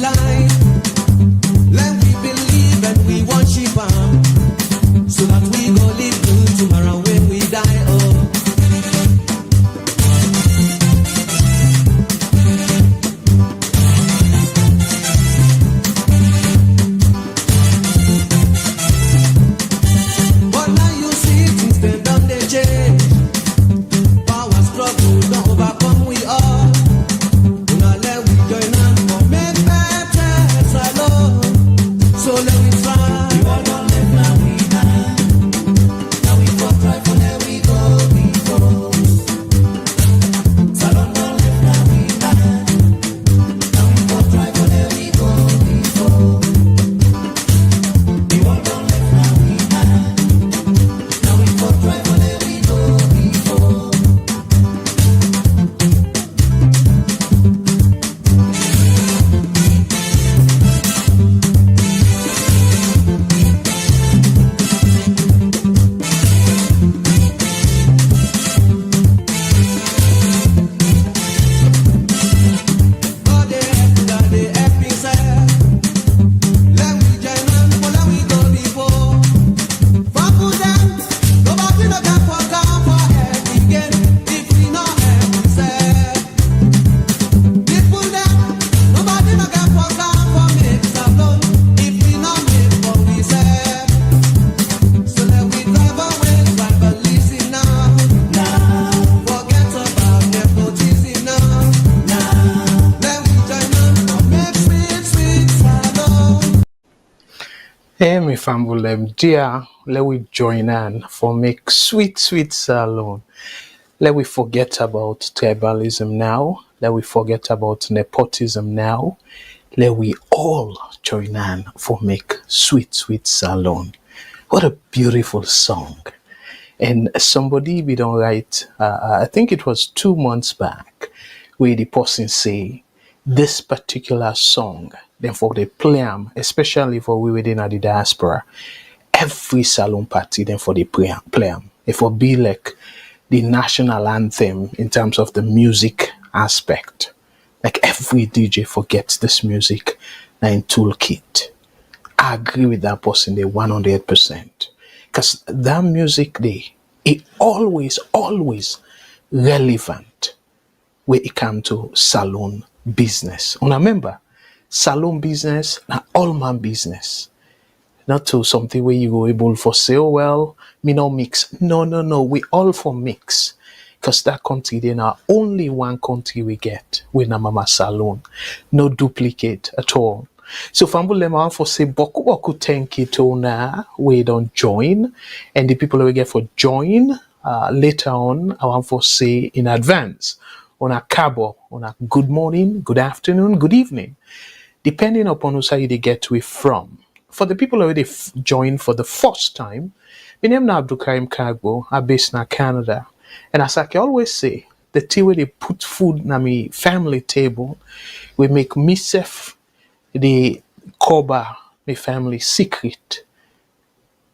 light. Let we believe and we worship Him, so that we go live good tomorrow when we die. Oh. But now you see things they done they change. Power struggle don't overcome we all. Now let we join hands for make better alone. So let we try. We all don't live now we die. Now we go try for there we go. Salon don't live now we die. Now we go try for there we go. We all don't live now we die. Now we go try for there we go. God they help me say. Let we join hands for let we go before. For them, nobody no can for help again. If we no help we say. People them, nobody no can for make alone. If we no make what we say. So let we drive away tribalism now. Forget about nepotism now. Let we join hands for make sweet salon. Hey, me family, dear, let we join in for make sweet salon. Let we forget about tribalism now. Let we forget about nepotism now. Let we all join in for make sweet salon. What a beautiful song. And somebody we don't write, I think it was 2 months back, where the person say this particular song, then for they play them, especially for we within the diaspora, every salon party, then for they play them. It will be like the national anthem in terms of the music aspect. Like every DJ forgets this music in toolkit. I agree with that person there 100%. Because that music there, it always relevant when it comes to salon business. And remember, salon business, na all man business. Not to something where you go able for sale, well, me no mix. No, we all for mix. Because that country, they now only one country we get with na mama salon. No duplicate at all. So Fambulema for say boku thank you to na we don't join. And the people we get for join later on, I want for say in advance on a cabo, on a good morning, good afternoon, good evening. Depending upon who side they get we from. For the people already join for the first time, my name is Abdul Karim Kagbo, I'm based in Canada. And as I can always say, the tea where they put food na me family table, we make myself the cover my family secret.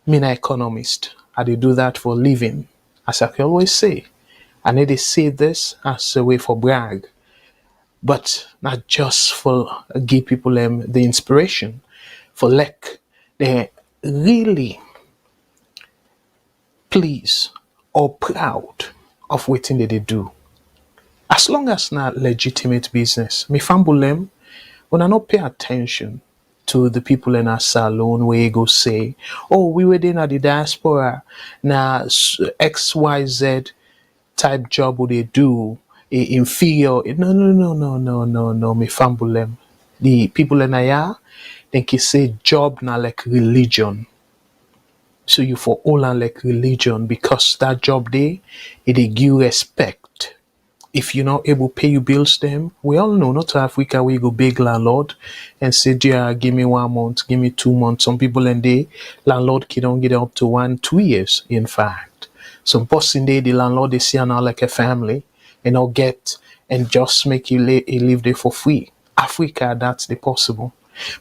Me na economist. I dey do that for living. As I can always say. I need to say this as a way for brag. But not just for give people the inspiration. For like they really pleased or proud of what they do. As long as not legitimate business, me fambulem, when I not pay attention to the people in our salon where you go say, oh, we were in the diaspora, na XYZ type job would they do, inferior. No, me fambulem. The people in Aya, they can say job na like religion. So you for all and like religion because that job there, it give you respect. If you're not able to pay your bills them, we all know not Africa where you go big landlord and say, dear, give me 1 month, give me 2 months. Some people in there, landlord can don't get up to 1-2 years, in fact. Some person there, the landlord they see now like a family and not get and just make you live there for free. Africa, that's the possible.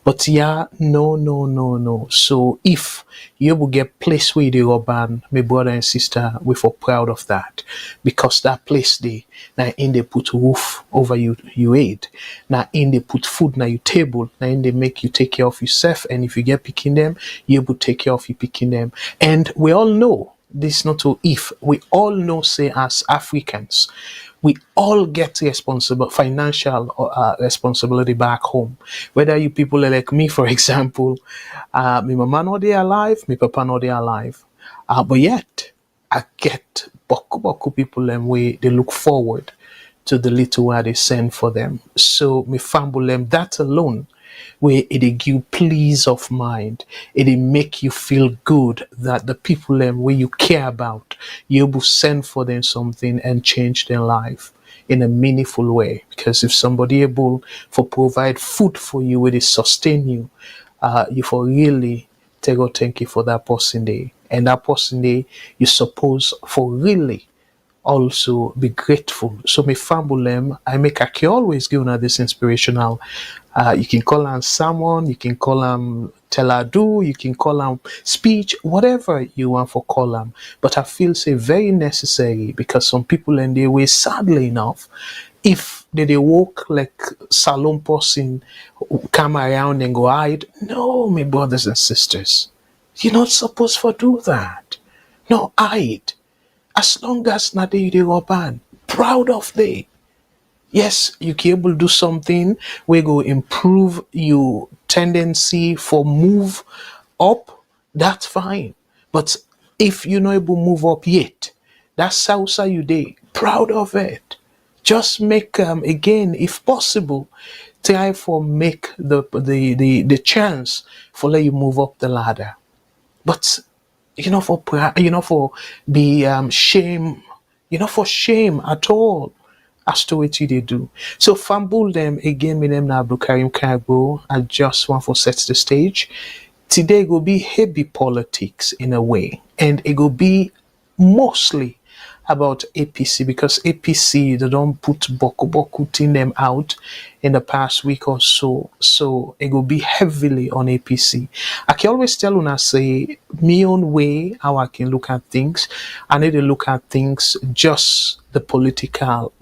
But yeah, no, no, no, no. So if you will get place where they urban, my brother and sister, we for proud of that. Because that place they now in they put roof over you aid. Now in they put food now you table. Now in they make you take care of yourself. And if you get picking them, you will take care of you picking them. And we all know this not to if we all know say as Africans we all get responsible financial responsibility back home. Whether you people are like me, for example, my mama not they alive, my papa not they alive, but yet I get boku people and way they look forward to the little where they send for them. So me famble them that alone where it give peace of mind. It make you feel good that the people where you care about, you will send for them something and change their life in a meaningful way. Because if somebody able for provide food for you, will it sustain you, you for really take or thank you for that person day. And that person day you suppose for really also be grateful. So me fambulem, I make I can always give on this inspirational. You can call them someone, you can call them teladu, you can call them speech, whatever you want for call them. But I feel say very necessary because some people in their way, sadly enough, if they walk like salon person, come around and go hide. No, my brothers and sisters, you're not supposed to do that. No, hide as long as not they urban, proud of they. Yes, you can able to do something we go improve your tendency for move up, that's fine. But if you're not able to move up yet, that's how you day. Proud of it. Just make again, if possible, try for make the chance for let you move up the ladder. But for be shame, for shame at all as to what they do. So fumble them again, me name na Abdul Karim Kagbo. I just want to set the stage. Today it will be heavy politics in a way, and it will be mostly about APC because APC they don't put boku in them out in the past week or so. So it will be heavily on APC. I can always tell when I say my own way how I can look at things. I need to look at things just the political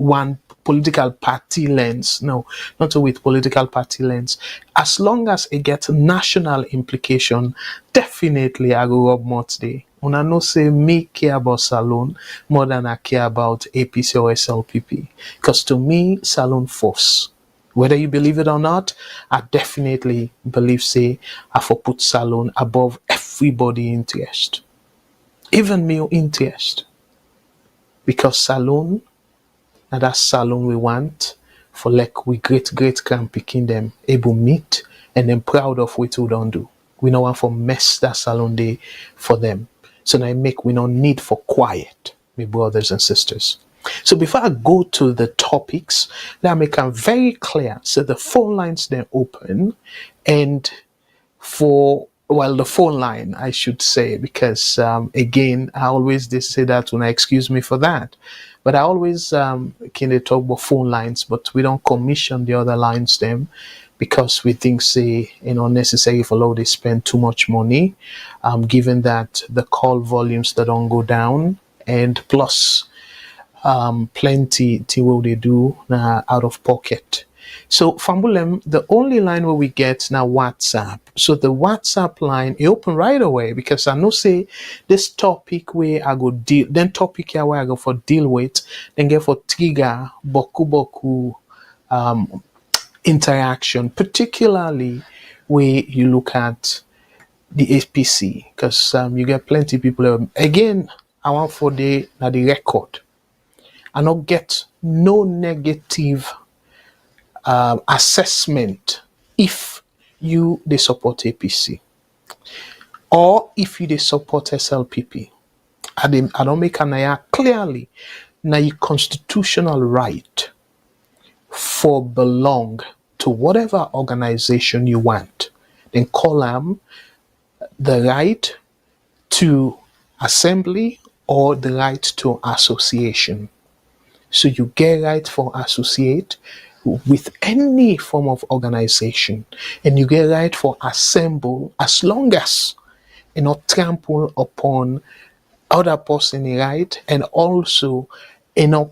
party lens. No, not with political party lens. As long as it gets national implication, definitely I go up more today. Una no say me care about Salon more than I care about APC or SLPP. Because to me, Salon force. Whether you believe it or not, I definitely believe say I for put Salon above everybody interest. Even me interest. Because Salon, and that Salon we want for like we great grand picking them able meet and then proud of what we don't do. We don't want for mess that Salon day for them. So now we no need for quiet, my brothers and sisters. So before I go to the topics, let me make them very clear. So the phone lines they're open, and the phone line I should say, because again I always they say that when I excuse me for that, but I always can they talk about phone lines, but we don't commission the other lines them. Because we think say necessary for law they spend too much money, given that the call volumes that don't go down, and plus plenty will they do out of pocket. So Fambulem, the only line where we get now WhatsApp. So the WhatsApp line it open right away because I know say this topic where I go deal, then topic here where I go for deal with, then get for trigger boku interaction, particularly where you look at the APC, because you get plenty of people. Again, I want for the record. I not get no negative assessment if you they support APC or if you they support SLPP. I don't make an clearly now your constitutional right for belong to whatever organization you want, then call them the right to assembly or the right to association. So you get right for associate, with any form of organization, and you get right for assemble, as long as trample upon other person right, and also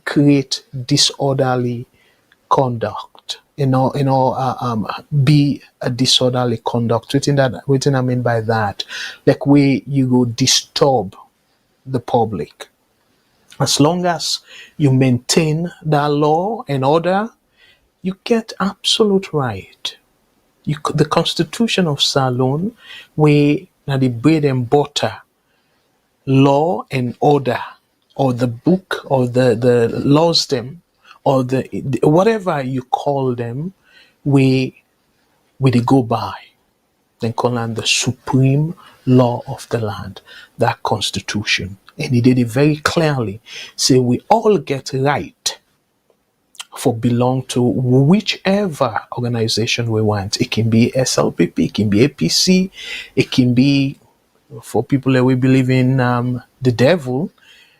create disorderly conduct, be a disorderly conduct. What I mean by that, like where you go disturb the public. As long as you maintain that law and order, you get absolute right. The Constitution of Salon, where now the bread and butter, law and order, or the book, or the laws them, or the whatever you call them, we they go by. Then call them the supreme law of the land, that Constitution. And he did it very clearly. Say we all get right for belong to whichever organization we want. It can be SLPP, it can be APC, it can be, for people that we believe in the devil,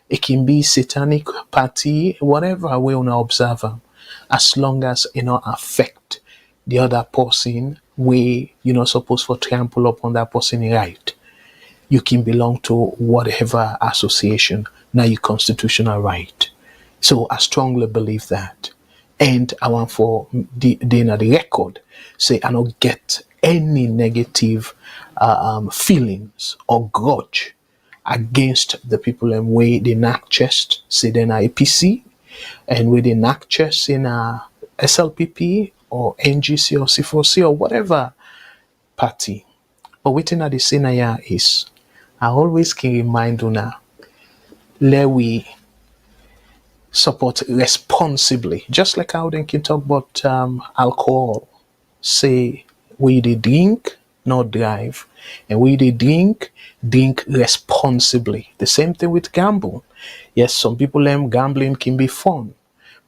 it can be satanic party, whatever we want to observe them, as long as affect the other person, we not supposed to trample upon that person right. You can belong to whatever association, now your constitutional right. So I strongly believe that. And I want for the record, say I don't get any negative feelings or grudge against the people and way they knock chest, say then APC, and where they knock chest in SLPP or NGC or C4C or whatever party. But waiting at the scenario is, I always can remind you now, let we support responsibly. Just like how they can talk about alcohol. Say, we they drink, not drive. And we they drink responsibly. The same thing with gamble. Yes, some people gambling can be fun.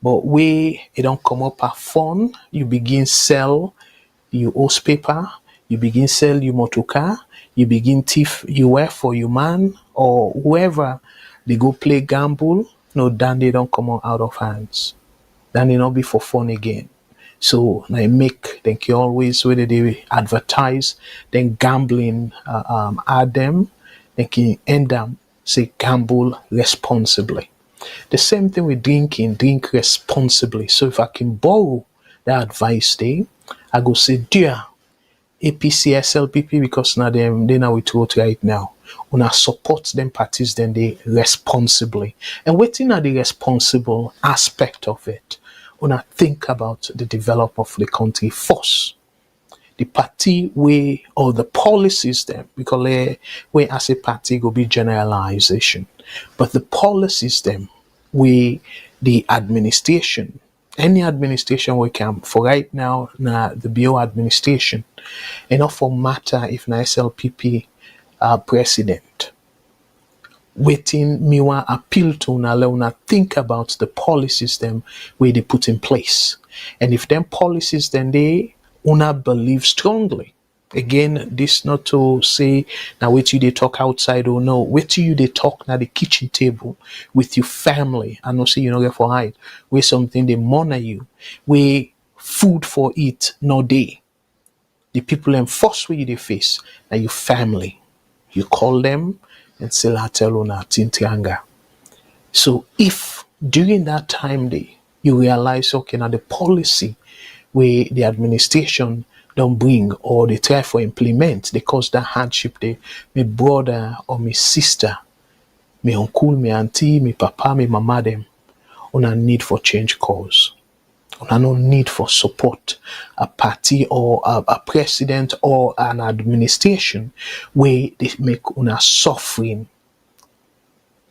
But it don't come up as fun, you begin sell your house paper, you begin sell your motor car, you begin thief you wear for your man or whoever, they go play gamble, no, then they don't come out of hands. Then they not be for fun again. So they can always, whether they advertise, then gambling at them, they can end them, say gamble responsibly. The same thing with drinking, drink responsibly. So if I can borrow that advice there, I go say, dear APC, SLPP, because now they now with vote right now. Una support them parties, then they responsibly. And waiting at the responsible aspect of it, una think about the development of the country first. The party way or the policies them, because we as a party go be generalization. But the policies them, we the administration, any administration we can for right now, the BO administration, enough for matter if na SLPP president. Waiting me want appeal to una think about the policies them where they put in place. And if them policies then they una believe strongly. Again, this not to say now wait till they talk outside or no, wait till you they talk now the kitchen table with your family. I know say you know get for hide. Where something they monitor you, where food for eat no day. The people and first way they face now your family. You call them and say la tell una tintianga. So if during that time day you realize okay now the policy where the administration don't bring or they try for implement, they cause that hardship they my brother or my sister, my uncle, my auntie, my papa, my mama them on a need for change cause. On no need for support a party or a president or an administration where they make una suffering.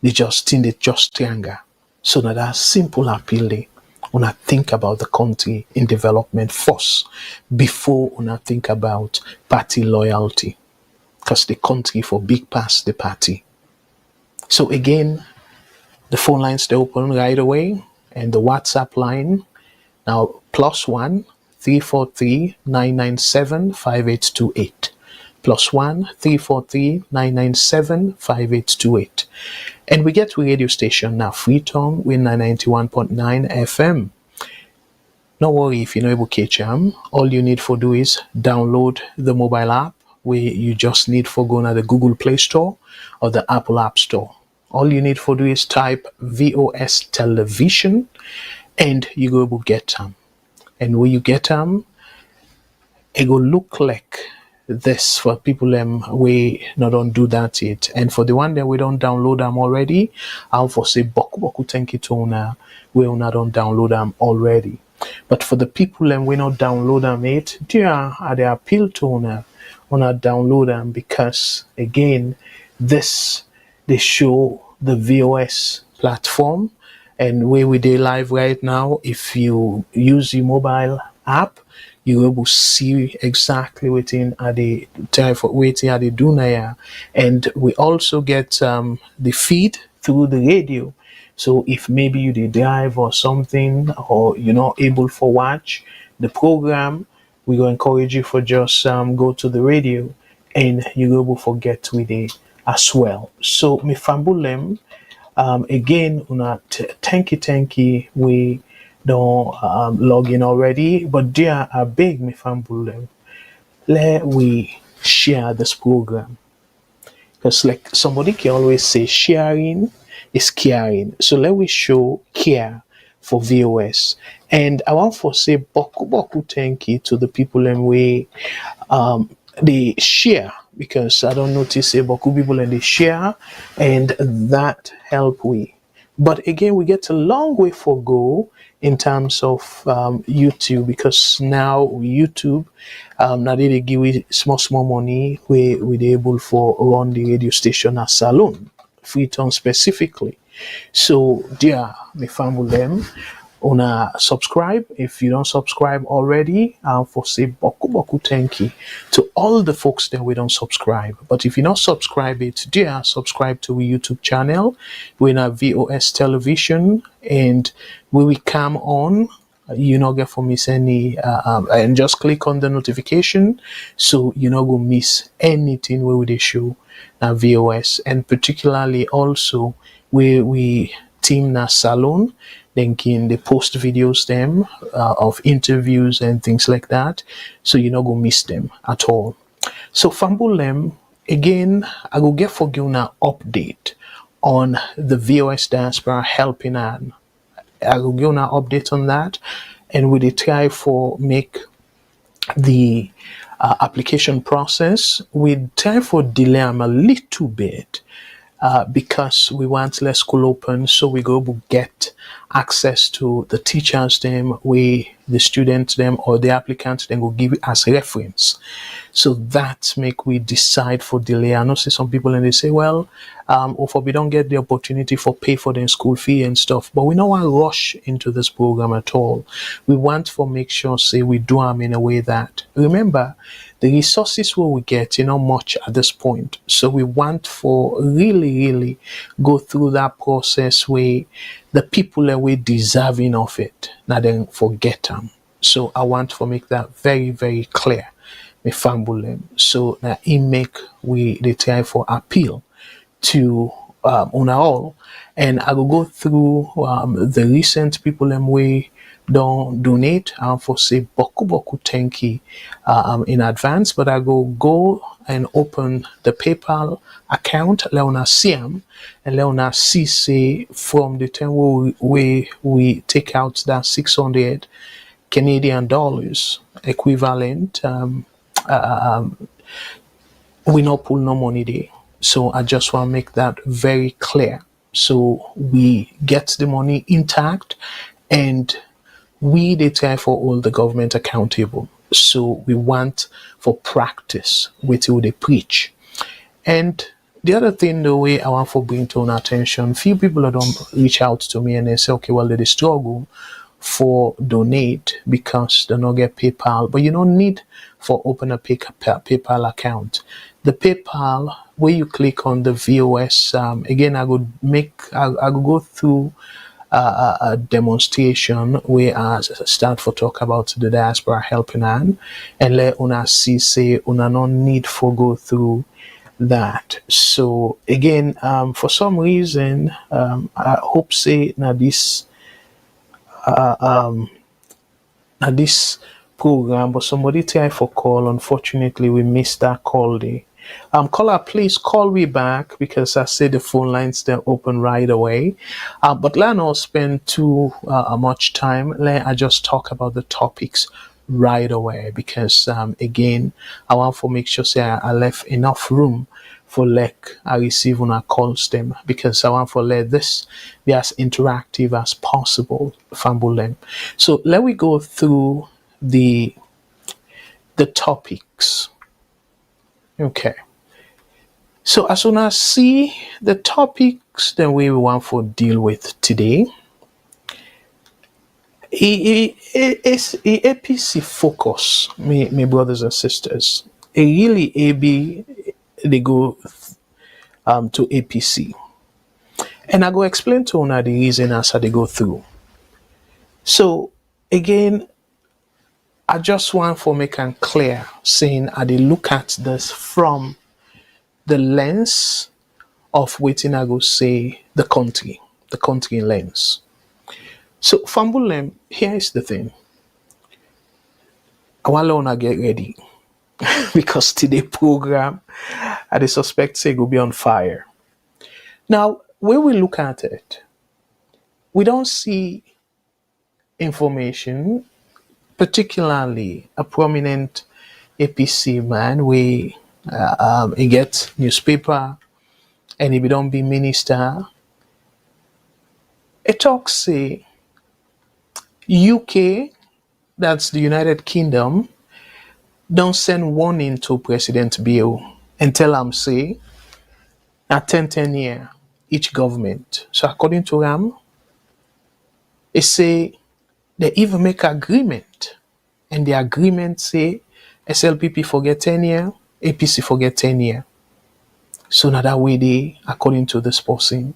They just think they just anger. So that simple appeal they una think about the country in development first before una think about party loyalty. Because the country for big past the party. So again, the phone lines they open right away and the WhatsApp line now +1 343 997 5828. +1 343 997 5828. And we get to radio station now, Freetown with 91.9 FM. No worry if you're not able to catch them. All you need for do is download the mobile app where you just need for going to the Google Play Store or the Apple App Store. All you need for do is type VOS Television and you go able to get them. And when you get them, it will look like this for people we not don't do that yet. And for the one that we don't download them already, I'll for say boku boku thank you to una we una don't download them already. But for the people we not download them yet, dear are the appeal to una download them because again this they show the VOS platform and where we dey live right now. If you use your mobile app, you will see exactly waiting at the time for waiting at the Dunaya. And we also get the feed through the radio. So if maybe you did drive or something or you're not able to watch the program, we will encourage you for just go to the radio and you will forget with it as well. So me fambulem again una thank you we don't log in already, but dear I beg me fambulem let we share this program because like somebody can always say sharing is caring, so let we show care for VOS. And I want to say boku boku thank you to the people and we they share because I don't notice a boku people and they share and that help we. But again, we get a long way for go in terms of YouTube because now YouTube now they give we small money we able for run the radio station at Salon, Freetown specifically. So dear me family them una subscribe if you don't subscribe already. For say boku boku thank you to all the folks that we don't subscribe. But if you not subscribe it, dear subscribe to our YouTube channel. We're in VOS Television and when we come on you not get for miss any and just click on the notification so you not go miss anything where we show VOS. And particularly also where we team na salon then can they post videos them of interviews and things like that so you not go miss them at all. So fambulem again I go get for you an update on the VOS Diaspora helping hand. I will give an update on that and we try for make the application process. We try for delay them a little bit because we want less school open, so we go get access to the teachers them, the students them or the applicants then go give it as reference. So that make we decide for delay. I know see some people and they say, well, or for we don't get the opportunity for pay for their school fee and stuff, but we don't want to rush into this program at all. We want for make sure say we do them in a way that remember the resources what we get much at this point. So we want for really go through that process where the people that we deserving of it now then forget them. So I want to make that very clear. Me fambulem. So now it make we they try for appeal to on all, and I will go through the recent people and we don't donate for say boku thank you in advance, but I go and open the PayPal account Leona Siam and Leona see say from the time we take out that 600 Canadian dollars equivalent we not pull no money there. So I just want to make that very clear. So we get the money intact and we they try for all the government accountable. So we want for practice with who they preach. And the other thing the way I want for bring to our attention, few people that don't reach out to me and they say, okay, well they struggle for donate because they don't get PayPal, but you don't need for open a PayPal account. The PayPal where you click on the VOS again I go go through a demonstration where I start for talk about the diaspora helping hand and let una see say una no need for go through that. So again for some reason I hope say now this at this program, but somebody try for call. Unfortunately, we missed that call day. Caller, please call me back because I said the phone lines they're open right away. But let not spend too much time. Let I just talk about the topics right away because again, I want to make sure say I left enough room for like I receive when I calls them because I want to let this be as interactive as possible. Fambulem. So let we go through the topics. Okay. So as soon as see the topics that we want to deal with today, it's a APC focus, me brothers and sisters. A really AB they go to APC. And I go explain to una the reason as they go through. So again, I just want for make it clear, saying I they look at this from the lens of waiting I go say the country lens. So Fambulem, here is the thing. I want to get ready because today program I dey suspect say go be on fire. Now, when we look at it, we don't see information, particularly a prominent APC man, he get newspaper and he don't be minister. It talks say UK, that's the United Kingdom, don't send warning to President Bill and tell him say at 10 year each government. So according to him, it say they even make agreement and the agreement say SLPP forget 10 year, APC forget 10 year. So now that way they, according to this person,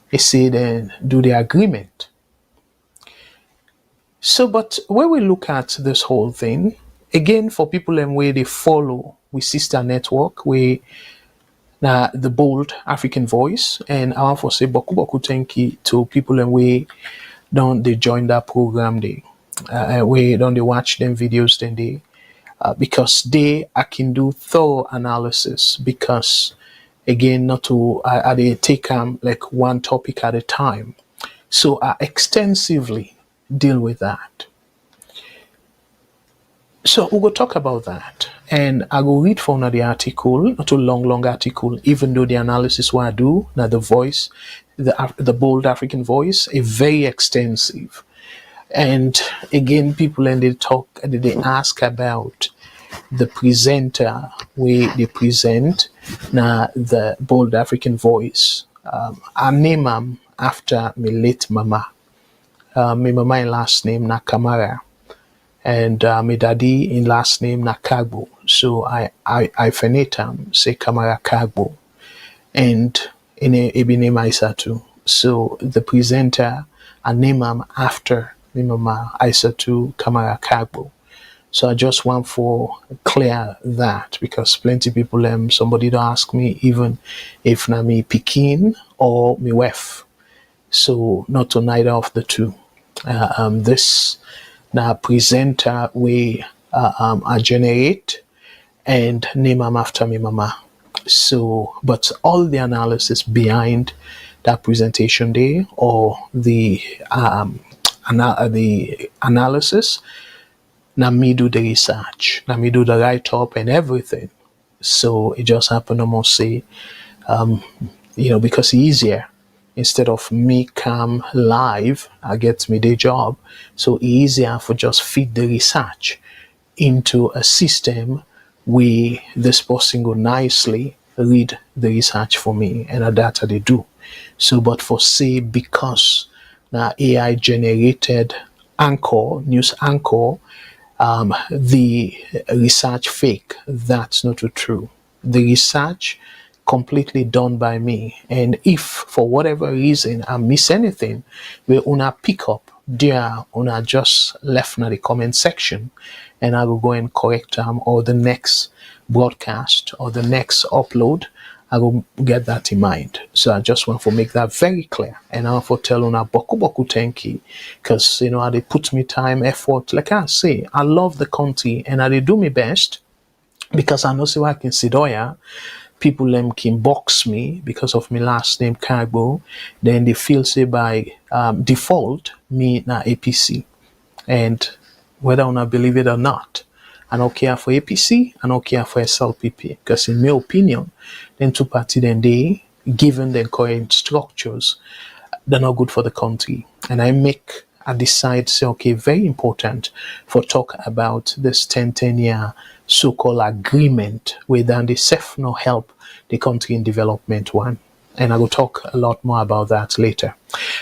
they say then do the agreement. So, but when we look at this whole thing, again, for people and where they follow with Sister Network, we now the bold African voice, and I want to say boku boku thank you to people and we don't they join that program they we don't they watch them videos then they because they I can do thorough analysis because again not to I they take like one topic at a time. So I extensively deal with that. So we will talk about that. And I will read from the article, not a long article, even though the analysis what I do, now the voice, the bold African voice, is very extensive. And again, people and they ask about the presenter where they present now the bold African voice. I name him after my late mama. My mama in last name na Kamara, and my daddy in last name na Kagbo. So I finate say Kamara Kagbo, and in a name Isa too. So the presenter I name him after my mama Isa too Kamara Kagbo. So I just want for clear that because plenty people somebody don't ask me even if na me Pekin or me wife. So not to neither of the two. This now presenter we I generate and name am after me mama. So, but all the analysis behind that presentation day or the analysis, now me do the research, now me do the write up and everything. So it just happened almost say, because it's easier. Instead of me come live, I get me the job. So easier for just feed the research into a system where this person go nicely read the research for me and a data they do. So but for say because now AI generated news anchor, the research fake, that's not true. The research completely done by me. And if for whatever reason I miss anything, we una pick up there, una just left in the comment section and I will go and correct them or the next broadcast or the next upload, I will get that in mind. So I just want to make that very clear. And I want to tell una boku boku thank you. Because, they put me time, effort. Like I say, I love the country and they do my best. Because I know say I can sit there, people can box me because of my last name Kagbo. Then they feel say by default me na APC. And whether or not believe it or not, I don't care for APC, I don't care for SLPP. Because in my opinion, then two parties then they, given the current structures, they're not good for the country. And I decide, say, okay, very important for talk about this 10-year so-called agreement with the self no help the country in development one. And I will talk a lot more about that later.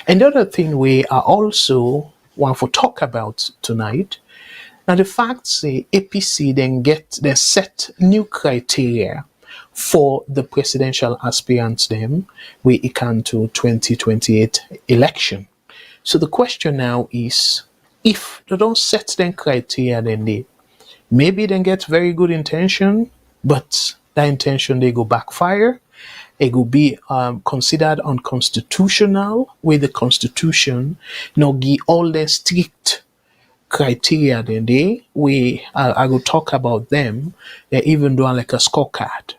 And the other thing we are also want to talk about tonight, now the fact say APC then set new criteria for the presidential aspirants them we can to 2028 election. So the question now is, if they don't set them criteria, then maybe they get very good intention, but that intention they go backfire. It will be considered unconstitutional with the constitution, give all the strict criteria. Then I will talk about them. They even do like a scorecard.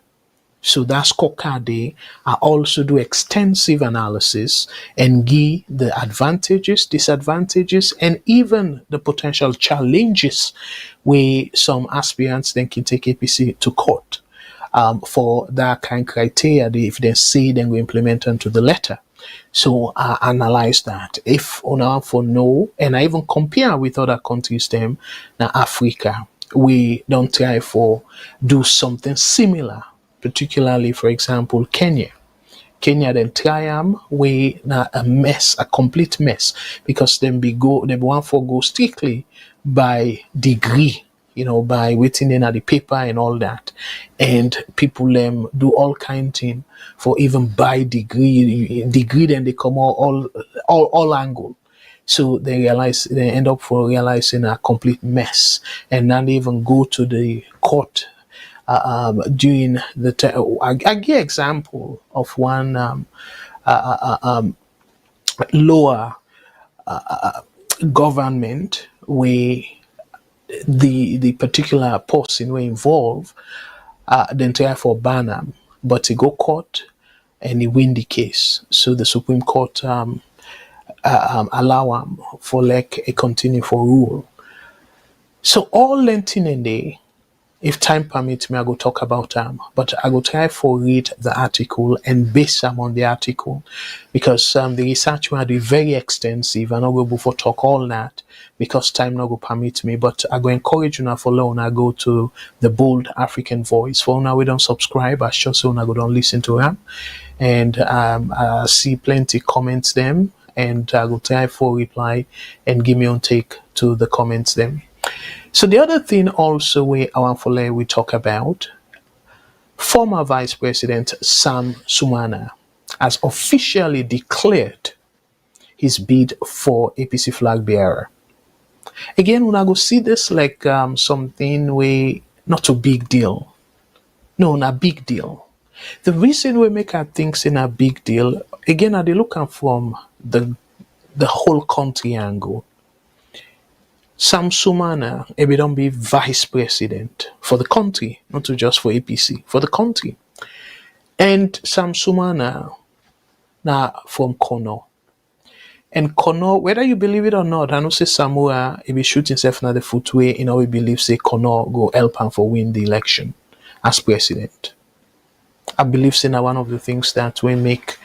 So that scorecard I also do extensive analysis and give the advantages, disadvantages, and even the potential challenges where some aspirants then can take APC to court for that kind of criteria. If they say then we implement them to the letter. So I analyze that. If on for no, and I even compare with other countries them now Africa, we don't try for do something similar. Particularly, for example, Kenya. Kenya then try we na a mess, a complete mess, because they want for go strictly by degree, by waiting in at the paper and all that, and people do all kind of thing for even by degree, then they come all angle. So they end up for realizing a complete mess, and now they even go to the court. During the I give example of one lower government where the particular person were involved then try for ban him, but he go court and he win the case. So the Supreme Court allow him for like a continue for rule. So all lengthen in there. If time permits me, I go talk about them, but I go try for read the article and base them on the article, because the research will be very extensive and I will go for talk all that because time not go permit me. But I go encourage you now for long. I go to the Bold African Voice. For now we don't subscribe. I sure so I go don't listen to them, and I see plenty comments them, and I go try for reply and give me on take to the comments them. So the other thing also we talk about, former Vice President Sam-Sumana has officially declared his bid for APC flag bearer. Again, when I go see this like something we not a big deal. No, not big deal. The reason we make our things in a big deal, again, are they looking from the whole country angle. Sam-Sumana, he don't be vice president for the country, not just for APC, for the country. And Sam-Sumana, now from Kono. And Kono, whether you believe it or not, I know say Samura, he be shoot himself in the footway, we believe say Kono go help him for win the election as president. I believe say now one of the things that we make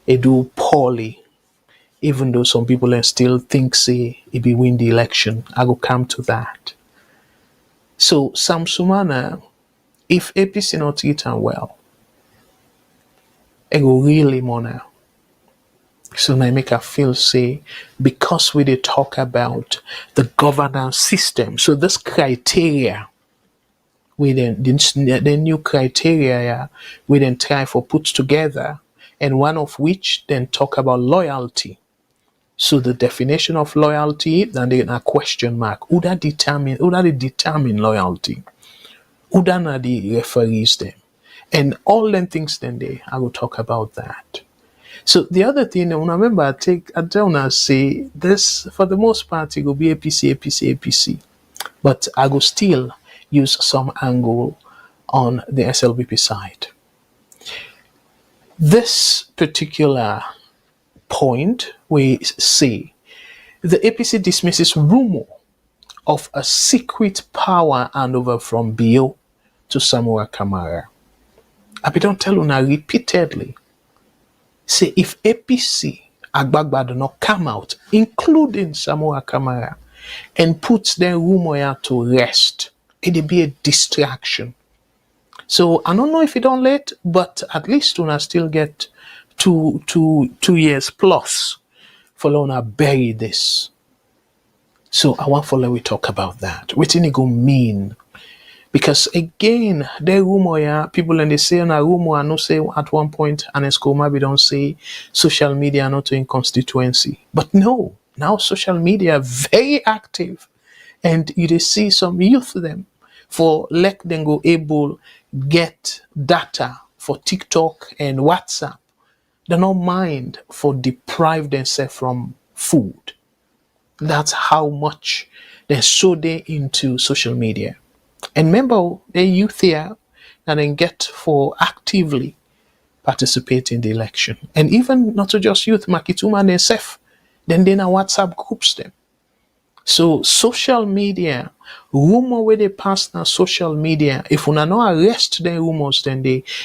it do poorly. Even though some people still think say he be win the election, I will come to that. So Sam-Sumana, if APC not treat him well, it will really mourn. So now I make her feel say, because we did talk about the governance system, so this criteria, the new criteria we then try for put together, and one of which then talk about loyalty. So the definition of loyalty, then they a question mark. Who that determine loyalty? Who that are the referees them? And all them things then they I will talk about that. So the other thing, I remember I tell I say this for the most part it will be APC. But I will still use some angle on the SLBP side. This particular point we say the APC dismisses rumor of a secret power handover from BO to Samura Kamara. I be don't tell una repeatedly. Say if APC Agbagba do not come out, including Samura Kamara, and puts their rumor here to rest, it'll be a distraction. So I don't know if it don't late, but at least una still get two years plus for una bury this. So I want follow we talk about that. What it go mean? Because again, the rumor yeah, people and they say on a rumor and no say at one point and Escoma we don't say social media not in constituency. But no, now social media very active. And you dey see some youth them for let them go able get data for TikTok and WhatsApp. They don't mind for deprive themselves from food. That's how much they're so they into social media. And remember, the youth here and then get for actively participate in the election. And even not to just youth, Makituma and themselves, then they now WhatsApp groups them. So social media, rumor where they pass now social media, if una no arrest the rumors, then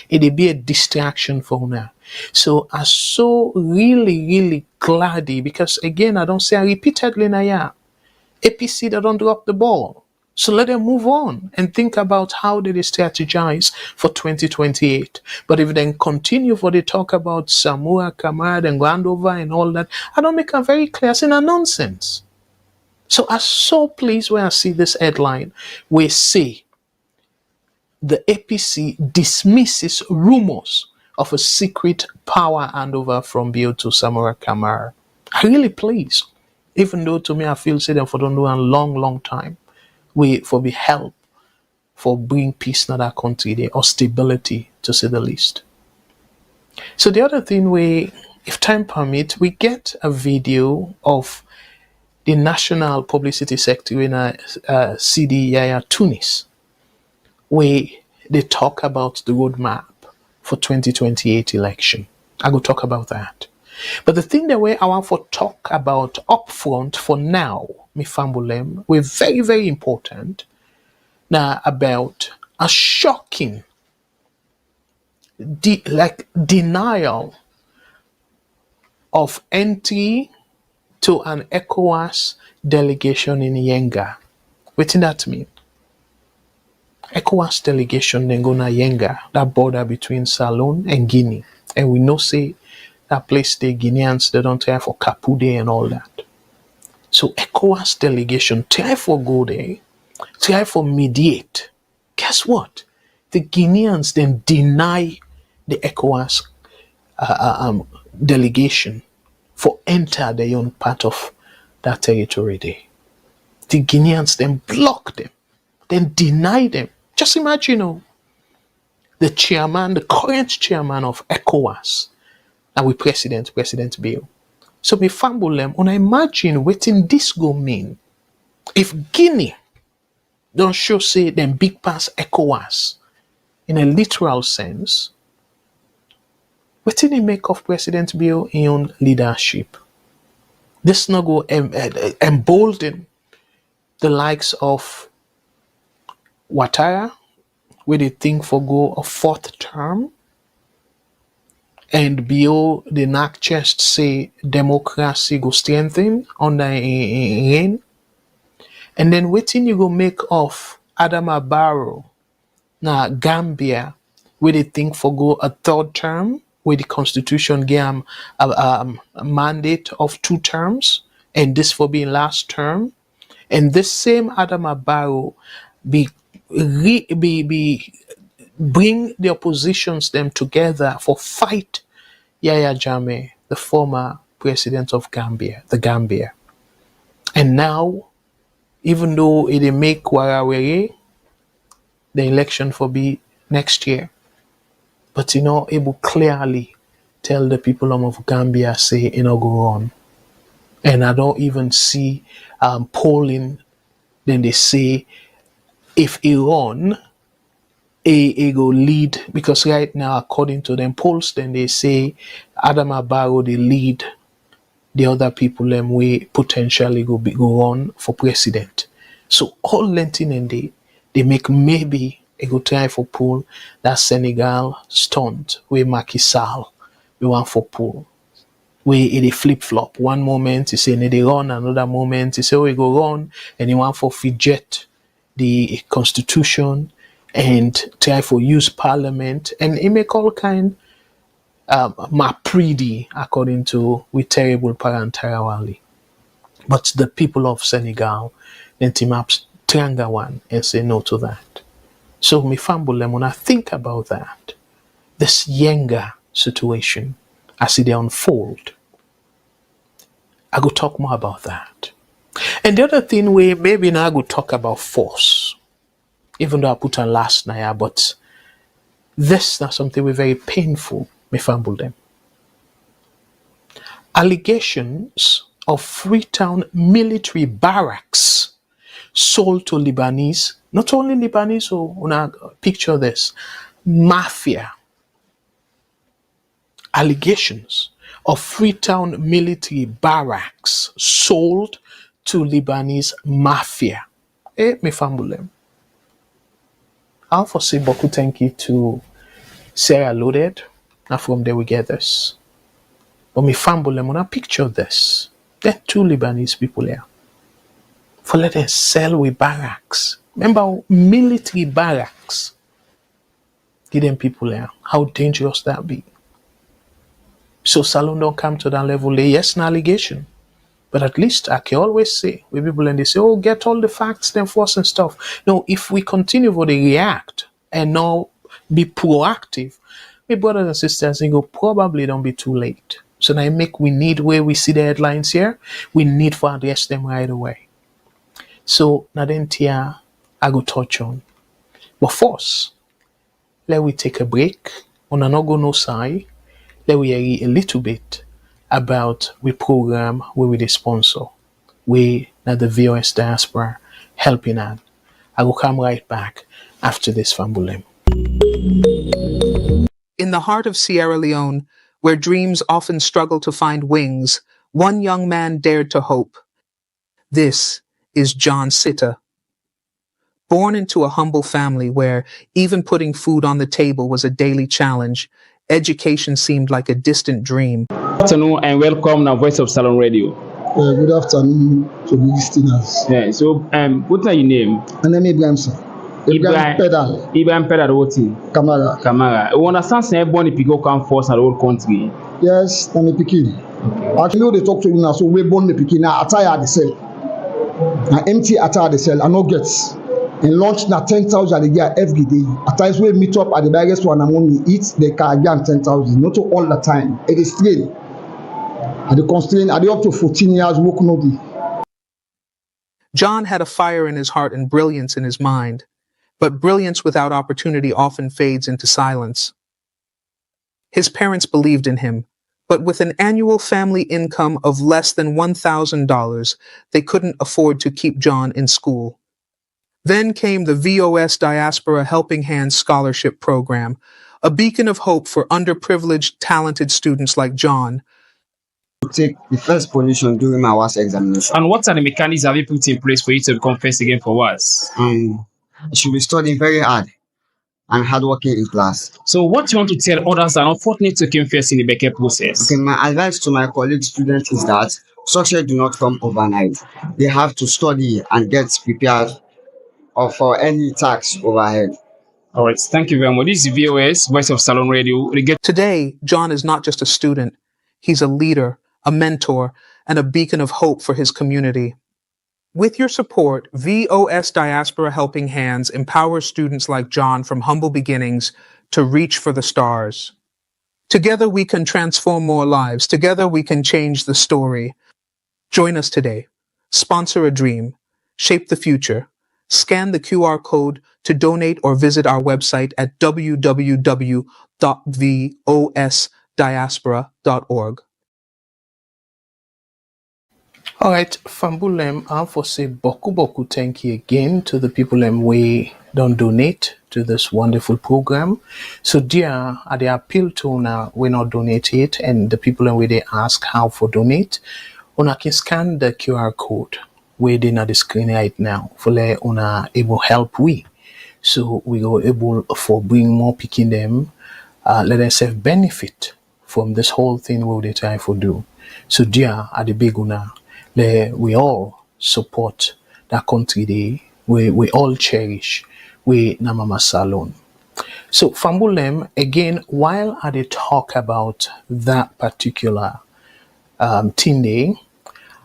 it'll be a distraction for una. So I'm so really glad because again I don't say I repeatedly now yeah, APC they don't drop the ball. So let them move on and think about how they strategize for 2028. But if they continue for the talk about Samura Kamara and handover and all that, I don't make it very clear. It's a nonsense. So I'm so pleased when I see this headline. We say the APC dismisses rumors of a secret power handover from BO to Samura Kamara. I really pleased. Even though to me I feel say them for don't do a long time. We for be help for bring peace in that country there or stability to say the least. So the other thing we, if time permit, we get a video of the National Publicity Secretary in CD Yaya Tunis, where they talk about the roadmap for 2028 election. I will talk about that. But the thing that way I want to talk about upfront for now, me fambulem, we're very important now about a shocking denial of entry to an ECOWAS delegation in Yenga. What did that mean? ECOWAS delegation then go na Yenga, that border between Salone and Guinea. And we know say that place the Guineans they don't try for Capude and all that. So ECOWAS delegation try for go there, try for mediate. Guess what? The Guineans then deny the ECOWAS delegation for enter their own part of that territory there. The Guineans then block them, then deny them. Just imagine, the current chairman of ECOWAS, and with President Bill. So me fumble them, and I imagine what in this go mean if Guinea don't show say them big pass ECOWAS in a literal sense. What did he make of President Bill in own leadership? This not go embolden the likes of Ouattara, where they think for go a fourth term, and Bill the knock chest say democracy go strengthen under reign. And then waiting you go make of Adama Barrow na Gambia, where they think for go a third term, where the constitution gave them a mandate of 2 terms, and this for being last term. And this same Adama Barrow bring the oppositions them together for fight Yaya Jammeh, the former president of the Gambia. And now, even though it make Warawere, the election for be next year, but able clearly tell the people of Gambia say go on. And I don't even see polling. Then they say if Iran go lead, because right now according to them polls, then they say Adama Barrow they lead the other people them way potentially go on for president. So all Lentin and they make maybe a go try for poll that Senegal stunt where Macky Sall we want for poll. Where it flip flop. One moment he say they run, another moment he say we go run, and he want for fidget the constitution and try for use parliament, and he make all kind mapridi according to with terrible parantarawali. But the people of Senegal then team up triangle one and say no to that. So me famble when I think about that, this Yenga situation as it unfold, I go talk more about that. And the other thing we maybe now I go talk about force, even though I put on last night, but this is something we very painful, me fumble them. Allegations of Freetown military barracks sold to Lebanese, not only Lebanese, so una picture this, mafia. Allegations of Freetown military barracks sold to Lebanese mafia. Me fumble them. I'll for say beaucoup thank you to Sierra Leone. And from there we get this. But me fumble them when I picture this. There are two Lebanese people here. For let them sell with barracks. Remember military barracks. Give them people here. How dangerous that be. So Salon don't come to that level. Yes, an allegation. But at least I can always say with people and they say, oh, get all the facts, then force and stuff. No, if we continue to react and now be proactive, my brothers and sisters, they go probably don't be too late. So now we need where we see the headlines here, we need to address them right away. So now then tia I go touch on. But first, let we take a break. On a no go no side, let we hear a little bit about we program where we the sponsor. We at the VOS Diaspora helping out. I will come right back after this fambulem. In the heart of Sierra Leone, where dreams often struggle to find wings, one young man dared to hope. This is John Sitta. Born into a humble family where even putting food on the table was a daily challenge, education seemed like a distant dream. Good afternoon and welcome to Voice of Salon Radio. Good afternoon to the listeners. Yeah, so what's your name? My name is Ibrahim, sir. Ibrahim Pedal. Ibrahim Pedal, what thing? Kamara. Kamara. You understand say everybody people come first in the whole country? Yes, I'm a Pekin. Okay. Actually, they talk to you now, so we born the Pekin. Now, attire the cell. Now, empty attire the cell. I no gets. And launch na 10,000 a year every day. At times we meet up at the biggest one and when we eat, they can get 10,000. Not all the time. It is strain. At the constraint, at the up to 14 years, work no day. John had a fire in his heart and brilliance in his mind. But brilliance without opportunity often fades into silence. His parents believed in him, but with an annual family income of less than $1,000, they couldn't afford to keep John in school. Then came the VOS Diaspora Helping Hands Scholarship Program, a beacon of hope for underprivileged, talented students like John. To take the first position during my WAS examination. And what are the mechanisms have you put in place for you to become first again for WAS? I should be studying very hard and hardworking in class. So what do you want to tell others that unfortunately took him first in the Beckett process? Okay, my advice to my colleague students is that success do not come overnight. They have to study and get prepared for any task overhead. All right, thank you very much. This is VOS, Voice of Salon Radio. Today, John is not just a student. He's a leader, a mentor, and a beacon of hope for his community. With your support, VOS Diaspora Helping Hands empowers students like John from humble beginnings to reach for the stars. Together we can transform more lives. Together we can change the story. Join us today. Sponsor a dream. Shape the future. Scan the QR code to donate or visit our website at www.vosdiaspora.org. All right, Fambulem, I for say boku thank you again to the people we don't donate to this wonderful program. So dear, they appeal to now we not donate it, and the people where they ask how for donate, una can scan the QR code where they on the screen right now for let una able help we. So we go able for bring more picking them, let them self benefit from this whole thing what they try for do. So dear, at the big una, we all support that country day, we all cherish, we Namama Salon. So Fambulem, again, while I did talk about that particular thing day,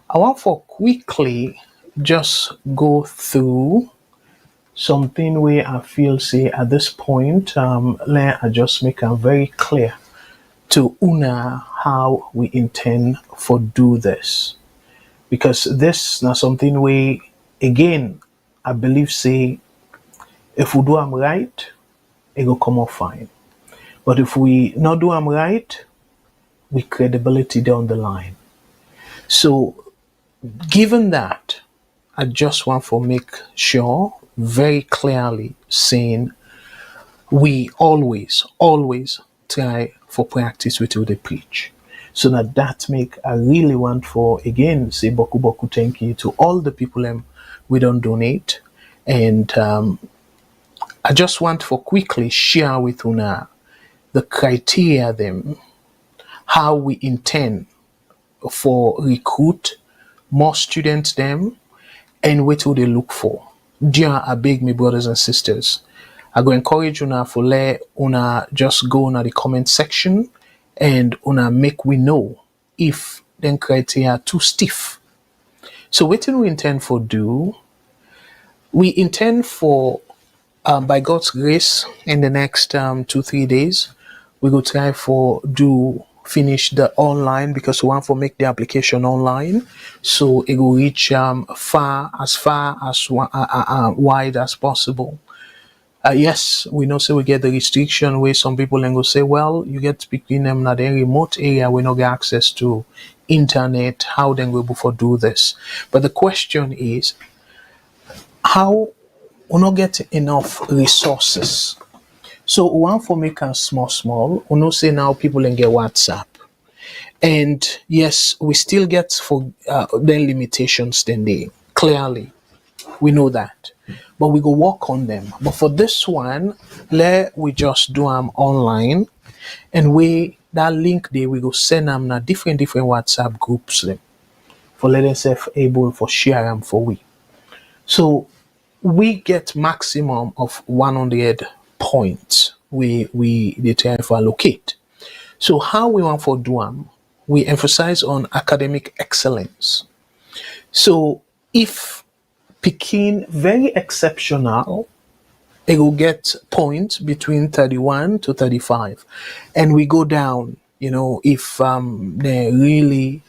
I want for quickly just go through something where I feel say at this point, let I just make it very clear to Una how we intend for do this. Because this now something where again I believe say if we do them right, it will come out fine. But if we not do them right, we credibility down the line. So given that, I just want to make sure very clearly saying we always try for practice with what they preach. So that make I really want for again say boku thank you to all the people we don't donate, and I just want for quickly share with una the criteria them how we intend for recruit more students them and what do they look for. Dear I beg me brothers and sisters, I go encourage una for let una just go on the comment section and una make we know if them criteria too stiff. So what do we intend for do? We intend for by God's grace in the next 2-3 days, we go try for finish the online because we want to make the application online, so it will reach far as wide as possible. Yes, we know so we get the restriction where some people then go say, well, you get between them in a remote area we not get access to internet, how then we will for do this. But the question is, how we not get enough resources. So we want for make us small. We know say now people then get WhatsApp. And yes, we still get for their limitations then they clearly. We know that. But we go work on them. But for this one, we just do them online, and that link there we go send them na different WhatsApp groups them for let themselves able for share them for we. So we get maximum of 100 points we they try to allocate. So how we want for do them? We emphasize on academic excellence. So if Pekin very exceptional, it will get points between 31 to 35, and we go down. If they really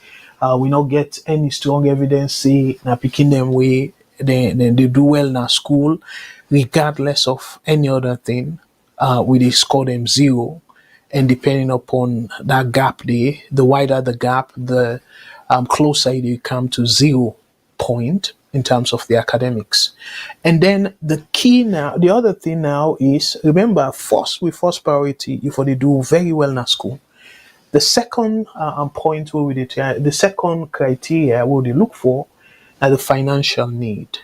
we not get any strong evidence say na Pekin them way they do well in school, regardless of any other thing, we score them 0, and depending upon that gap there, the wider the gap, the closer you come to 0 point in terms of the academics. And then the other thing now is, remember, first priority if they do very well in school. The second point the second criteria what they look for are the financial need.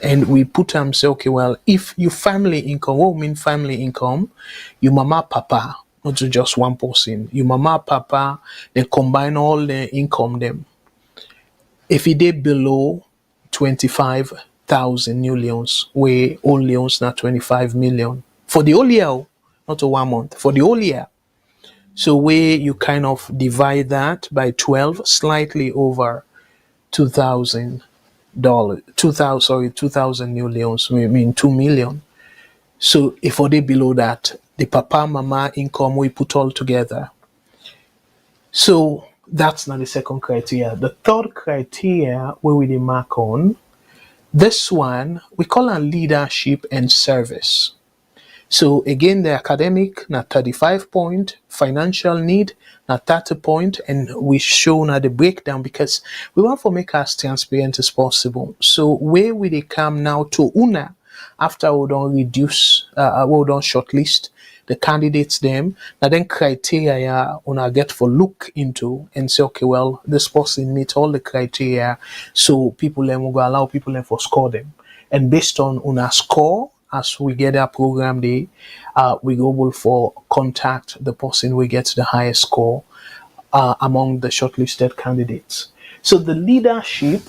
And we put them say, okay, well, if your family income, what we mean family income, your mama, papa, not just one person, your mama, papa, they combine all the income them. If it is below 25,000 new leons, where all leons now 25 million for the whole year, not a 1 month, for the whole year. So where you kind of divide that by 12, slightly over $2,000, 2,000 new leons, we mean 2 million. So if they below that, the papa mama income we put all together. So that's not the second criteria. The third criteria where we mark on This one we call a leadership and service. So again, the academic na 35 point, financial need na 30 point, and we show now the breakdown because we want to make as transparent as possible. So where will they come now to una after we don't reduce, we don't shortlist the candidates them, now then criteria una get for look into and say, okay, well, this person meet all the criteria, so people then will go allow people then for score them. And based on una score, as we get our program day, we go able for contact the person we get the highest score among the shortlisted candidates. So the leadership,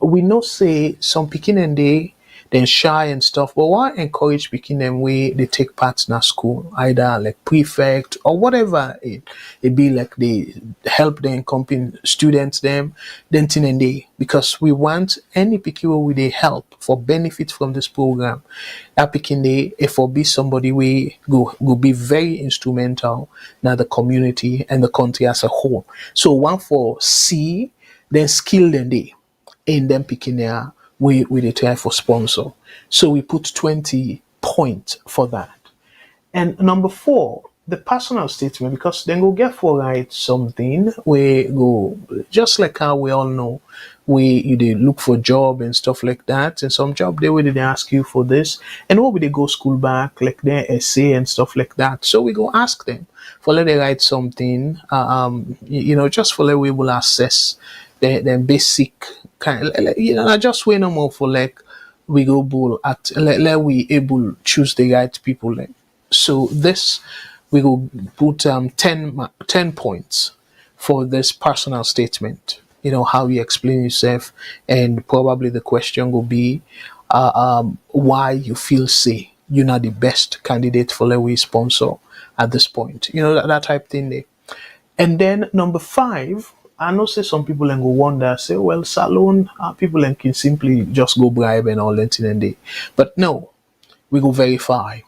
we know say some picking and they then shy and stuff, but why encourage picking them way they take part in a school, either like prefect or whatever it be, like they help them accompany students them, then thing and they, because we want any picking where they help for benefit from this program. That picking they if for be somebody we go be very instrumental now the community and the country as a whole. So one for C, then skill then they in them picking there we they try for sponsor. So we put 20 points for that. And number 4, the personal statement, because then go get for write something we go just like how we all know we they look for job and stuff like that, and some job they will they ask you for this, and what would they go school back like their essay and stuff like that. So we go ask them for let they write something, just for let we will assess the basic kind, I just wait no more for like we go bull at let we able choose the right people then. So this we go put 10 points for this personal statement. How you explain yourself, and probably the question will be why you feel say you're not the best candidate for let we sponsor at this point. That type thing there. And then number 5, I know say some people then go wonder, say, well, salon people then can simply just go bribe and all that and they. But no, we go verify.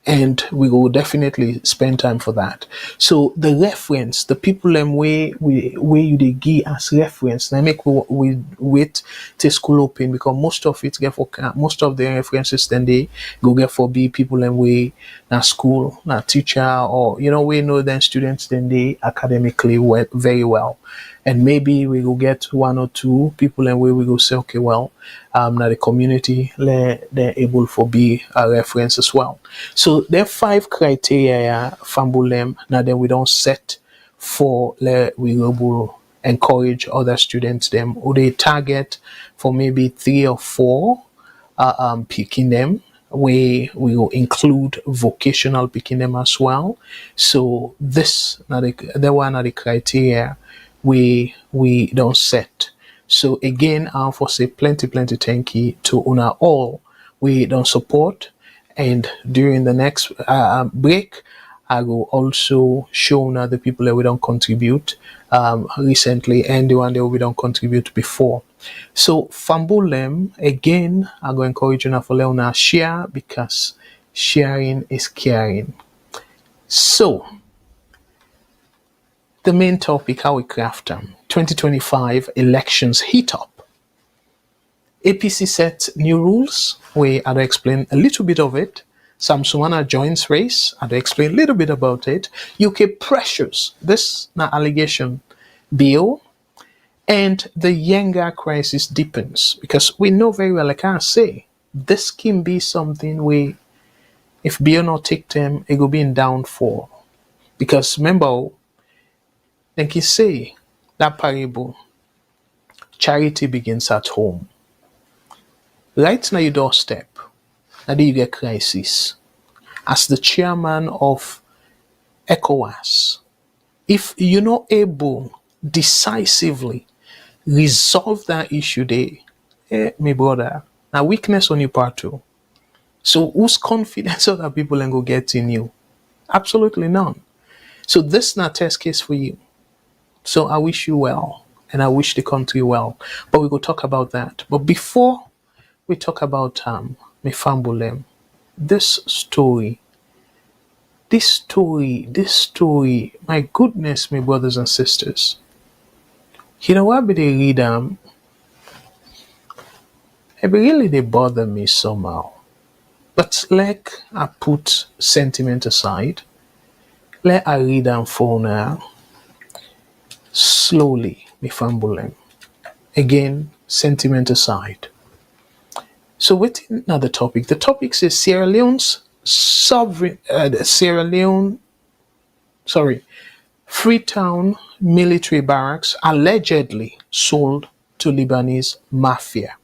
And we will definitely spend time for that. So the reference, the people them way you they give as reference, they make we wait till school open, because most of it get for most of the references then they go get for be people them way na school, na teacher, or we know then students then they academically very well. And maybe we will get 1 or 2 people and we go say, okay, well, now the community they're able for be a reference as well. So there are 5 criteria fambulem now then we don't set for we will encourage other students them who they target for maybe 3 or 4 picking them. We will include vocational picking them as well. So this now the one are the criteria we don't set. So again, I for say plenty thank you to una all we don't support. And during the next break, I will also show now the people that we don't contribute recently, and the one that we don't contribute before. So Fambulem again, I go encourage you now for Leona share, because sharing is caring. So the main topic, how we craft them. 2025 elections heat up. APC set new rules. I'll explain a little bit of it. Sam-Sumana joins race. I'll explain a little bit about it. UK pressures this na allegation bill, and the Yenga crisis deepens, because we know very well, like I say, this can be something where if bill not take them, it will be in downfall. Because remember, like you say, that parable, charity begins at home. Right now your doorstep, and then you get crisis. As the chairman of ECOWAS, if you're not able decisively resolve that issue there, my brother, now weakness on your part too. So whose confidence other people and go get in you? Absolutely none. So this is not a test case for you. So I wish you well, and I wish the country well. But we will talk about that. But before we talk about Mefambulem, this story, my goodness, my brothers and sisters. What be they read It really they bother me somehow. But like I put sentiment aside, let I read and for now slowly, me fumble them. Again, sentiment aside. So within another topic, the topic says Sierra Leone, sorry, Freetown military barracks allegedly sold to Lebanese mafia.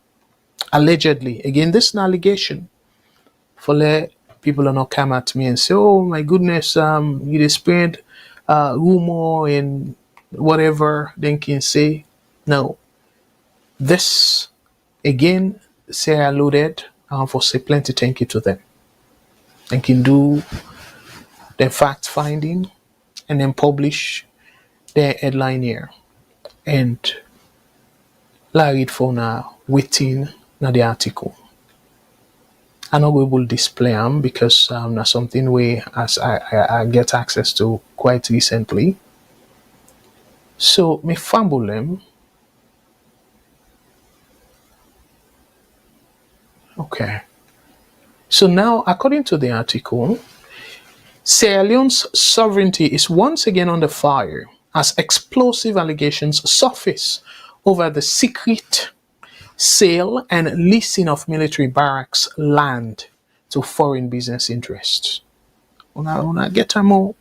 Allegedly. Again, this is an allegation. For let people are not come at me and say, oh my goodness, you just spread rumor and whatever, then can say, no. This, again, Sarah loaded for say plenty thank you to them. And can do their fact finding and then publish their headline here. And I read for now within the article. I'm not able to display them because that's something where as I get access to quite recently. So me fumble them. Okay. So now, according to the article, Sierra Leone's sovereignty is once again under fire as explosive allegations surface over the secret sale and leasing of military barracks land to foreign business interests. Una get a more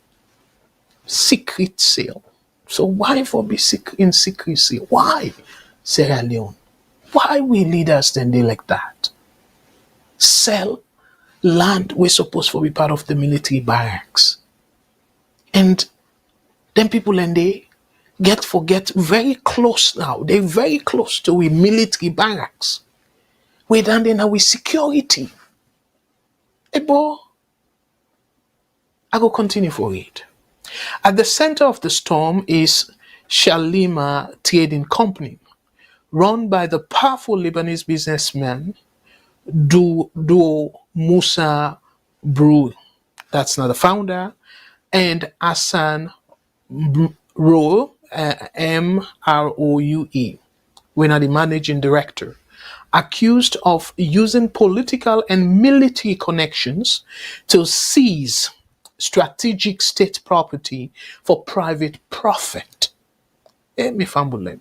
secret sale. So why for be in secrecy? Why Sierra Leone? Why we leaders then they like that? Sell land we're supposed to be part of the military barracks. And then people and they forget very close now. They're very close to a military barracks. We're down there now with security. Ebo, I go continue for it. At the center of the storm is Shalima Trading Company, run by the powerful Lebanese businessman Musa Brou. That's not the founder. And Hassan Roue, Mroue, we're not the managing director, accused of using political and military connections to seize strategic state property for private profit. Me fumble them.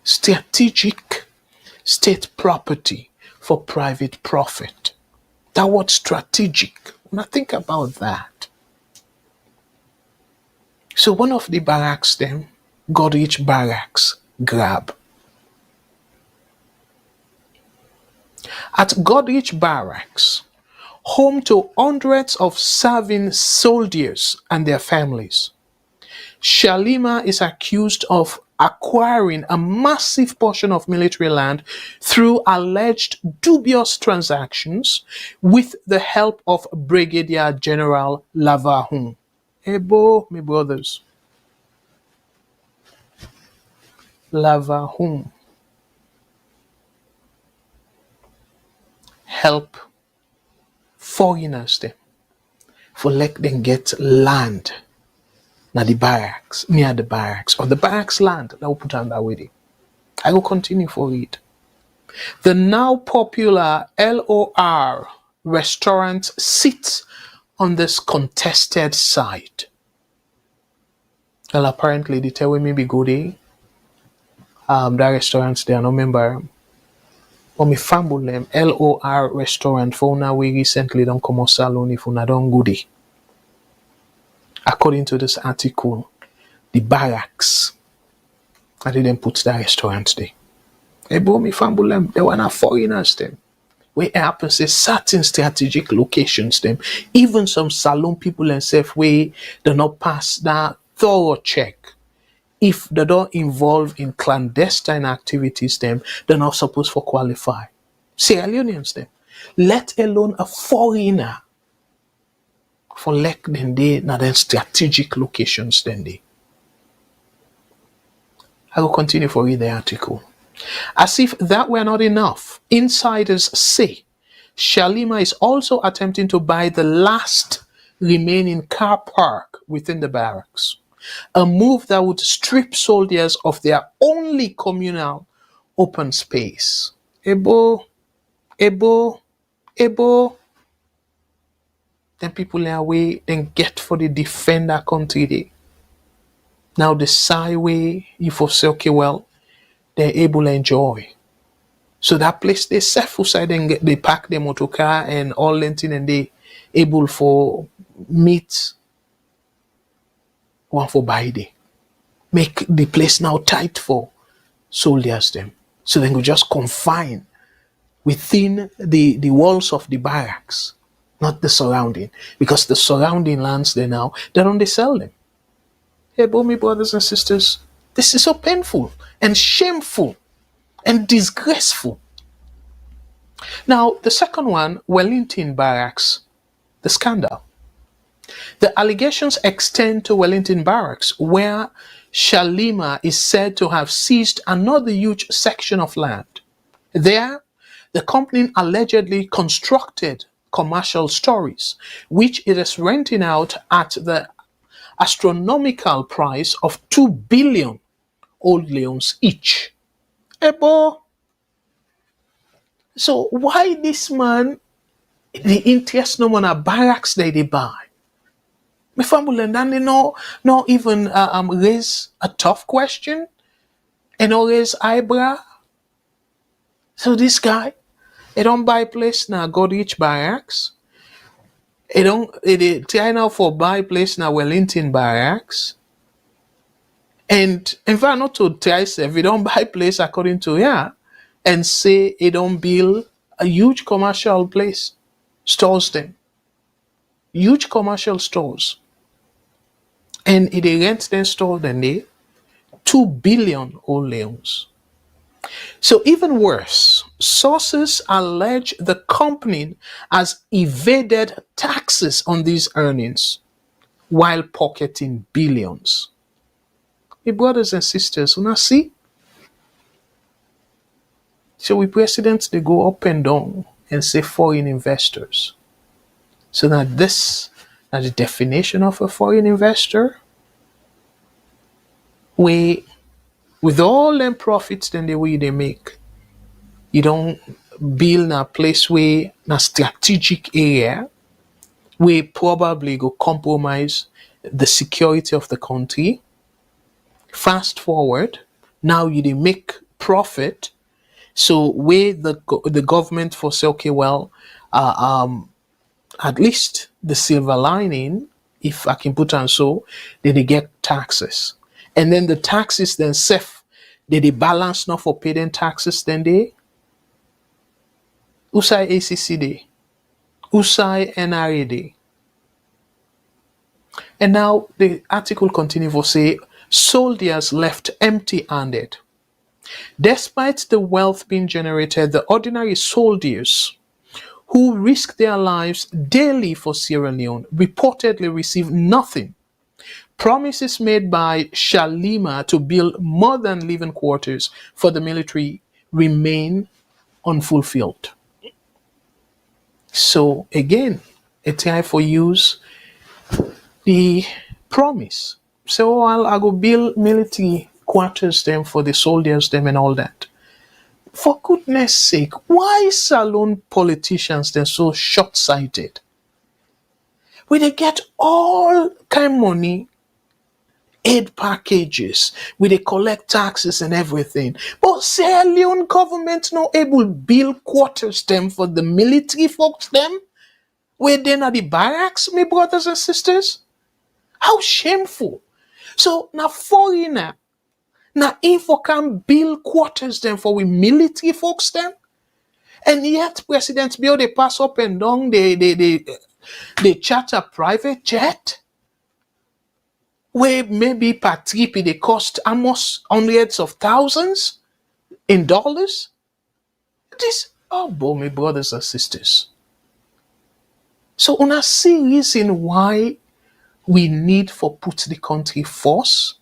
Strategic state property for private profit. That word strategic. When I think about that. So one of the barracks then, Godrich Barracks, grab. At Godrich Barracks, home to hundreds of serving soldiers and their families, Shalima is accused of acquiring a massive portion of military land through alleged dubious transactions with the help of Brigadier General Lavahun. Ebo, my brothers. Lavahun. Help foreigners them for let them get land na the barracks, near the barracks, or the barracks land that will put on that way. I will continue for it. The now popular LOR restaurant sits on this contested site. Well, apparently they tell me maybe go there. That restaurants they are no member. Or me fumble them LOR restaurant for now we recently don't come out salon if una don't go there. According to this article, the barracks, I didn't put that restaurant there. Hey, boy, me fumble them. They were not foreigners them. Where it happens is certain strategic locations them. Even some salon people and self way they not pass that thorough check. If they don't involve in clandestine activities them, they're not supposed to qualify. Sierra Leoneans them. Let alone a foreigner. For like then they now then strategic locations then they. I will continue for read the article. As if that were not enough, insiders say Shalima is also attempting to buy the last remaining car park within the barracks. A move that would strip soldiers of their only communal open space. Ebo, ebo, ebo. Then people in away, then get for the defender country day. Now the side way, you for say, okay, well, they're able to enjoy. So that place they self side and they pack the motor car and all renting and they able for meet one for buy day. Make the place now tight for soldiers them. So then we just confine within the walls of the barracks, not the surrounding. Because the surrounding lands they now, they don't they sell them. Hey, but me brothers and sisters, this is so painful and shameful and disgraceful. Now, the second one, Wellington Barracks, the scandal. The allegations extend to Wellington Barracks, where Shalima is said to have seized another huge section of land. There, the company allegedly constructed commercial stories, which it is renting out at the astronomical price of 2 billion old leons each. Ebo. So why this man, the interest no man a barracks they buy? My family and then they no even raise a tough question and no raise eyebrow. So this guy, he don't buy place now go reach barracks. He try now for buy place now Wellington Barracks. And in fact not to try if he don't buy place according to and say he don't build a huge commercial place, stores them. Huge commercial stores. And if they rent them store then they 2 billion old leons. So even worse, sources allege the company has evaded taxes on these earnings while pocketing billions. Hey, brothers and sisters, you know, see? So we presidents, they go up and down and say foreign investors. So now this is the definition of a foreign investor. With all them profits then the way they make, you don't build a place where a strategic area where probably go compromise the security of the country. Fast forward, now you they make profit. So where the government for say, okay, well, at least the silver lining, if I can put on so, then they get taxes. And then the taxes then safe, they balance not for paying taxes then they Usai ACC day, Usai NRA day. And now the article continues to say soldiers left empty-handed. Despite the wealth being generated, the ordinary soldiers who risk their lives daily for Sierra Leone reportedly receive nothing. Promises made by Shalima to build modern living quarters for the military remain unfulfilled. So again, a time for use the promise. So I go build military quarters them for the soldiers them and all that. For goodness sake, why Salon politicians then so short-sighted? When they get all kind of money, aid packages, we they collect taxes and everything. But Sierra Leone government not able to build quarters them for the military folks them, where they are the barracks, my brothers and sisters. How shameful. So now foreigner, now info can build quarters them for we military folks them. And yet President Bill they pass up and down, they charter private jet. Where maybe per trip they cost almost hundreds of thousands in dollars. This, oh boy, my brothers and sisters. So on a see reason why we need for put the country first,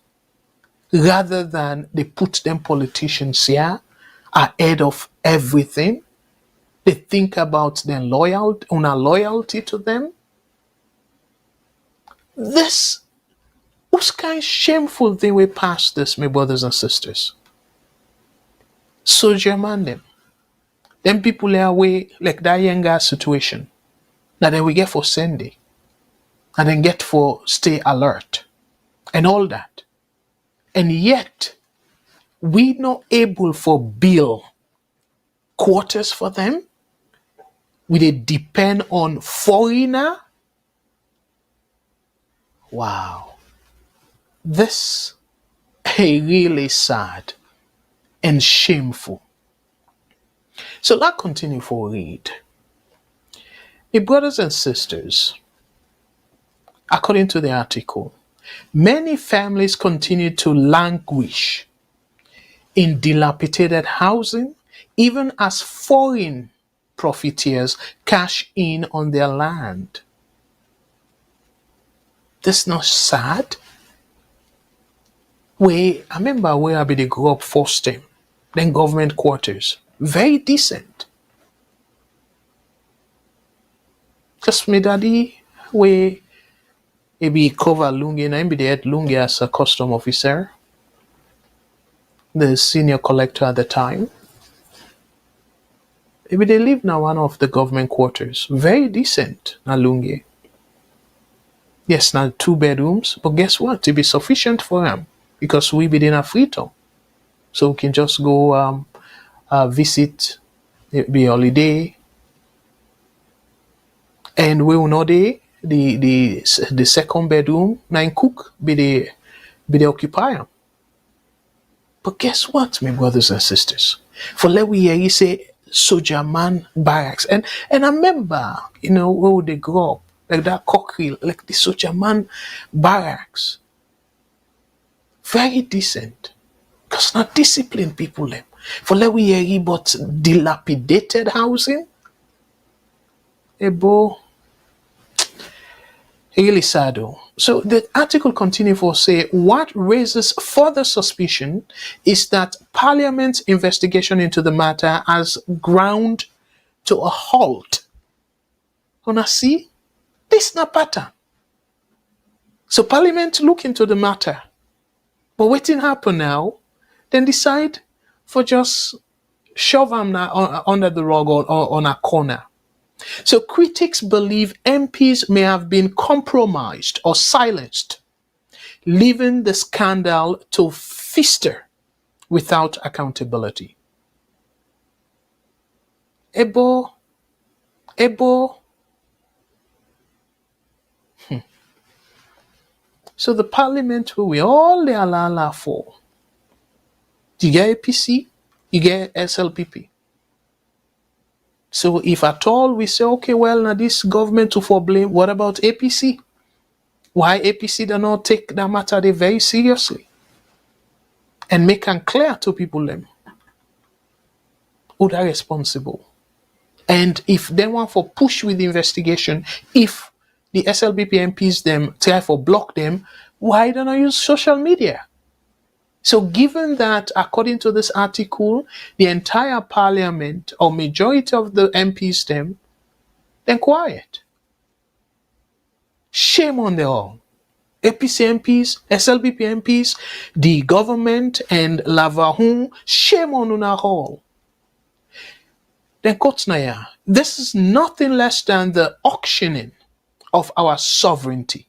rather than they put them politicians here ahead of everything. They think about their loyalty to them. This whose kind of shameful thing we pass this, my brothers and sisters. soldier man them people are away like that Yenga situation. Now then we get for Sunday, and then get for stay alert and all that. And yet we not able for bill quarters for them. We they depend on foreigner. Wow. This is really sad and shameful. So let's continue for read. My brothers and sisters, according to the article, many families continue to languish in dilapidated housing, even as foreign profiteers cash in on their land. This not sad? I remember where I be they grew up first time, then government quarters. Very decent. Just my daddy, where he be cover lungi, and I be the head lungi as a custom officer, the senior collector at the time. Maybe they live now one of the government quarters. Very decent, na lungi. Yes, now 2 bedrooms, but guess what? It be sufficient for them because we be in a Freetown. So we can just go visit, it be holiday, and we will know the second bedroom, 9 cook, be the occupier. But guess what, my brothers and sisters? For let we hear you say soldier man barracks. And I remember, where they grow up, like that cocktail, like the soldier man barracks. Very decent. Because not disciplined people them. For let we hear you but dilapidated housing. Ebo. Really sad though. So the article continues for say, what raises further suspicion is that Parliament's investigation into the matter has ground to a halt. Wanna see? This is not pattern. So Parliament look into the matter. But waiting happen now, then decide for just shove them under the rug or on a corner. So critics believe MPs may have been compromised or silenced, leaving the scandal to fester without accountability. Ebo. So the parliament who we all the alala for, you get APC, you get SLPP. So if at all we say, okay, well, now this government to for blame, what about APC? Why APC do not take that matter very seriously and make it clear to people them who are responsible? And if they want for push with the investigation, if the SLBP MPs them try for block them, why don't I use social media? So given that, according to this article, the entire parliament or majority of the MPs them, then quiet. Shame on them all. APC MPs, SLBP MPs, the government and Lavahun, shame on una all. Then Kotnaya, this is nothing less than the auctioning of our sovereignty.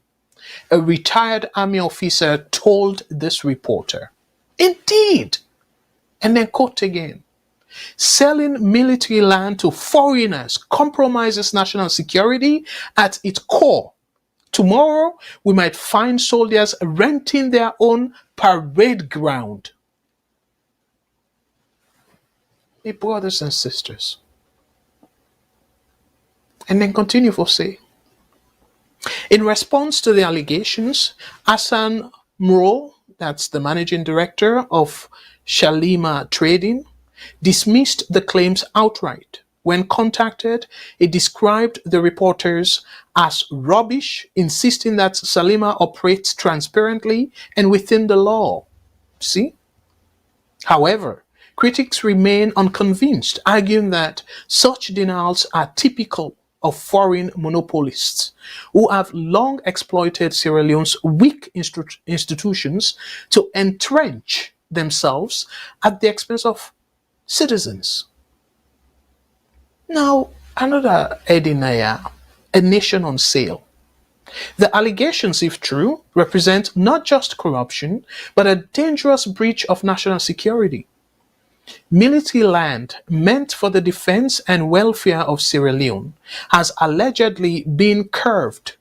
A retired army officer told this reporter. Indeed. And then quote again. Selling military land to foreigners compromises national security at its core. Tomorrow, we might find soldiers renting their own parade ground. My brothers and sisters. And then continue for say. In response to the allegations, Hassan Muro, that's the managing director of Shalima Trading, dismissed the claims outright. When contacted, he described the reporters as rubbish, insisting that Salima operates transparently and within the law. See? However, critics remain unconvinced, arguing that such denials are typical of foreign monopolists who have long exploited Sierra Leone's weak institutions to entrench themselves at the expense of citizens. Now, another heading here, a nation on sale. The allegations, if true, represent not just corruption, but a dangerous breach of national security. Military land meant for the defense and welfare of Sierra Leone has allegedly been curved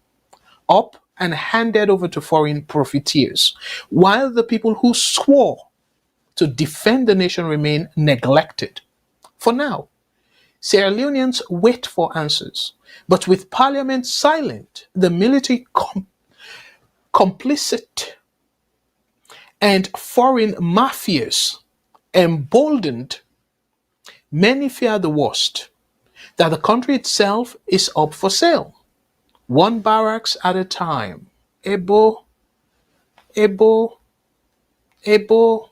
up and handed over to foreign profiteers, while the people who swore to defend the nation remain neglected. For now, Sierra Leoneans wait for answers, but with parliament silent, the military complicit, and foreign mafias emboldened, many fear the worst, that the country itself is up for sale, one barracks at a time. Ebo, ebo, ebo,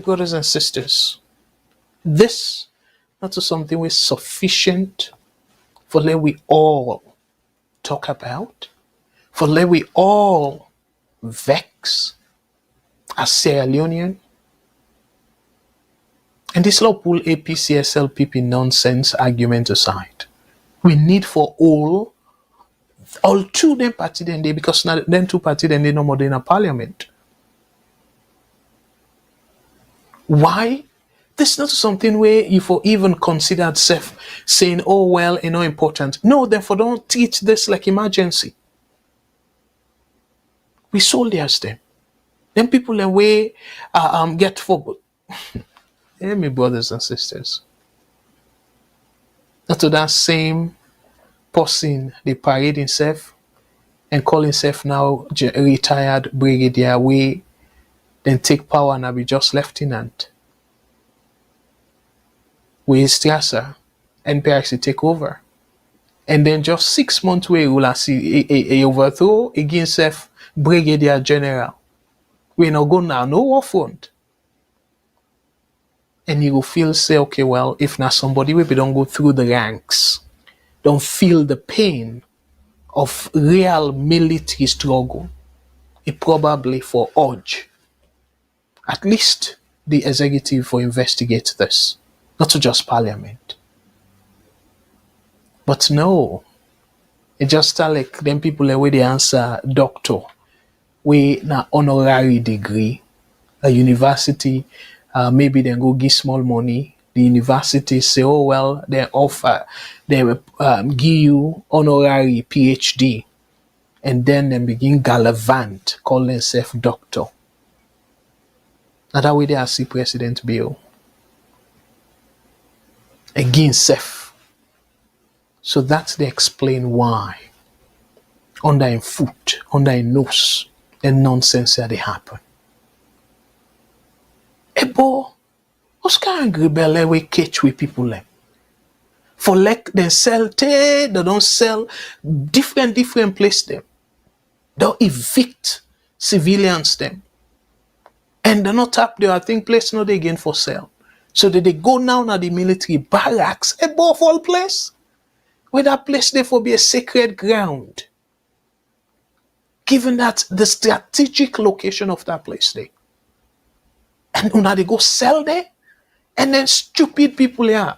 brothers and sisters. This not something we're sufficient for let we all talk about, for let we all vex as Sierra Leonean. And this law pull APCSLPP nonsense argument aside. We need for all two them party then they, because now them two party then they no more in a parliament. Why? This is not something where you for even considered self saying, oh well, it's not important. No, therefore don't teach this like emergency. We soldiers them. Then people away get for hey, me brothers and sisters. Not to that same person they parade himself and call himself now retired brigadier way, then take power and be just lieutenant. We Strasser, NPRC take over. And then just 6 months we will see a overthrow against self brigadier general. We not go now, no war front. And you will feel say, okay, well, if not somebody we don't go through the ranks, don't feel the pain of real military struggle, it probably for urge at least the executive for investigate this, not to just parliament. But no, it just start like them people where they answer doctor, we na honorary degree, a university, maybe they go give small money. The university say, oh well, they offer, they will give you honorary PhD, and then they begin gallivant, call themselves doctor. Now that way they see President Bill against self. So that's they explain why under him foot, under him nose, the nonsense that they happen. Ebo, what's kind of rebel we catch with people like? For like they sell they don't sell different place them. They'll evict civilians them. And they're not up there, I think place no they again for sale. So that they go now to the military barracks above all place. Where that place therefore be a sacred ground. Given that the strategic location of that place there. And now they go sell there. And then stupid people here.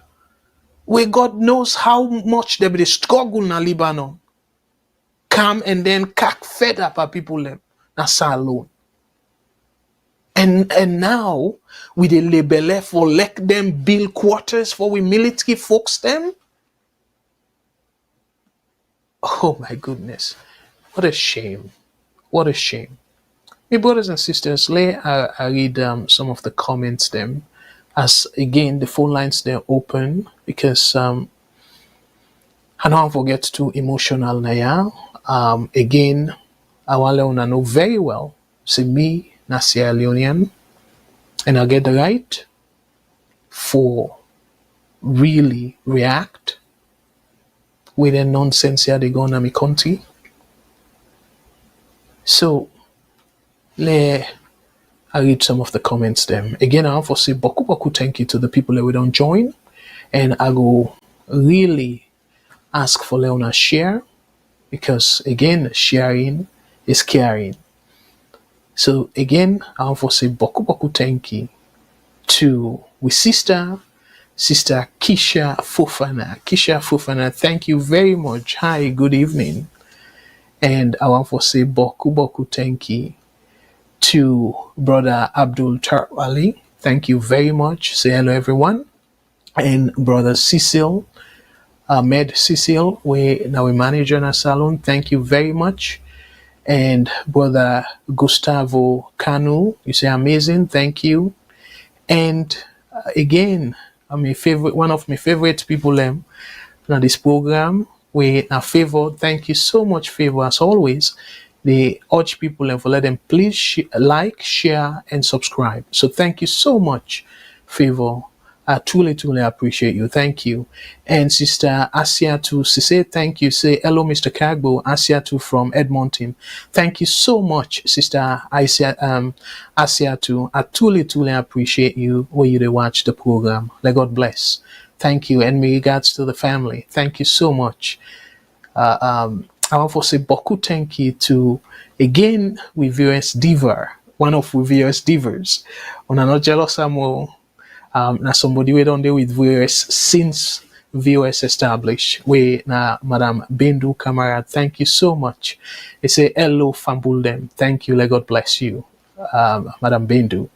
Where God knows how much they be struggle in Lebanon. Come and then cack fed up at people them. That's alone. And now with the label for let them build quarters for we military folks them. Oh my goodness. What a shame. What a shame. My brothers and sisters, I read some of the comments them. As again the phone lines they're open because I don't forget too emotional now. Again, I want to know very well. See me, na Sierra Leonean, and I get the right for really react with the nonsense here they go on in my country. So I read some of the comments them. Again, I want to say boku thank you to the people that we don't join. And I go really ask for Leona share because again, sharing is caring. So again, I want to say boku thank you to with Sister Kisha Fofana. Kisha Fofana, thank you very much. Hi, good evening. And I want to say boku thank you to Brother Abdul Tarwali. Thank you very much. Say hello, everyone. And Brother Cecil, Ahmed Cecil, we now a manager in a salon. Thank you very much. And Brother Gustavo Kanu, you say amazing. Thank you. And again, one of my favorite people in this program. We are favor. Thank you so much, favor as always. They urge people and for let them please like, share, and subscribe. So thank you so much, favor. I truly appreciate you. Thank you. And Sister Asiatu say thank you. Say hello, Mr. Kagbo. Asiatu from Edmonton. Thank you so much, Sister Asiatu. I truly appreciate you when you watch the program. Let God bless. Thank you. And my regards to the family. Thank you so much. I want to say boku thank you to again with VOS Diva, one of VOS Divas. On not jealous more. Now somebody we done there with VOS since VOS established. We na Madam Bendu Kamara, thank you so much. They say hello Fambuldem. Thank you, let God bless you, Madam Bendu.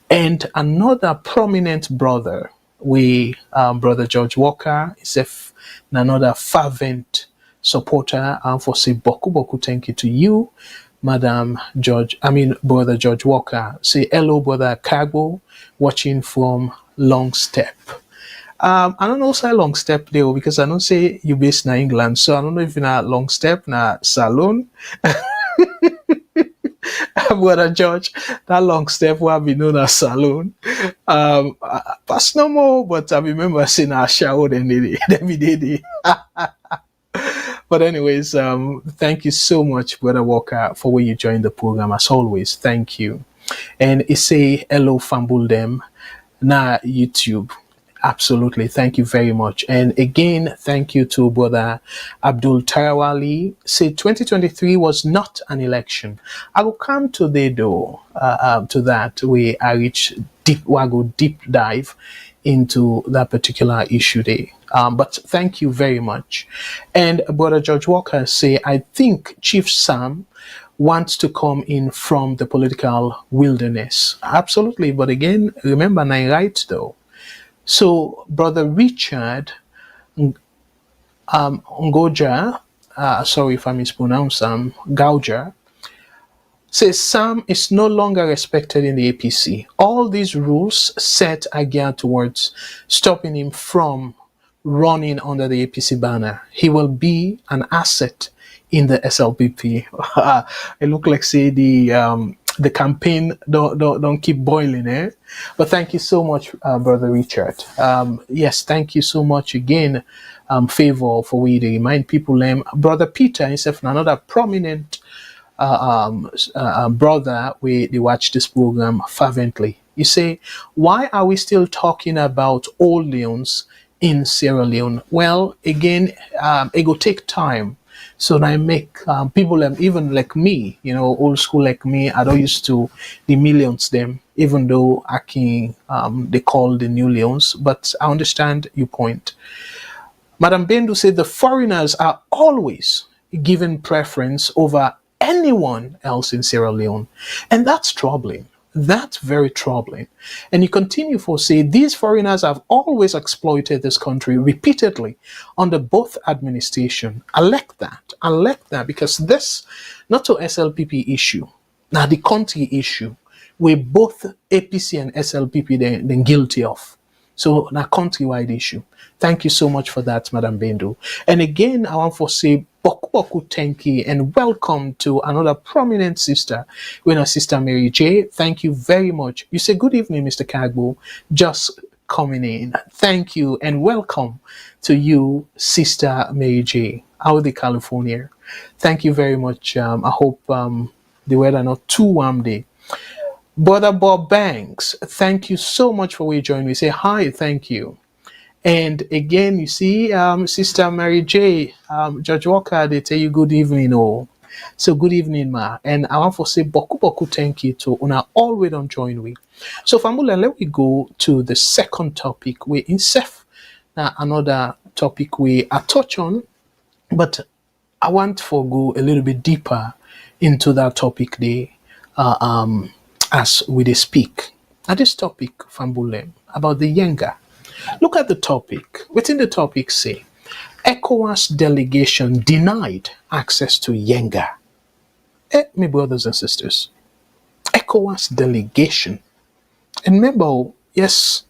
And another prominent brother, Brother George Walker, is another fervent supporter. For say boku thank you to you, Brother George Walker. Say hello, Brother Kagbo, watching from Long Step. I don't know say Long Step there because I don't say you based in England, so I don't know if you're not Long Step na Salon. Brother George, that Long Step will be known as Salon. Pass no more, but I remember seeing a shower every day. But anyways, thank you so much, Brother Walker, for when you joined the program. As always, thank you. And it say hello, Fambuldem, na YouTube. Absolutely, thank you very much. And again, thank you to Brother Abdul Tarawali. Say 2023 was not an election. I will come today though to that where I go deep dive into that particular issue there. But thank you very much. And Brother George Walker say, I think Chief Sam wants to come in from the political wilderness. Absolutely. But again, remember, I'm right though. So Brother Richard Ngoja, sorry if I mispronounce Gauja, says Sam is no longer respected in the APC. All these rules set are geared towards stopping him from running under the APC banner. He will be an asset in the SLPP. It look like say the campaign don't keep boiling, eh? But thank you so much, Brother Richard. Yes, thank you so much again, favor for we to remind people. Brother Peter himself, another prominent brother, they watch this program fervently. You say, why are we still talking about old Leones in Sierra Leone? Well, again, it will take time. So I make people even like me, old school like me, I don't used to the millions them, even though I can they call the new Leones, but I understand your point. Madam Bendu said the foreigners are always given preference over anyone else in Sierra Leone. And that's troubling. That's very troubling. And you continue for say, these foreigners have always exploited this country repeatedly under both administration. I like that because this, not to SLPP issue, now the country issue, where both APC and SLPP they're guilty of. So now countrywide issue. Thank you so much for that, Madam Bendu. And again, I want to say boku thank you and welcome to another prominent sister, Sister Mary J. Thank you very much. You say good evening, Mr. Kagbo. Just coming in. Thank you and welcome to you, Sister Mary J. Out of California. Thank you very much. I hope the weather not too warm day. Brother Bob Banks, thank you so much for joining me. Say hi, thank you. And again, you see, Sister Mary J, George Walker, they tell you good evening, oh. So good evening, ma. And I want to say boku boku thank you to una all we don't join we. So Famula, let we go to the second topic. We insef now another topic we are touch on, but I want to go a little bit deeper into that topic they as we dey speak. At this topic, Fambule, about the Yenga. Look at the topic. Within the topic say, ECOWAS delegation denied access to Yenga. My brothers and sisters, ECOWAS delegation. And remember, yes,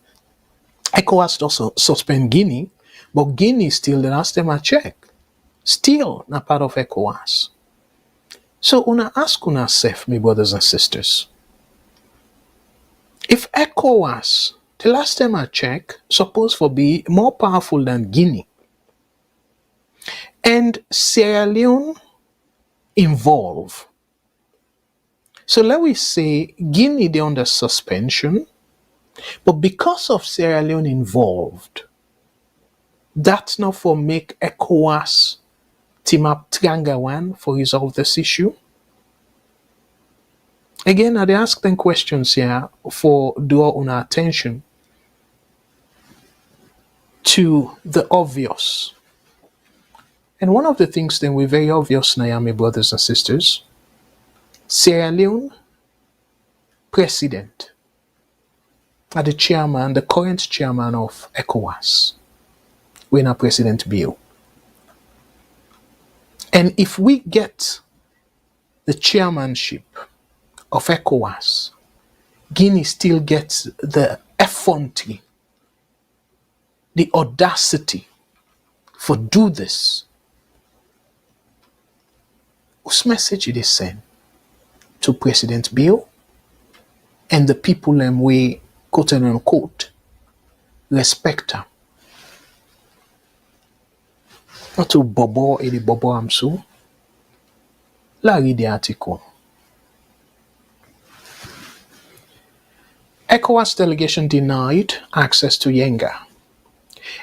ECOWAS also suspend Guinea, but Guinea still the last time I check, still not part of ECOWAS. So una ask una self, my brothers and sisters, if ECOWAS, the last time I check, supposed to be more powerful than Guinea, and Sierra Leone involved. So let we say Guinea they under suspension, but because of Sierra Leone involved, that's not for make ECOWAS team up Trianga one for resolve this issue. Again, I ask them questions here for draw on our attention to the obvious. And one of the things then we're very obvious now, my brothers and sisters, Sierra Leone president are the chairman, the current chairman of ECOWAS, when our President Bill. And if we get the chairmanship of ECOWAS, Guinea still gets the effrontery, the audacity for do this. Whose message it is sent to President Bill and the people them we quote and unquote respect her. Not to bobo e di bobo amsu. La read the article. ECOWAS delegation denied access to Yenga.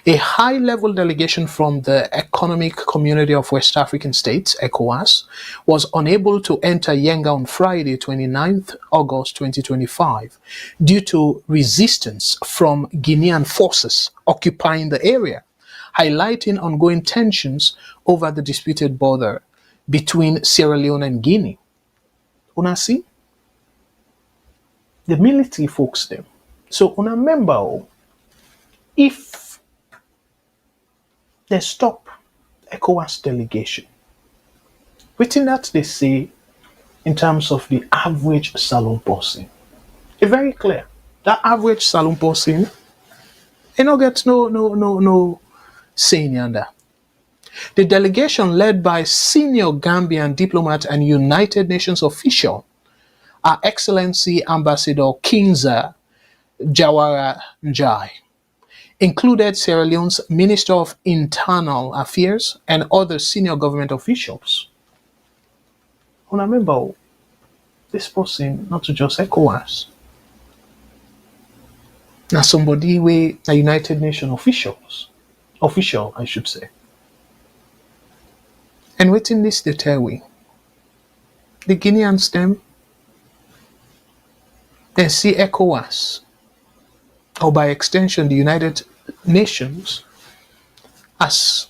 A high-level delegation from the Economic Community of West African States, ECOWAS, was unable to enter Yenga on Friday, 29th August 2025, due to resistance from Guinean forces occupying the area, highlighting ongoing tensions over the disputed border between Sierra Leone and Guinea. Una see? The military folks them. So una remember, if they stop ECOWAS delegation, within that they say in terms of the average salon person, it's very clear. That average salon person, you no get no saying yonder. The delegation led by senior Gambian diplomat and United Nations official, Her Excellency Ambassador Kinza Jawara Njai, included Sierra Leone's Minister of Internal Affairs and other senior government officials. Remember, this person not to just ECOWAS. Now somebody with a United Nations official, I should say. And within this they tell we, the Guineans them, they see ECOWAS, or by extension the United Nations, as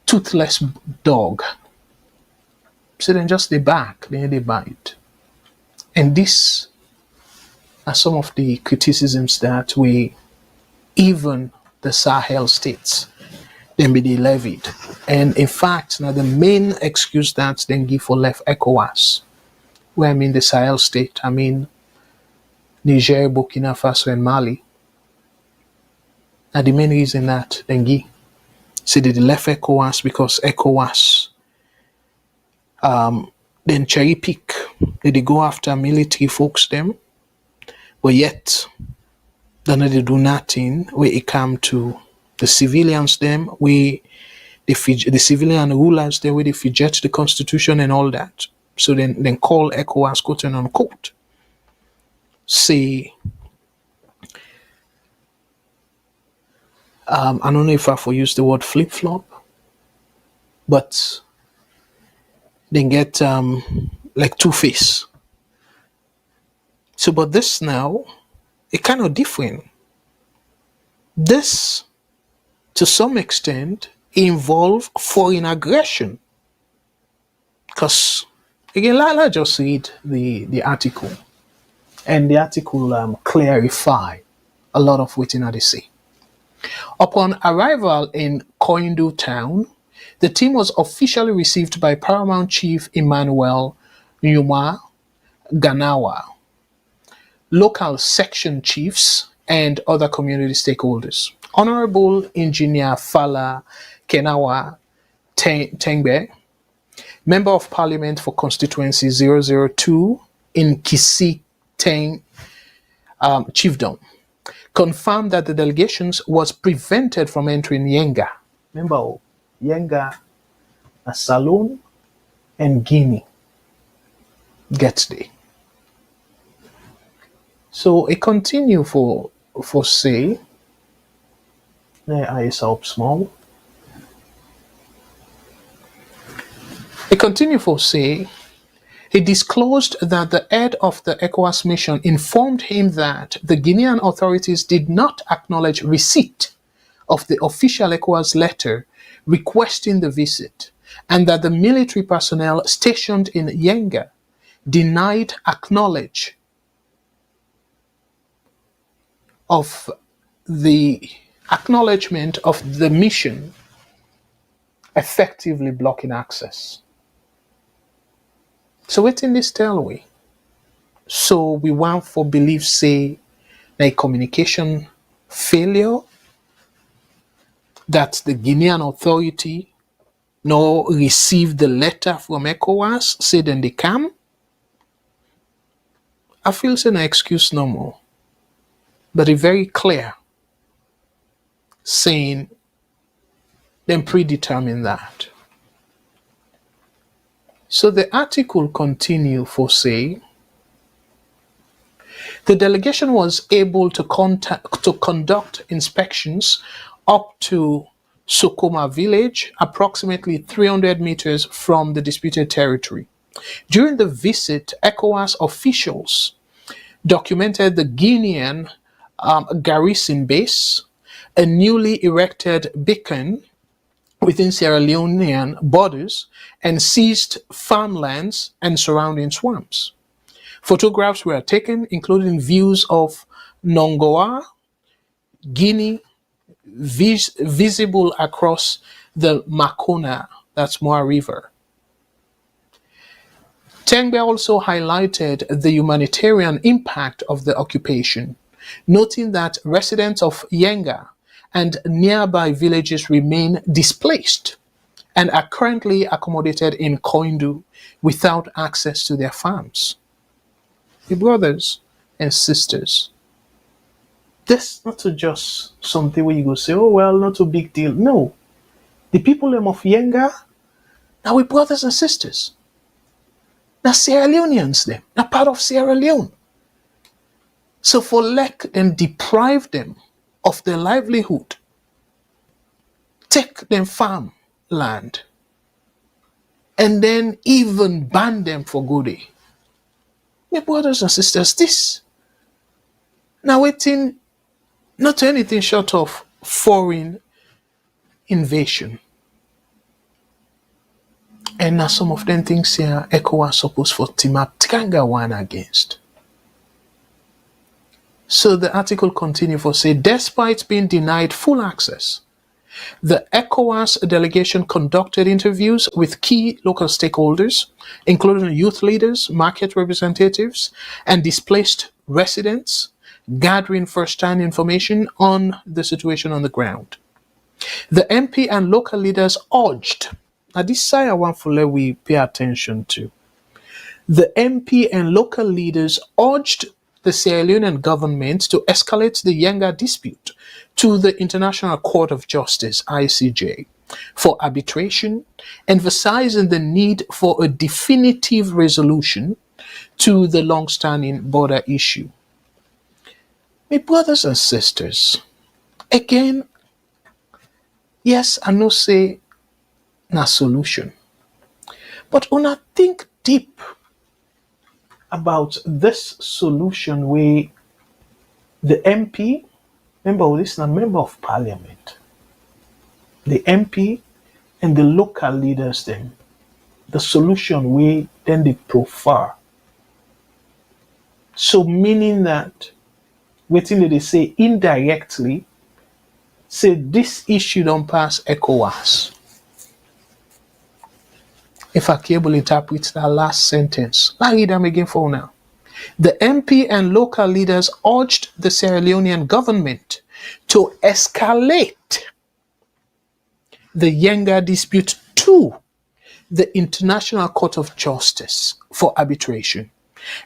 toothless dog. So then just they back, then they bite. And this are some of the criticisms that we, even the Sahel states, then be they levied. And in fact, now the main excuse that then give for left ECOWAS, where I mean the Sahel state, I mean Niger, Burkina Faso, and Mali. And the main reason that then give, say they left ECOWAS because ECOWAS then cherry pick, they go after military folks them, but yet then they do nothing where it come to the civilians them, where the civilian rulers there where they forget the constitution and all that. So then call ECOWAS quote and unquote. Say I don't know if I for use the word flip-flop, but They get like two-face. So, but this now, it kind of different. This, to some extent, involve foreign aggression. Because, again, let's just read the article. And the article clarify a lot of what they say. Upon arrival in Koindu town, the team was officially received by Paramount Chief Emmanuel Nyuma Ganawa, local section chiefs, and other community stakeholders. Honorable Engineer Fala Kenawa Tengbe, Member of Parliament for Constituency 002 in Kisi Teng Chiefdom, confirmed that the delegations was prevented from entering Yenga. Remember, Yenga, a Saloon, and Guinea gets there. So it continue for say, I up small. It continue for say, he disclosed that the head of the ECOWAS mission informed him that the Guinean authorities did not acknowledge receipt of the official ECOWAS letter requesting the visit, and that the military personnel stationed in Yenga denied acknowledge of the acknowledgement of the mission, effectively blocking access. So what in this tell we? So we want for belief say a communication failure, that the Guinean authority no received the letter from ECOWAS, say then they come. I feel say no excuse no more. But it's very clear saying them predetermine that. So the article continue for say, the delegation was able to conduct inspections up to Sokoma village, approximately 300 meters from the disputed territory. During the visit, ECOWAS officials documented the Guinean garrison base, a newly erected beacon within Sierra Leonean borders, and seized farmlands and surrounding swamps. Photographs were taken, including views of Nongoa, Guinea, visible across the Makona, that's Moa River. Tengbe also highlighted the humanitarian impact of the occupation, noting that residents of Yenga and nearby villages remain displaced and are currently accommodated in Koindu without access to their farms. The brothers and sisters, this not just something where you go say, oh well, not a big deal. No. The people of Yenga, now we brothers and sisters. Now Sierra Leoneans them, now part of Sierra Leone. So for lack and deprive them of their livelihood, take them farm land, and then even ban them for good. My brothers and sisters, this now waiting not anything short of foreign invasion. And now some of them things here ECOWAS supposed for team up Tiganga one against. So the article continues for say, despite being denied full access, the ECOWAS delegation conducted interviews with key local stakeholders, including youth leaders, market representatives, and displaced residents, gathering first-hand information on the situation on the ground. The MP and local leaders urged, now this side I want to let we pay attention to. The MP and local leaders urged the Sierra Leonean government to escalate the Yenga dispute to the International Court of Justice, ICJ, for arbitration, emphasizing the need for a definitive resolution to the long-standing border issue. My brothers and sisters, again, yes, I know say na solution, But una think deep about this solution where the MP, remember this is a member of parliament, the MP and the local leaders then, the solution where then they prefer. So meaning that waiting that they say indirectly, say this issue don't pass ECOWAS. If I can able to interpret that last sentence, I read them again for now. The MP and local leaders urged the Sierra Leonean government to escalate the Yenga dispute to the International Court of Justice for arbitration,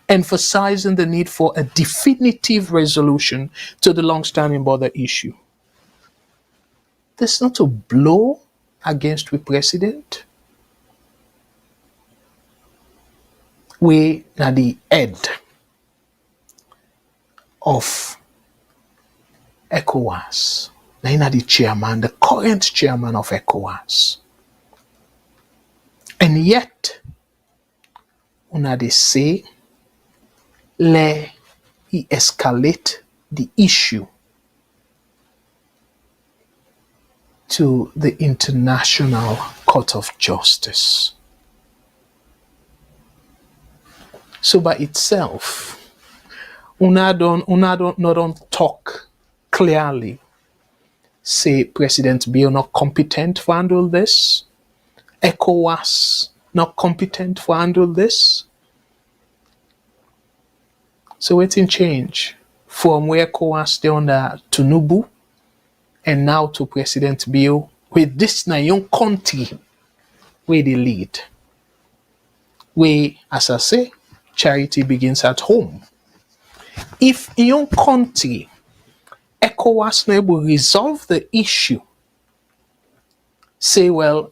emphasizing the need for a definitive resolution to the long-standing border issue. This is not to blow against the president. We are the head of ECOWAS. Now the chairman, the current chairman of ECOWAS. And yet, una they say, let he escalate the issue to the International Court of Justice. So by itself, una don't talk clearly. Say President Bill not competent to handle this. ECOWAS not competent to handle this. So waiting change from where ECOWAS they under Tinubu and now to President Bill with this na young country where they lead. Where, as I say, charity begins at home. If in your country ECOWAS not able to resolve the issue, say, well,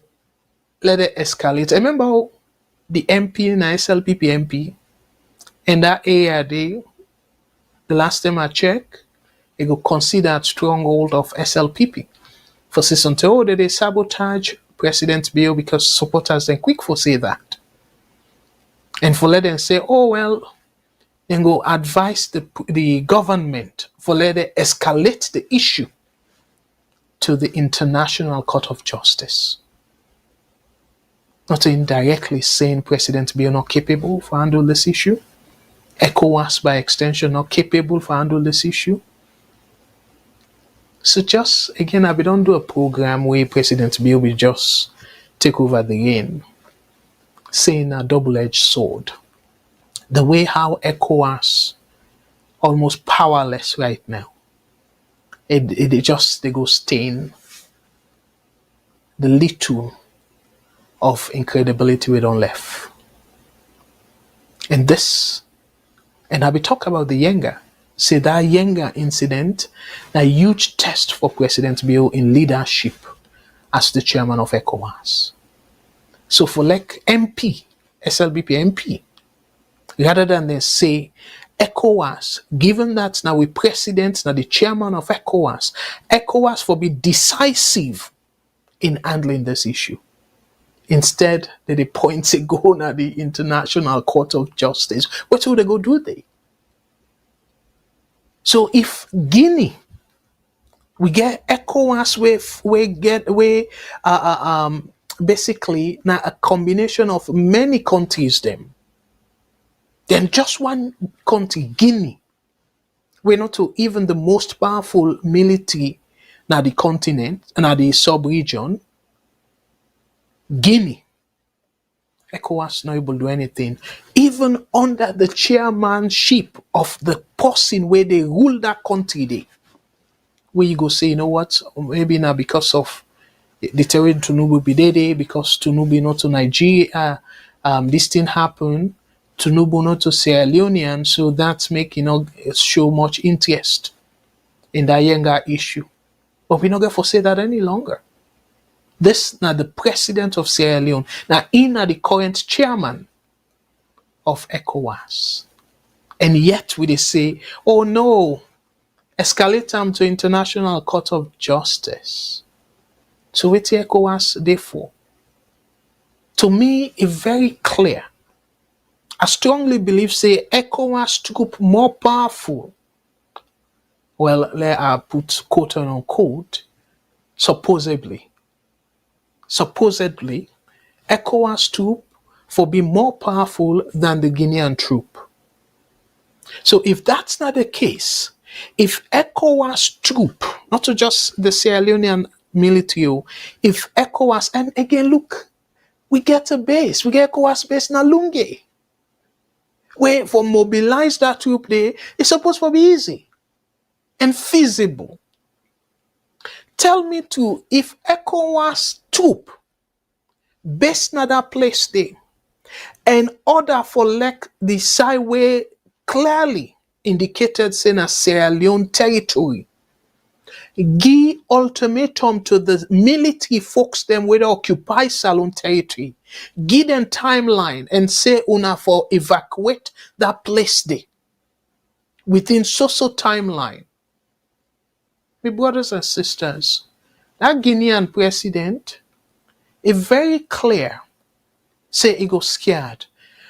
let it escalate. I remember the MP and SLPP MP and that ARD, the last time I checked, it will consider stronghold of SLPP. For season 2, they sabotage President Bill because supporters then quick for say that. And for let them say, oh well, then go advise the government for let it escalate the issue to the International Court of Justice. Not indirectly saying President Bill not capable for handle this issue. ECOWAS by extension not capable for handle this issue. So just again, I don't do a program where President Bill will just take over the reign, saying a double-edged sword. The way how ECOWAS almost powerless right now. They go stain the little of incredibility we don't left. And I be talk about the Yenga. Say that Yenga incident, a huge test for President Bill in leadership as the chairman of ECOWAS. So for like MP, SLBP MP, rather than they say ECOWAS, given that now we president, now the chairman of ECOWAS for be decisive in handling this issue. Instead, they point to go na the International Court of Justice. What will they go do there? So if Guinea, we get ECOWAS basically now a combination of many countries then just one country, Guinea, we're not to even the most powerful military now the continent, now the sub-region, Guinea, ECOWAS not able to do anything, even under the chairmanship of the person where they rule that country there. Where you go say, you know what, maybe now because of the terror Tinubu be there, because Tinubu not to Nigeria, this thing happen, Tinubu not to Sierra Leone, so that's making show much interest in the Yenga issue. But we're not going to say that any longer. This now the president of Sierra Leone, now he now the current chairman of ECOWAS. And yet we they say, oh no, escalate them to International Court of Justice. So what's ECOWAS therefore? To me, it's very clear. I strongly believe, say, ECOWAS troop more powerful. Well, let I put quote unquote, supposedly, ECOWAS troop for be more powerful than the Guinean troop. So if that's not the case, if ECOWAS troop, not to just the Sierra Leonean military, if ECOWAS, and again, look, we get a base, we get ECOWAS base in Lunge. Where for mobilize that troop there, it's supposed to be easy and feasible. Tell me too, if ECOWAS troop based in that place there, in order for like the sideway clearly indicated saying a Sierra Leone territory, give ultimatum to the military folks them where they occupy Salon territory, give them timeline and say una for evacuate that place there within so timeline. My brothers and sisters, that Guinean president is very clear, say he go scared.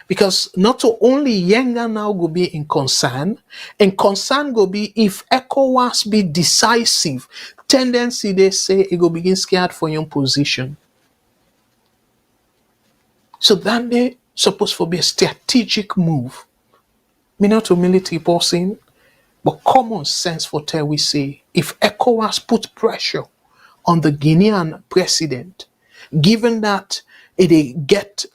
Because not only Yenga now go be in concern, and concern go be if ECOWAS be decisive, tendency they say it go begin scared for your position. So that they supposed to be a strategic move. Me not to military person, but common sense for tell we say, if ECOWAS put pressure on the Guinean president, given that it get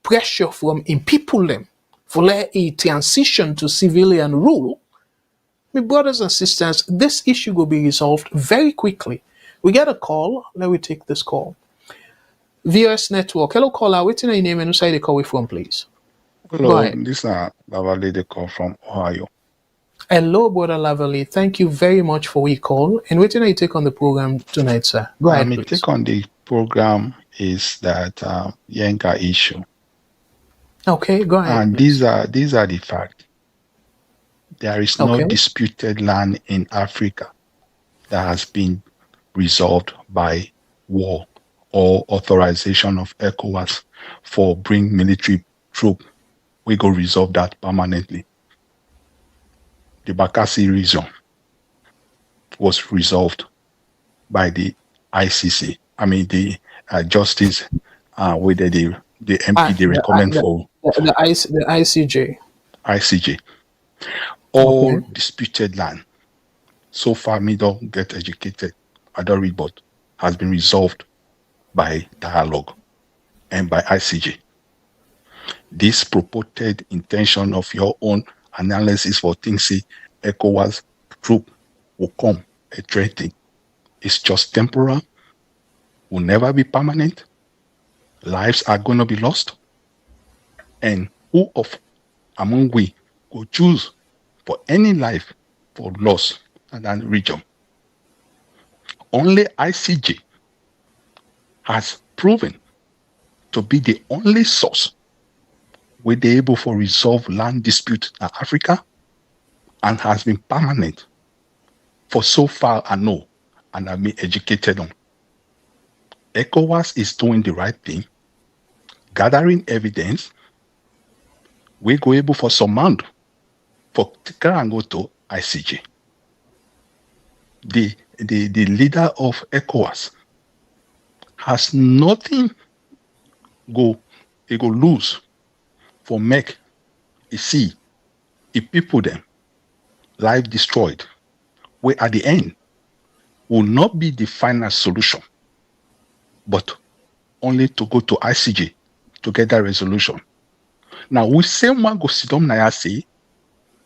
pressure from in people them for let a transition to civilian rule, my brothers and sisters, this issue will be resolved very quickly. We get a call. Let me take this call. VOS Network. Hello, caller. What's your name and who side they call from, please? Go Hello, ahead. this is Lavale they call from Ohio. Hello, Brother Lavalley. Thank you very much for your call. And what you take on the program tonight, sir? Go ahead, My please. take on the program is that Yenga issue, Okay, go ahead. and please. these are the facts. There is no Okay. disputed land in Africa that has been resolved by war or authorization of ECOWAS for bring military troop. We go resolve that permanently. The Bakassi region was resolved by the ICC. I mean the justice with the MP they recommend for The ICJ. ICJ. All Okay. disputed land. So far, me don't get educated. I don't read, but has been resolved by dialogue and by ICJ. This purported intention of your own analysis for things say ECOWAS troop will come a threatening. It's just temporal, will never be permanent. Lives are going to be lost. And who of among we could choose for any life for loss in that region? Only ICJ has proven to be the only source where they're able to resolve land dispute in Africa and has been permanent for so far I know and I've been educated on. ECOWAS is doing the right thing, gathering evidence. We go able for surmount for and go to ICJ. The leader of ECOWAS has nothing go lose for make you see if people them life destroyed, where at the end will not be the final solution, but only to go to ICJ to get that resolution. Now we say one go sit down and say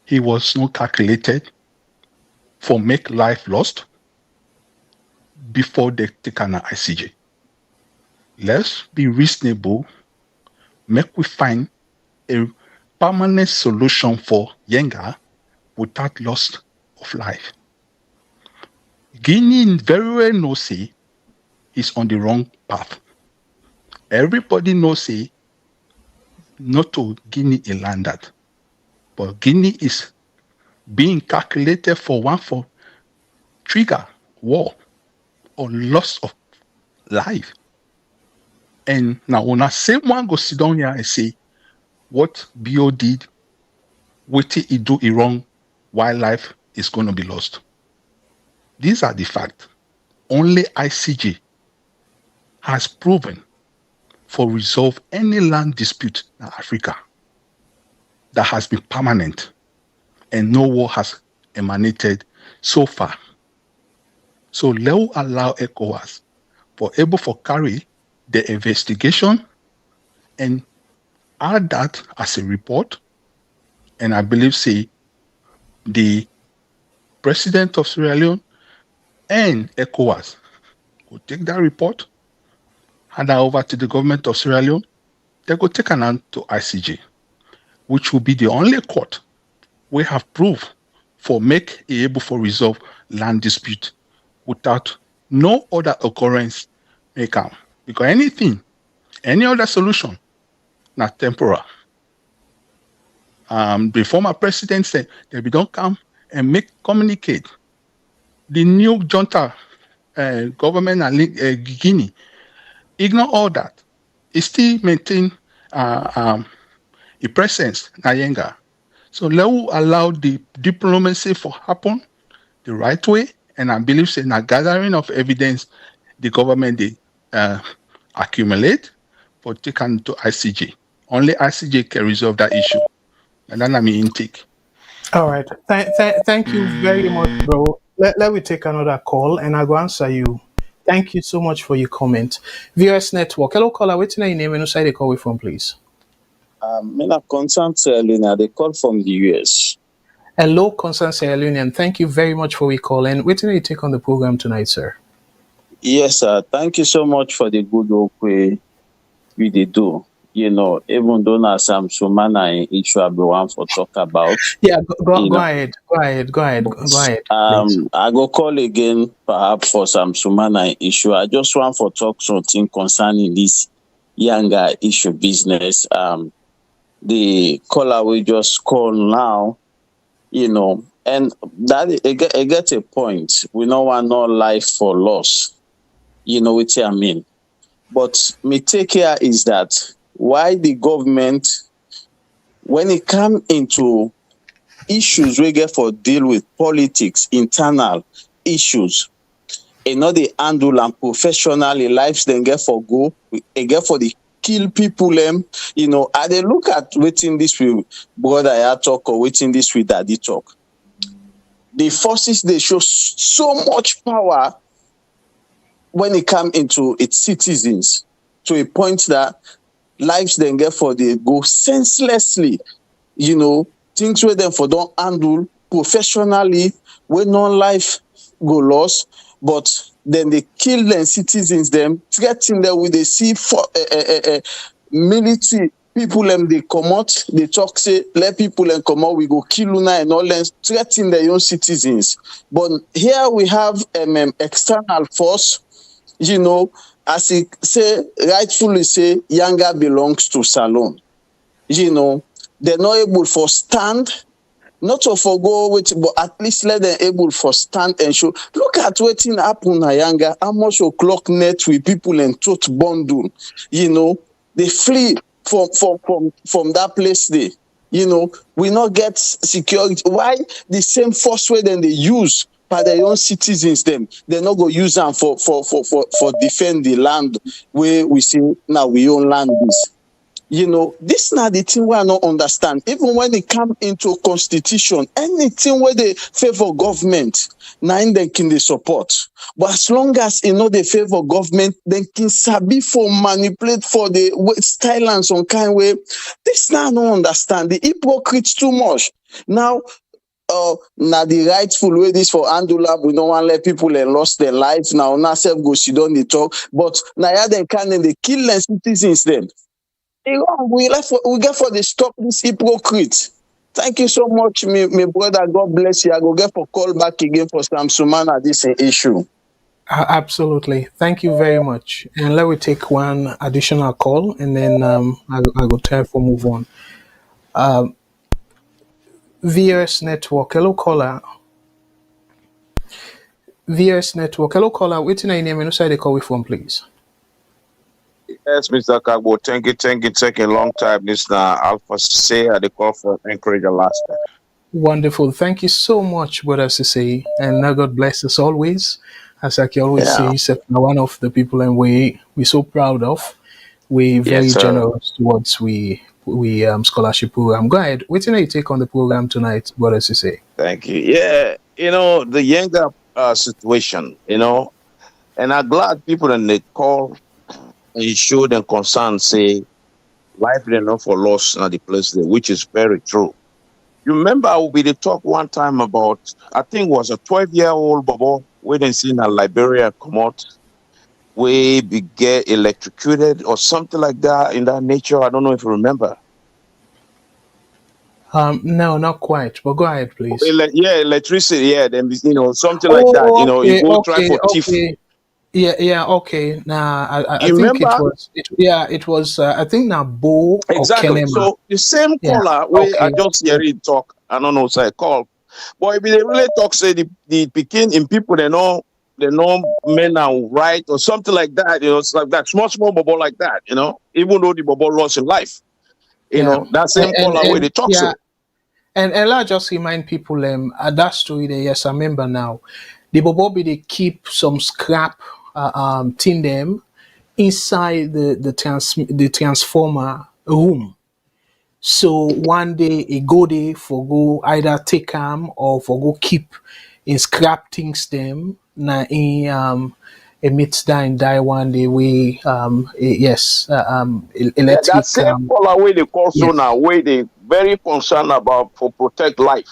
he was not calculated for make life lost before they take an ICJ. Let's be reasonable, make we find a permanent solution for Yenga without loss of life. Guinea very well knows say is on the wrong path. Everybody knows say not to Guinea a land that, but Guinea is being calculated for one for trigger war or loss of life. And now when I say one go sit down here and say what BO did, what he do it wrong, wildlife is going to be lost. These are the facts. Only ICJ has proven for resolve any land dispute in Africa that has been permanent and no war has emanated so far. So let allow ECOWAS for able for carry the investigation and add that as a report. And I believe, say, the president of Sierra Leone and ECOWAS will take that report, hand that over to the government of Sierra Leone. They go take an hand to ICJ, which will be the only court we have proof for make able for resolve land dispute without no other occurrence may come. Because any other solution, not temporal. The former president said that we don't come and communicate. The new junta government and Guinea ignore all that. It still maintain a presence in Yenga. So let us allow the diplomacy for happen the right way, and I believe in a gathering of evidence the government they accumulate for taken to ICJ. Only ICJ can resolve that issue. And then I'm intake. All right. Thank you very much, bro. Let me take another call and I'll go answer you. Thank you so much for your comment. VOS Network. Hello, caller. What's your name and who side they call from, please? Mina Concern Sierra Leone, they call from the US. Hello, Concern Sierra Leone, and thank you very much for your call. And what do you take on the program tonight, sir? Yes, sir. Thank you so much for the good work we do. You know, even though now Sam-Sumana issue I want to talk about. Yeah, go ahead. Go ahead. I go call again perhaps for Sam-Sumana issue. I just want to talk something concerning this Yenga issue business. The caller we just call now, you know, and that it gets a point. We don't want no life for loss. You know what I mean? But my take here is that why the government, when it comes into issues we get for deal with politics, internal issues, and not the handle and professionally lives then get for go, they get for the kill people them, you know, and they look at waiting this with brother I talk or waiting this with daddy talk. The forces they show so much power when it comes into its citizens to a point that lives then get for they go senselessly, you know, things where them for don't handle professionally, when non-life go lost, but then they kill them citizens, them threatening them with they see for military people them they come out, they talk say let people them come out, we go kill Luna and all them threatening their own citizens. But here we have external force, you know, as he say rightfully say Yenga belongs to Salon. You know, they're not able for stand. Not to forgo with, but at least let them able for stand and show. Look at what happened na Yenga. How much o'clock net with people and tot bundle. You know, they flee from that place there. You know, we not get security. Why the same force way then they use by their own citizens them? They not go use them for defend the land where we see now we own land this. You know, this not the thing we I not understand. Even when it come into constitution, anything where they favor government, now they can they support. But as long as you know they favor government, they can sabi for manipulate for the style and some kind way. This now I don't understand. The hypocrites too much. Now the rightful way this for Andula, we don't want to let people they lost their life. Now self go sit down they talk, but now they can and they kill their citizens then. We get for the stop this hypocrite. Thank you so much, my brother. God bless you. I go get for call back again for Sam-Sumana this issue. Absolutely. Thank you very much. And let me take one additional call and then I go try for move on. VOS Network. Hello, caller. VOS Network. Hello, caller. What's your name and who side they call we from, please? Yes, Mr. Kagbo, thank you, taking a long time. This now Alpha say at the call for encourage Alaska. Wonderful. Thank you so much, Brother Sisi. And God bless us always. As I can always Yeah. say, Seth, one of the people and we're so proud of. We're very Yes, sir. generous towards we scholarship program. Go ahead. What's your take on the program tonight, Brother Sisi? Thank you. Yeah, the Yenga situation, and I'm glad people in the call and show them concern say life is enough for loss at the place there, which is very true. You remember we did talk one time about, I think it was a 12-year-old bobo waiting in a Liberia come out, we be get electrocuted or something like that in that nature. I don't know if you remember. No, not quite. But go ahead, please. Electricity. Yeah, then something like that. You go try for thief. Okay. Yeah, okay. Nah, I You think remember? it was. I think now Bo Exactly. or Kenema. So the same Yeah, caller where I okay. just hear it talk. I don't know, so I call. But if they really talk, say the Peking in people they know men are right or something like that. It's like that small bubble like that. Even though the bubble lost in life. Yeah. That same caller where they talk yeah, so. and let's just remind people that story there. Yes, I remember now. The Bobobi they keep some scrap tin them inside the transformer room. So one day he go there for go either take them or for go keep in scrap things them. Na in emits die and die one day we Yeah, that electric same caller where they call so yes. now, where they very concerned about for protect life.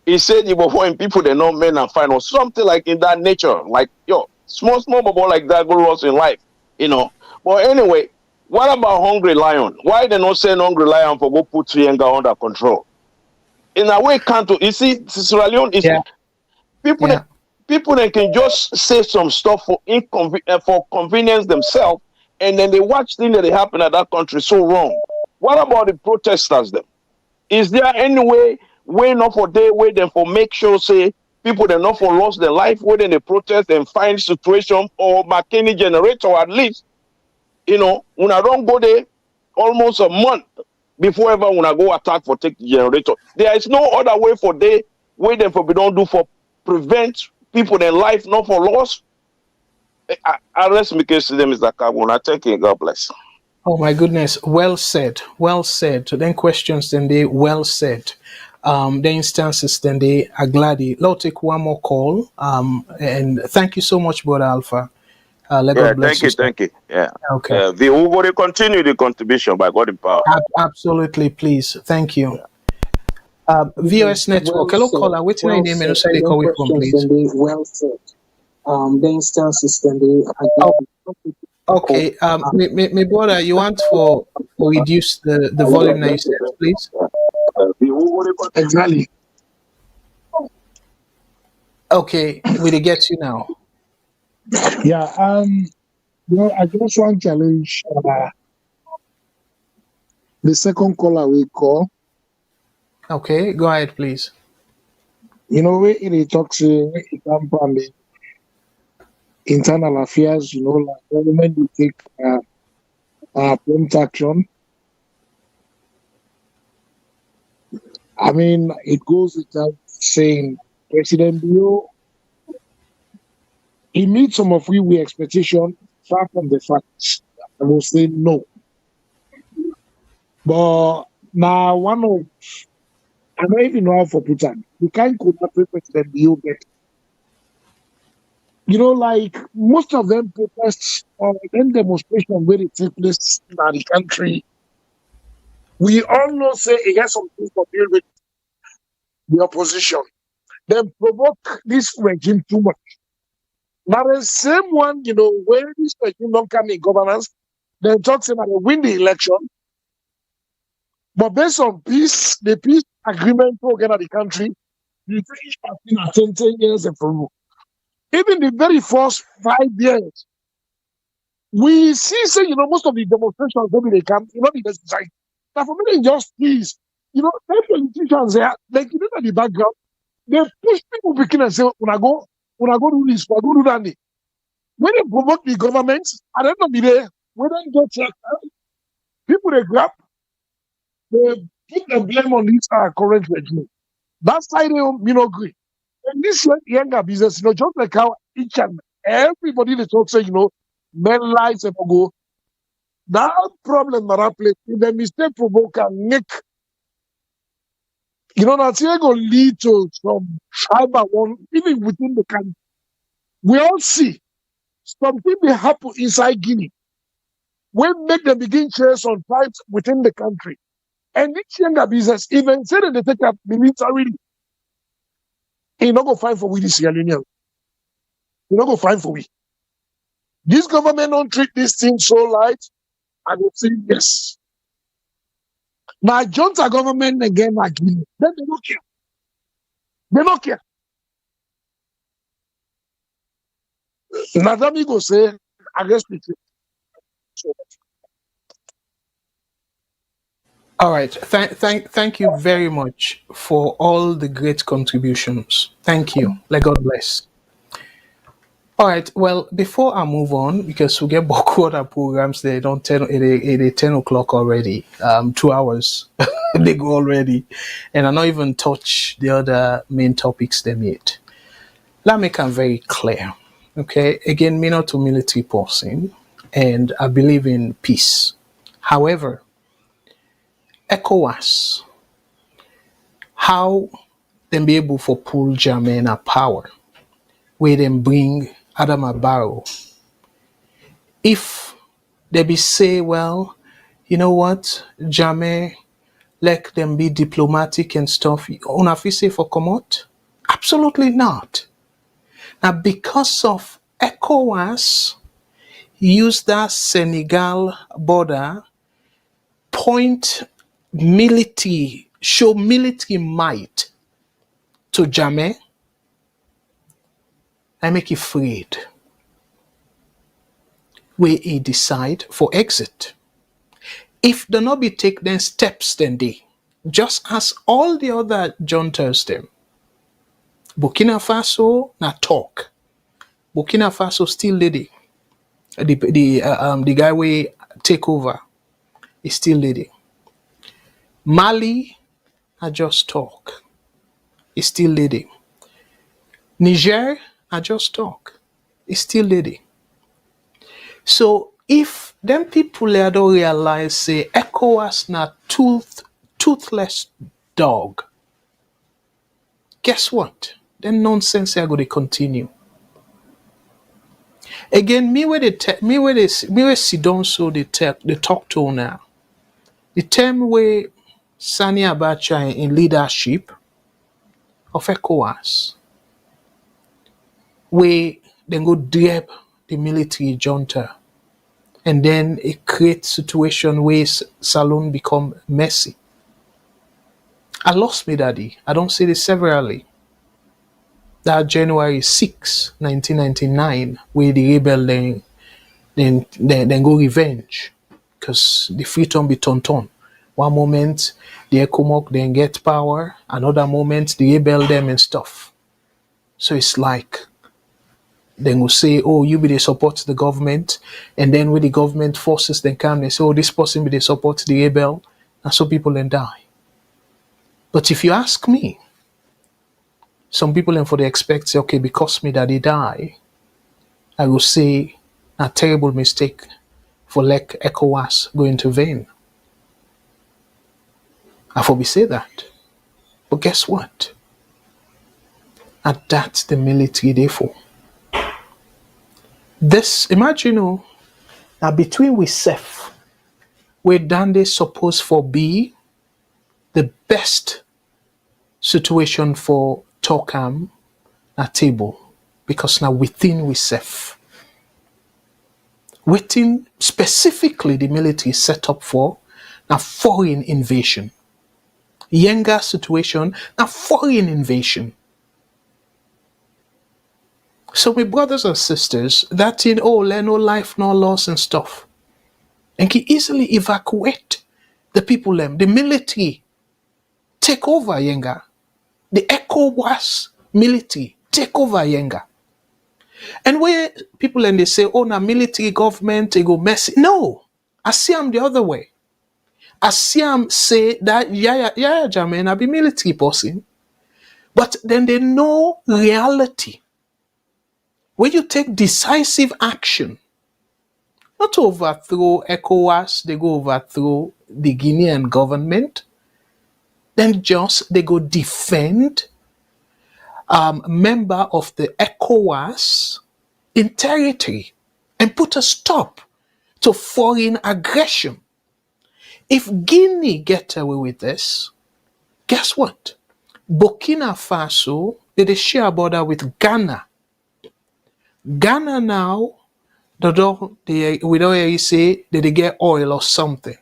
He said before in people they know men and fine or something like in that nature, like small bubble like that go lost in life, But anyway, what about hungry lion? Why they not send hungry lion for go put Yenga under control? In a way, can't you see Sierra Leone is Yeah. people Yeah. people that can just say some stuff for for convenience themselves, and then they watch things that happen at that country so wrong. What about the protesters then? Is there any way not for they wait them for make sure say people that not for lost their life waiting they protest and find situation or McKinney generator at least, when I don't go there almost a month before ever when I go attack for take the generator. There is no other way for they wait them for we don't do for prevent people their life not for loss. I rest my case to them is that I thank you. God bless. Oh my goodness, well said, well said. So then questions, then they well said. The instances, then they are glad. Let's take one more call. And thank you so much, Brother Alpha. Let God bless you. Thank you. Yeah. Okay. We will continue the contribution by God in power. Absolutely, please. Thank you. VOS Network. Hello, caller. What's your name and say they call it from, please? Well said. The instances then they Okay. My brother, you want for reduce the volume now, you said, please? exactly. Okay, we'll get you now. Yeah, I just want to challenge the second caller we call. Okay, go ahead, please. Where it talks it come from the internal affairs, like government will take prompt action. I mean, it goes without saying, President Bio, he meets some of we expectation far from the facts. I will say no. But now one of I don't even know how for put on. You can't collaborate President Bio better. Like most of them protests or then demonstration where it take place in the country. We all know say it has something to deal with the opposition. They provoke this regime too much. Now the same one, when this regime don't come in governance, they talk about they win the election. But based on the peace agreement program of the country, you take each party 10 years and for rule. Even the very first 5 years, we see, say, most of the demonstrations, maybe they come, the decide. Now, for me, just please, the politicians there, like, at the background, they push people begin and say, when I go do this, when I go do that. When they provoke the government, at the end of the day, we don't get people they grab, they put the blame on this current regime. That's why they agree. And this younger business, just like how each and everybody they talk say, men lies and go. That problem that I play, the mistake provoke and make, that's going to lead to some tribal one, even within the country. We all see something may happen inside Guinea. When make them begin chase on tribes within the country. And this younger business, even say that they take up militarily, you're not going to find for we this Sierra Leone. You're not going to find for we. This government don't treat this thing so light, I will say yes. Now, junta government again, then they don't care. They don't care. Nadami go say, I guess we All right. Thank you very much for all the great contributions. Thank you. Let God bless. All right. Well, before I move on, because we get book other programs, they don't 10 o'clock already. 2 hours they go already, and I not even touch the other main topics they made. Let me make them very clear. Okay. Again, me not a military person, and I believe in peace. However, ECOWAS, how them be able for pull German power, where them bring Adama Barrow. If they be say, well, you know what, German, let them be diplomatic and stuff, una fi say for come out? Absolutely not. Now, because of ECOWAS, use that Senegal border, point military, show military might to Jammeh, I make it afraid. Where he decide for exit. If they not be take then steps then they, just as all the other juntas them. Burkina Faso na talk. Burkina Faso still lady. The guy we take over is still lady. Mali, I just talk. Is still lady. Niger, I just talk. Is still lady. So if them people don't realize say ECOWAS na toothless dog, guess what? Then nonsense are going to continue. Again, me where sit down so they talk to now. The term where Sani Abacha in leadership of ECOWAS, where they go drab the military junta, and then it creates situation where Salon become messy. I lost me daddy. I don't say this severally. That January 6, 1999, where the rebel then go revenge. Because the Freetown be tonton. One moment the ECOMOC then get power, another moment the rebel them and stuff. So it's like then will say, oh, you be the support the government, and then when the government forces then come, they say, oh, this person be the support the rebel, and so people then die. But if you ask me, some people then for they expect say, okay, because me that they die, I will say a terrible mistake for like ECOWAS go intervene. I for we say that. But guess what? And that's the military therefore. This, imagine, now between we self, where Dande supposed for be the best situation for talkam at table, because now within we self, within specifically the military set up for a foreign invasion. Yenga situation, a foreign invasion. So my brothers and sisters, that in no life, no loss and stuff. And can easily evacuate the people them. The military take over Yenga. The ECOWAS military take over Yenga. And where people and they say, oh, now military government, they go messy. No, I see them the other way. I see them say that, yeah, Jermaine, I be military person. But then they know reality. When you take decisive action, not to overthrow ECOWAS, they go overthrow the Guinean government. Then just they go defend member of the ECOWAS in territory and put a stop to foreign aggression. If Guinea get away with this, guess what? Burkina Faso, they share a border with Ghana. Ghana now, we don't really say that they get oil or something.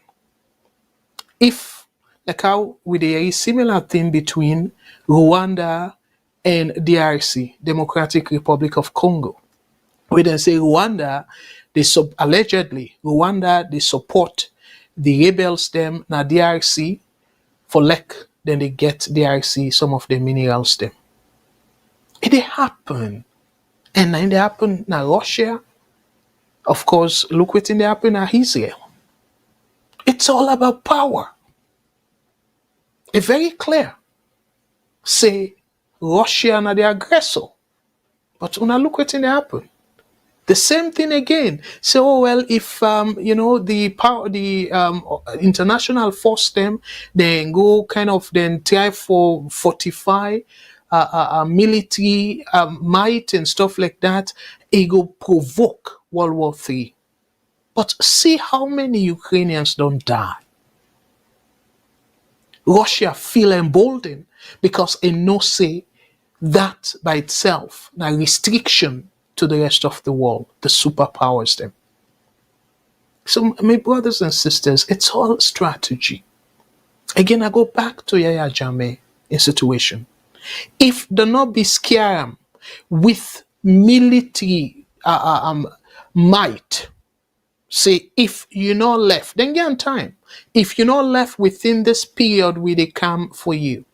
If, like how with a similar thing between Rwanda and DRC, Democratic Republic of Congo, we then say Rwanda, allegedly, Rwanda, they support the rebels them na DRC for then they get DRC some of the minerals them. It happen. And then they happen na Russia. Of course, look what they happen na Israel. It's all about power. It's very clear. Say Russia na the aggressor. But when I look what they happen. The same thing again. So, oh, well, if the international force them, then go kind of then try for fortify military might and stuff like that, it go provoke World War III. But see how many Ukrainians don't die. Russia feel emboldened because it no say that by itself, a restriction to the rest of the world, the superpowers them. So, my brothers and sisters, it's all strategy. Again, I go back to Yaya Jammeh in situation. If they not be scared with military might, say if you're not left, then get on time. If you're not left within this period where they come for you,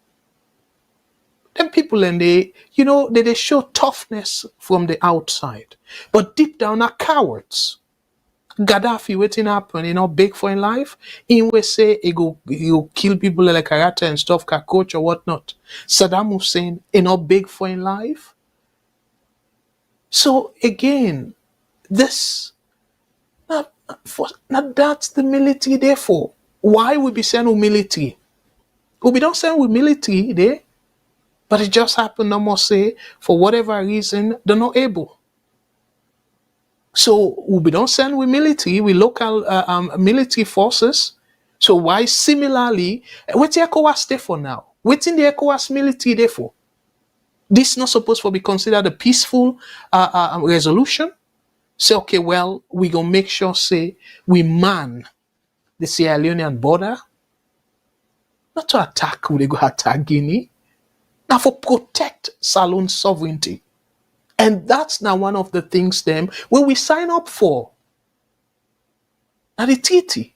then people and they show toughness from the outside, but deep down are cowards. Gaddafi waiting happen, big for in life. In we say he'll kill people like karate and stuff, coach or whatnot. Saddam Hussein, big for in life. So again, this not that's the military. Therefore, why we be sending military? We don't send with military there. But it just happened, no more say, for whatever reason, they're not able. So we don't send with military, with local military forces. So why similarly, what's the ECOWAS there for now? What's in the ECOWAS military there for? This is not supposed to be considered a peaceful resolution. Say, okay, well, we gonna make sure, say, we man the Sierra Leonean border. Not to attack, we go attack Guinea. Now for protect Salon sovereignty. And that's now one of the things them where we sign up for. Now the treaty.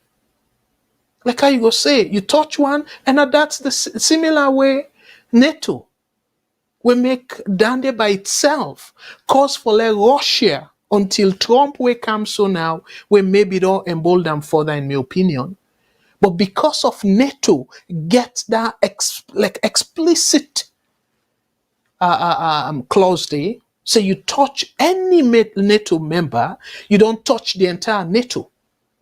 Like how you go say, you touch one, and now that's the similar way NATO will make Dande by itself cause for like Russia until Trump will come so now, where maybe don't embolden them further in my opinion. But because of NATO, get that explicit clause there. So you touch any NATO member, you don't touch the entire NATO.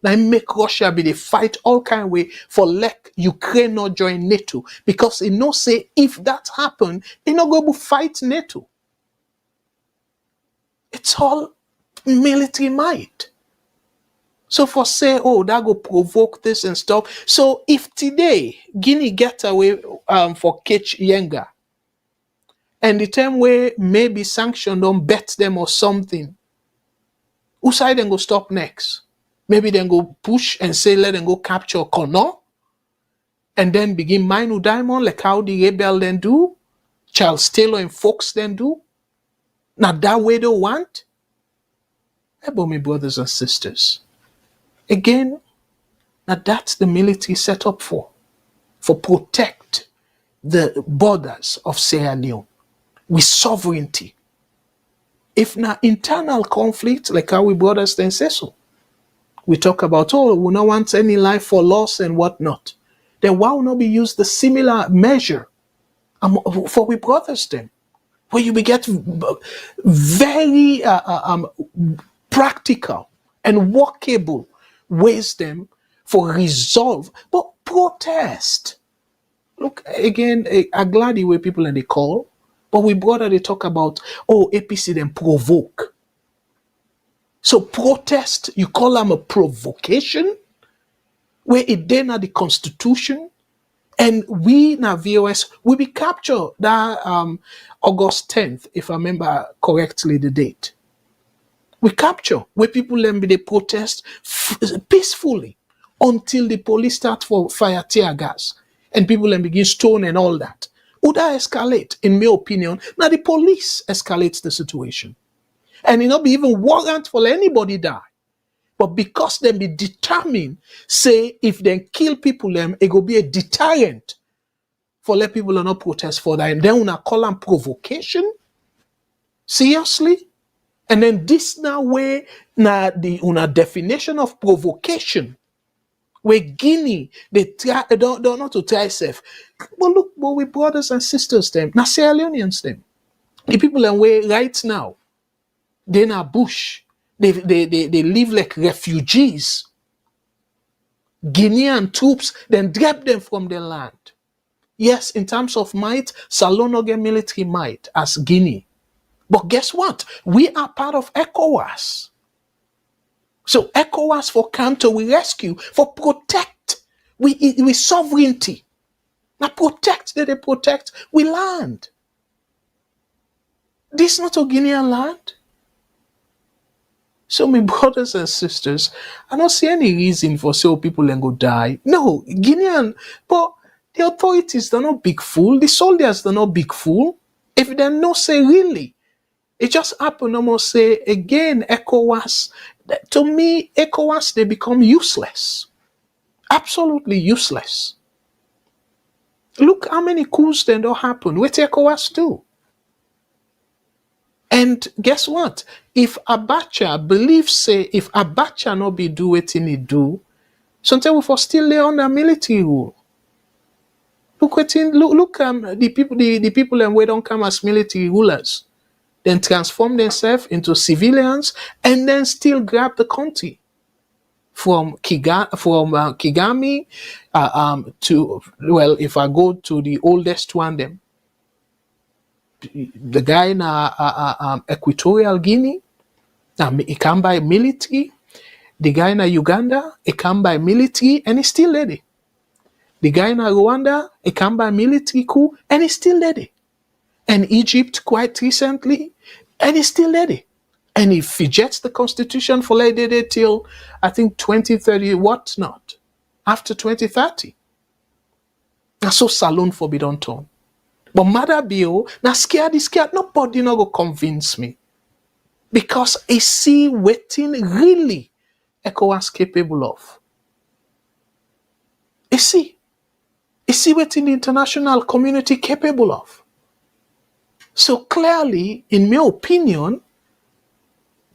Now make Russia be the fight all kind of way for Ukraine not join NATO. Because it no say if that happen, they not go to fight NATO. It's all military might. So for say, oh, that go provoke this and stuff. So if today Guinea get away for catch Yenga, and the time where maybe sanction don't bet them or something, who side then go stop next? Maybe then go push and say let them go capture Kono, and then begin mine with diamond like how the rebel then do, Charles Taylor and Fox then do. Now that way they want. But my brothers and sisters, again, now that's the military set up for protect the borders of Sierra Leone with sovereignty. If na internal conflict, like how we brothers then say so, we talk about, oh, we don't want any life for loss and whatnot, then why will not be used the similar measure for we brothers then? Where you will get very practical and workable ways them for resolve. But protest. Look, again, I'm glad the way people in the call, but we brother they talk about, oh, APC then provoke. So protest, you call them a provocation, where it then at the constitution, and we now VOS will be captured that August 10th, if I remember correctly the date. We capture where people then be they protest peacefully until the police start for fire tear gas and people then begin stone and all that. Would that escalate? In my opinion, now the police escalates the situation. And it not be even warrant for anybody die. But because them be determined, say if they kill people, them it go be a deterrent for let people not protest for that. And then una call them provocation. Seriously? And then this now where now the una definition of provocation, where Guinea they try don't not to try self. But look, but we brothers and sisters them, now Sierra Leoneans them, the people them where right now they in a bush. They live like refugees. Guinean troops then drap them from the land. Yes, in terms of might, Salon no get military might as Guinea. But guess what? We are part of ECOWAS. So ECOWAS for come to we rescue, for protect. We sovereignty. Now protect, they protect, we land. This is not a Guinean land. So, my brothers and sisters, I don't see any reason for so people and go die. No, Guinean, but the authorities, they're not big fool. The soldiers, they're not big fool. If they no say really, it just happen almost say again, ECOWAS. To me, ECOWAS, they become useless. Absolutely useless. Look how many coups then don't happen. What ECOWAS do? And guess what? If Abacha believes, say, if Abacha not be do what he do, sometimes we for still lay under military rule. Look what the people and we don't come as military rulers, then transform themselves into civilians and then still grab the country from Kigami to, well, if I go to the oldest one, them. The guy in Equatorial Guinea, he come by military. The guy in Uganda, he come by military and he's still ready. The guy in Rwanda, he come by military coup and he's still ready. And Egypt quite recently, and he's still ready. And he fidgets the constitution for like they did till I think 2030, what not? After 2030. That's so Salon forbidden tone. But Mother Bio, now scared, nobody not go convince me. Because I see waiting really ECOWAS capable of. I see waiting the international community capable of. So clearly, in my opinion,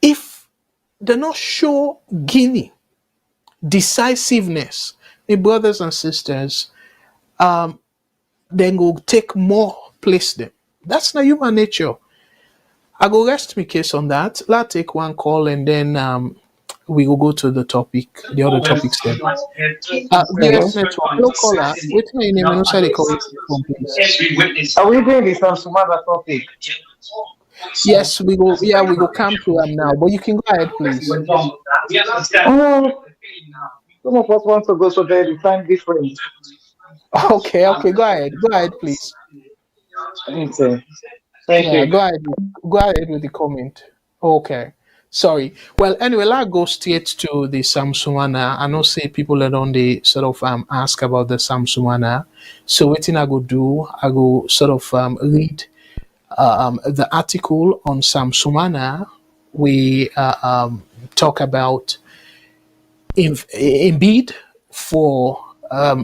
if they not show Guinea decisiveness, my brothers and sisters, then go take more place them. That's not human nature. I go rest my case on that. Let's take one call and then we will go to the other topics then. VS Network, no caller. Wait a minute, I'm not the call from please. Are we doing this Sam-Sumana topic? Yes, we go. Yeah, we go come to him now. But you can go ahead, please. Some of us want to go, so there is time difference. Okay, go ahead, please. Okay. Thank you. Go ahead with the comment. Okay, sorry. Well, anyway, let's go straight to the Sam-Sumana. I know say people that on the sort of ask about the Sam-Sumana. So what thing I go do? I go sort of read the article on Sam-Sumana. We talk about in bid for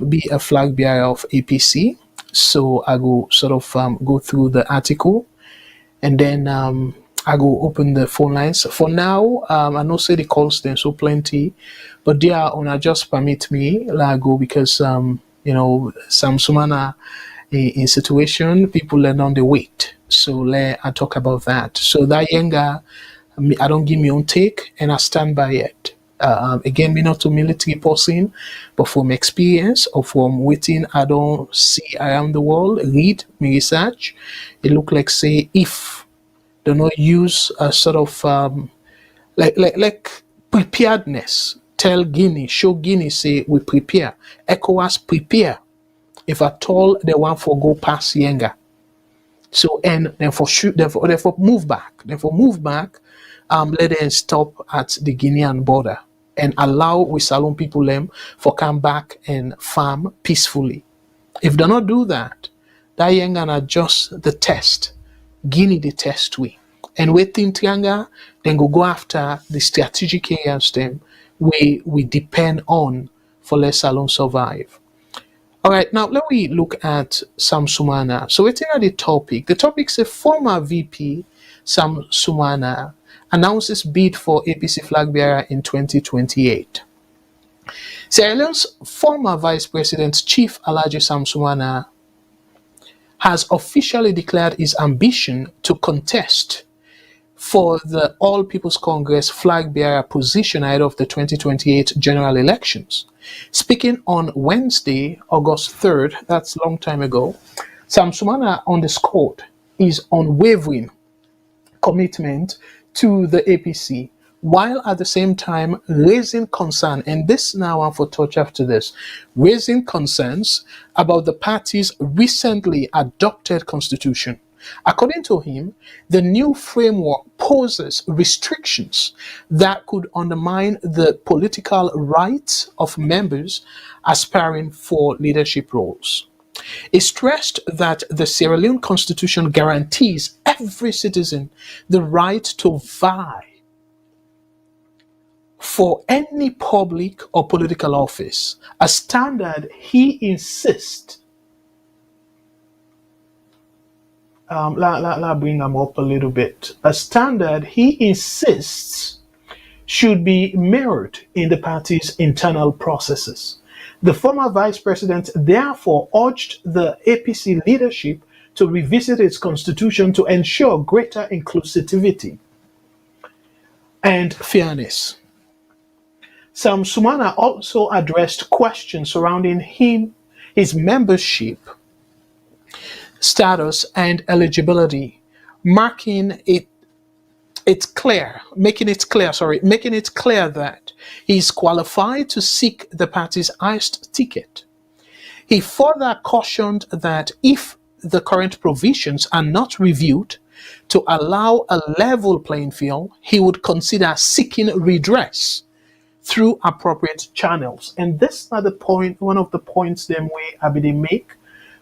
be a flag bearer of APC. So I go sort of go through the article, and then I go open the phone lines. For now, I know say the calls then so plenty, but they are on just permit me like go because Sam-Sumana in situation people learn on the wait. So let I talk about that. So that Yenga, I don't give me own take and I stand by it. Again, me not a military person, but from experience or from waiting I don't see around the world, read me research, it look like say if do not use a sort of like preparedness. Tell Guinea, show Guinea, say we prepare. ECOWAS prepare. If at all they want for go past Yenga. So and then for shoot, therefore move back. Therefore move back. Let them stop at the Guinean border and allow we Salon people them for come back and farm peacefully. If they not do that, that Yenga na just the test. Guinea the test we. And within Trianga, then go after the strategic areas them we depend on for let Salon survive. All right, now let me look at Sam-Sumana. So within the topic. The topic is a former VP Sam-Sumana announces bid for APC flag bearer in 2028. Sierra Leone's former Vice President Chief Alhaji Sam-Sumana has officially declared his ambition to contest for the All People's Congress flag bearer position ahead of the 2028 general elections. Speaking on Wednesday, August 3rd, that's a long time ago, Sam-Sumana underscored his unwavering commitment to the APC, while at the same time raising concern, and this now I'm for touch after this, raising concerns about the party's recently adopted constitution. According to him, the new framework poses restrictions that could undermine the political rights of members aspiring for leadership roles. He stressed that the Sierra Leone Constitution guarantees every citizen the right to vie for any public or political office, a standard he insists. Let bring them up a little bit. A standard he insists should be mirrored in the party's internal processes. The former vice president therefore urged the APC leadership to revisit its constitution to ensure greater inclusivity and fairness. Sam-Sumana also addressed questions surrounding his membership status and eligibility, making it clear that he is qualified to seek the party's highest ticket. He further cautioned that if the current provisions are not reviewed to allow a level playing field, he would consider seeking redress through appropriate channels. And this are the point, one of the points them way they make,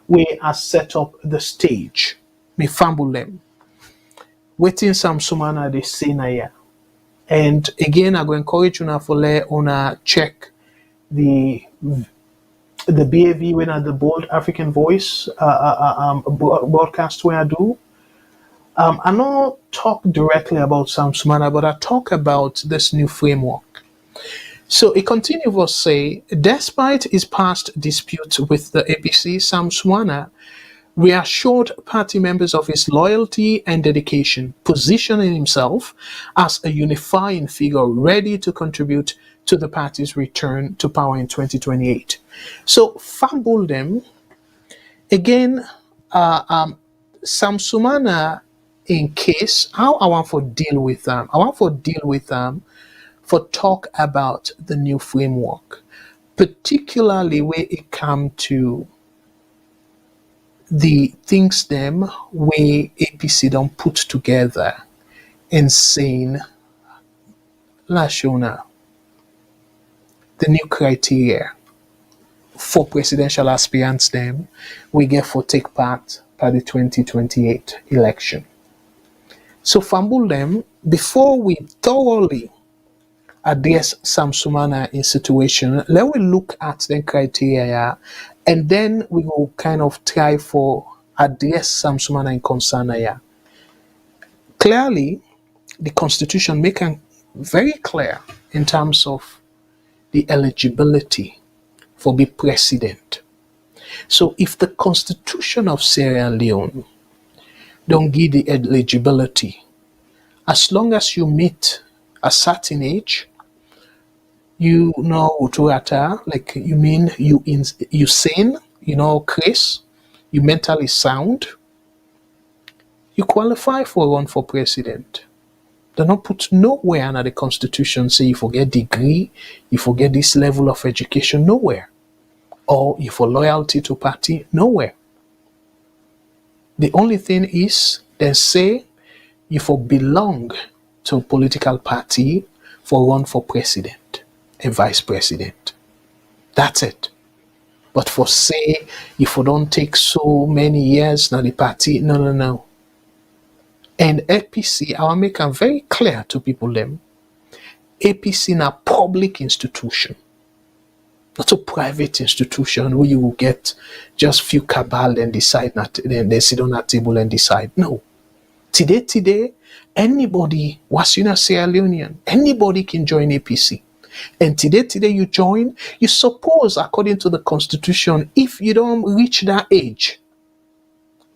where I set up the stage. Me fumble them. Waiting Sam-Sumana they say na ya. And again, I go encourage you for let una check the BAV when at the Bold African Voice broadcast where I do. I not talk directly about Sam-Sumana, but I talk about this new framework. So it continues to say, despite his past disputes with the APC, Sam-Sumana reassured party members of his loyalty and dedication, positioning himself as a unifying figure ready to contribute to the party's return to power in 2028. So, fumble them. Again, Sam-Sumana, in case, how I want to deal with them? I want to deal with them for talk about the new framework, particularly where it comes to the things them where APC don't put together and saying, Lashona, the new criteria for presidential aspirants them we get for take part by the 2028 election. So fumble them before we thoroughly address Sam-Sumana in situation. Let we look at the criteria and then we will kind of try for address Sam-Sumana in concern. Clearly, the Constitution make it very clear in terms of the eligibility for be president. So if the Constitution of Sierra Leone don't give the eligibility, as long as you meet a certain age, you know utuata, like you mean you sane, you know, Chris, you mentally sound, you qualify for run for president. They're not put nowhere under the Constitution say you forget degree, you forget this level of education, nowhere. Or you for loyalty to party, nowhere. The only thing is they say you for belong to a political party for run for president and vice president. That's it. But for say if you don't take so many years now the party, no. And APC, I will make it very clear to people them. APC na public institution, not a private institution where you will get just few cabal and decide not, then they sit on that table and decide. No. Today, anybody was in a Sierra Leonean, anybody can join APC. And today you join, you suppose according to the Constitution, if you don't reach that age,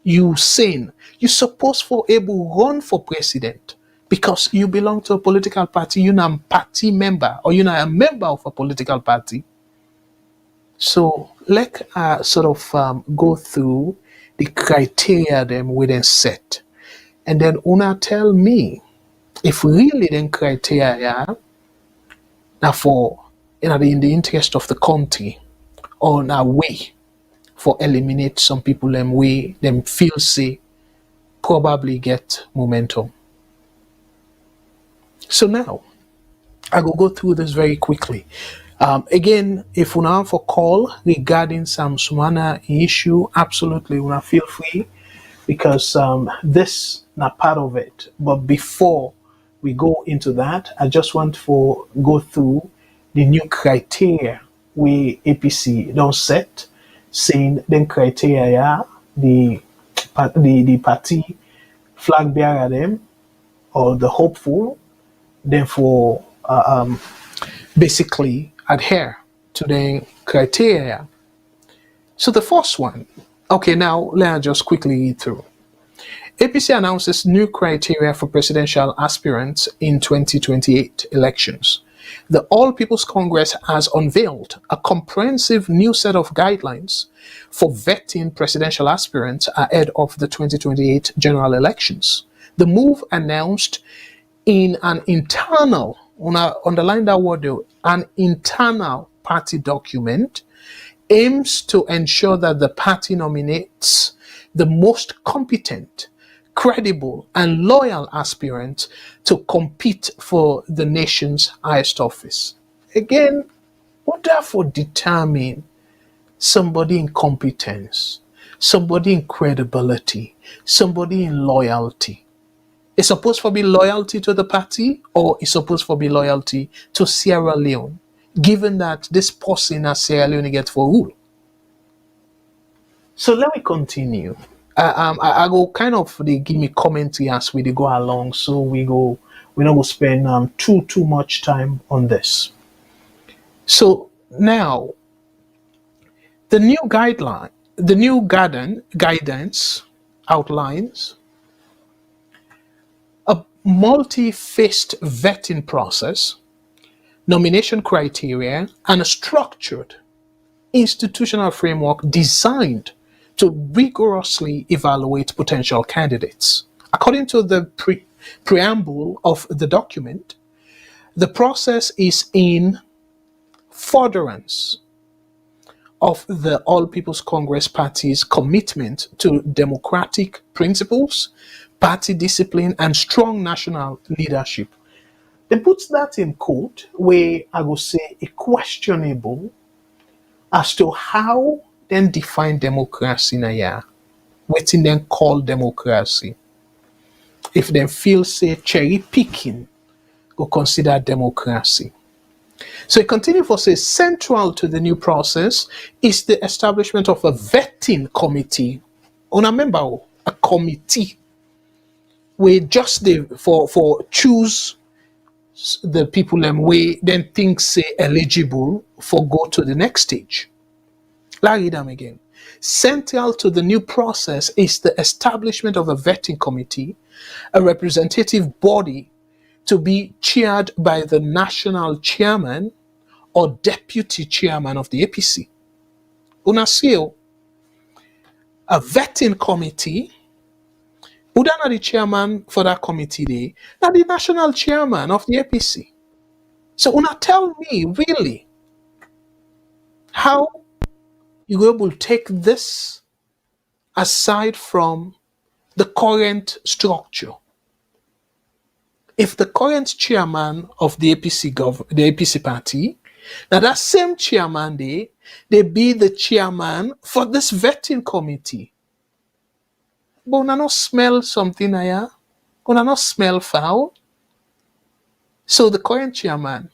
you sin, you suppose for able run for president because you belong to a political party, you're not a party member or you're not a member of a political party. So let's sort of go through the criteria them within set. And then una tell me if really the criteria now for in the interest of the country or in a way for eliminate some people them way them feel say probably get momentum. So now I will go through this very quickly. Again, if you have for call regarding Sam-Sumana issue, absolutely you feel free because this not part of it. But before we go into that, I just want to go through the new criteria we APC don't set, saying then criteria the party flag bearer them or the hopeful, then for basically adhere to the criteria. So the first one, okay, now let's just quickly read through. APC announces new criteria for presidential aspirants in 2028 elections. The All People's Congress has unveiled a comprehensive new set of guidelines for vetting presidential aspirants ahead of the 2028 general elections. The move announced in an internal, underline that word though, an internal party document aims to ensure that the party nominates the most competent, credible, and loyal aspirant to compete for the nation's highest office. Again, what therefore determine somebody in competence, somebody in credibility, somebody in loyalty? It's supposed to be loyalty to the party or it's supposed to be loyalty to Sierra Leone, given that this person as Sierra Leone gets for rule. So let me continue. I go kind of they give me commentary as we go along, so we're not gonna spend too much time on this. So now the new guidance outlines a multi-phased vetting process, nomination criteria, and a structured institutional framework designed to rigorously evaluate potential candidates. According to the preamble of the document, the process is in furtherance of the All People's Congress Party's commitment to democratic principles, party discipline, and strong national leadership. They put that in quote where I will say a questionable as to how then define democracy na ya. What in then call democracy? If they feel say cherry picking, go consider democracy. So it continues for say central to the new process is the establishment of a vetting committee. On a member, a committee we just the for choose the people and we then think say eligible for go to the next stage. Let me read them again. Central to the new process is the establishment of a vetting committee, a representative body to be chaired by the national chairman or deputy chairman of the APC. Una see, a vetting committee. Who are the chairman for that committee day? Now the national chairman of the APC. So una tell me really how you are able to take this aside from the current structure. If the current chairman of the the APC party, now that same chairman they be the chairman for this vetting committee. But una not smell something here? Una not smell foul? So the current chairman.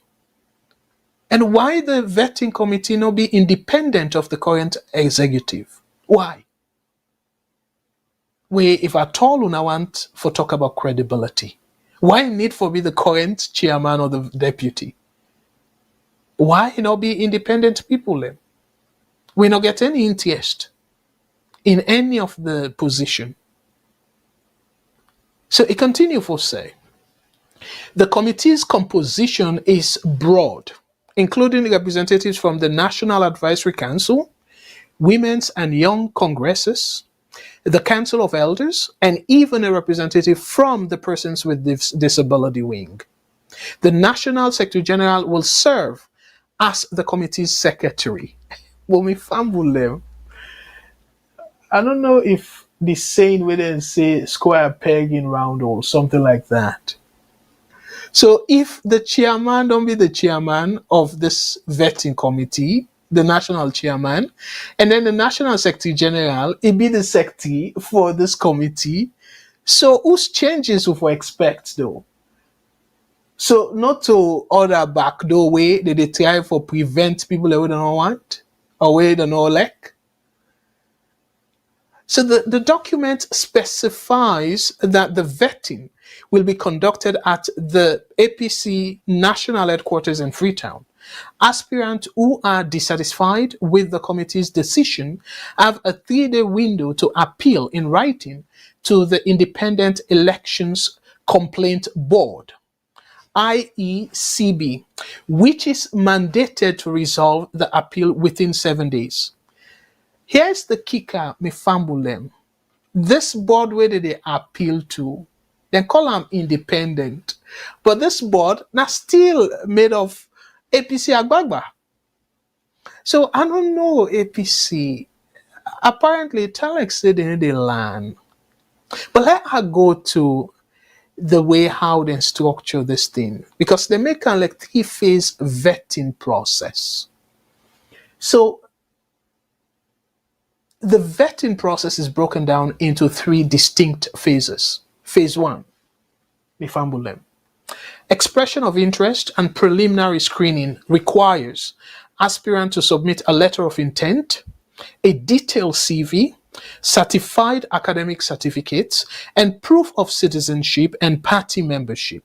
And why the vetting committee not be independent of the current executive? Why? We, if at all una want for talk about credibility, why need for be the current chairman or the deputy? Why not be independent people then? We not get any interest in any of the position. So it continue for say, the committee's composition is broad, including representatives from the National Advisory Council, Women's and Young Congresses, the Council of Elders, and even a representative from the Persons with Disability Wing. The National Secretary General will serve as the committee's secretary. When we fumble them, I don't know if the saying where they say square peg in round hole, something like that. So if the chairman don't be the chairman of this vetting committee, the national chairman, and then the national secretary general, it be the secretary for this committee. So whose changes we expect though? So not to order backdoor way that they try for prevent people that we don't want or we don't know like. So the document specifies that the vetting will be conducted at the APC national headquarters in Freetown. Aspirants who are dissatisfied with the committee's decision have a 3-day window to appeal in writing to the Independent Elections Complaint Board, IECB, which is mandated to resolve the appeal within 7 days. Here's the kicker, me fumble them. This board where they appeal to, they call them independent. But this board now still made of APC Agbagba. So I don't know APC. Apparently, Telex said they need a land. But let her go to the way how they structure this thing. Because they make a like 3-phase vetting process. So the vetting process is broken down into 3 distinct phases. Phase 1, Nifambulem. Expression of interest and preliminary screening requires aspirant to submit a letter of intent, a detailed CV, certified academic certificates, and proof of citizenship and party membership.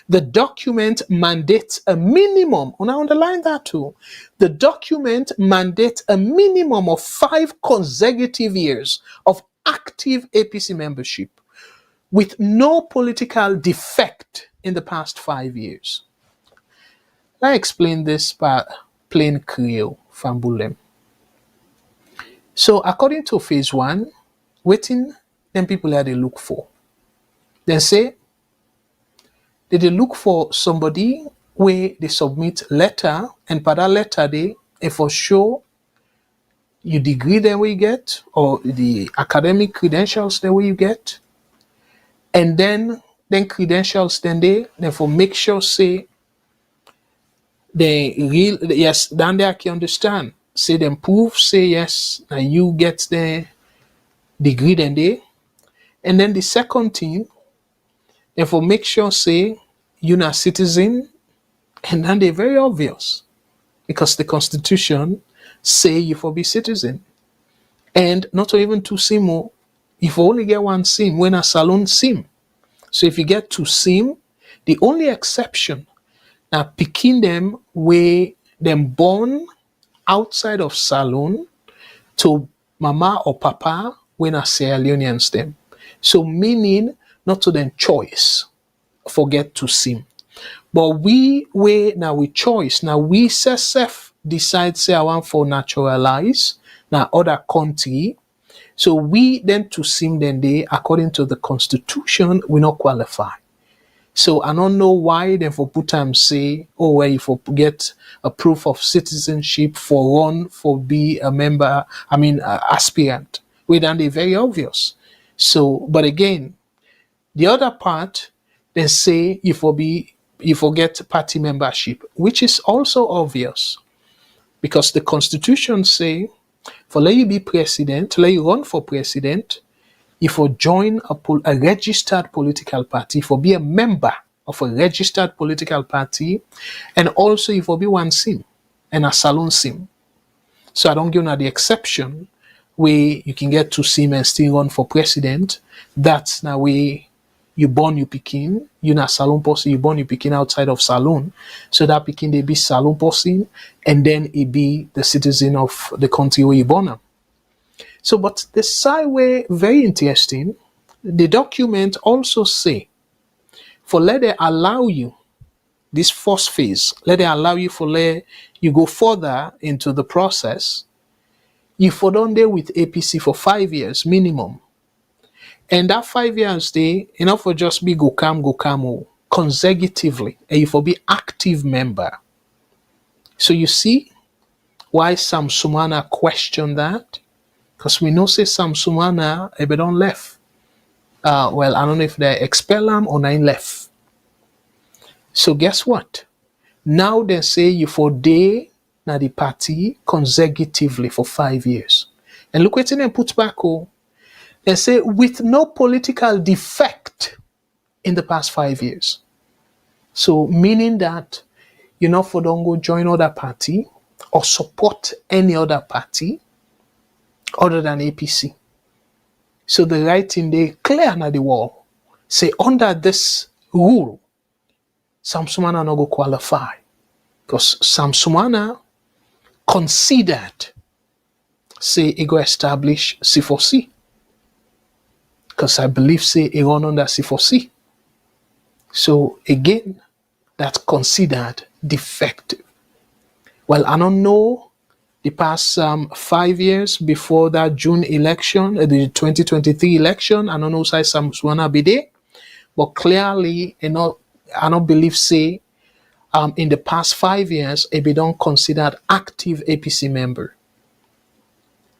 The document mandates a minimum, and I underline that too, the document mandates a minimum of 5 consecutive years of active APC membership with no political defect in the past 5 years. I explain this by plain Creole, Fambulem. So according to phase 1, waiting them people are they look for. They say they look for somebody where they submit letter, and by that letter they for sure you degree then we get, or the academic credentials then we you get, and then credentials then for make sure say they real yes then they can understand, say them prove say yes and you get the degree then they, and then the second thing therefore make sure say you're not citizen, and then they're very obvious because the constitution say you for be citizen, and not even 2 SIM, if you only get 1 SIM when a saloon SIM, So if you get to sim, the only exception now picking them where them born outside of Salone to mama or papa when a Sierra Leoneans them. So meaning not to them choice, forget to sim. But we now we choice. Now we self decide say I want for naturalize now other country. So we then to sim then they according to the constitution we not qualify. So I don't know why then for put time say, oh, well, if you get a proof of citizenship for run for be a member, aspirant. We done they very obvious. So, but again, the other part, they say you forget party membership, which is also obvious because the constitution say for let you be president, let you run for president, if you join a registered political party, if you be a member of a registered political party, and also if you be one sim and a salon sim. So I don't give you the exception where you can get to sim and still run for president. That's now where you born you picking, you not salon person, you born you picking outside of salon. So that picking they be salon person, and then it be the citizen of the country where you born them. So, but the side way very interesting. The document also say, for let they allow you this first phase, let they allow you for let you go further into the process. You for done there with APC for 5 years minimum, and that 5 years they enough for just be go come consecutively, and you for be active member. So you see why Sam-Sumana questioned that. Because we know say Sam-Sumana they don't left. Well, I don't know if they expel him or nine left. So guess what? Now they say you for day na the party consecutively for 5 years. And look what they put back. They say with no political defect in the past 5 years. So meaning that you not for don't go join other party or support any other party other than APC. So the writing they clear on the wall. Say under this rule, Sam-Sumana no go qualify. Because Sam-Sumana considered say he go establish C4C. Because I believe say he run under C4C. So again, that's considered defective. Well, I don't know the past 5 years before that June election, the 2023 election, I don't know say Sam-Sumana be there, but clearly, I don't believe say in the past 5 years, it be don't considered active APC member.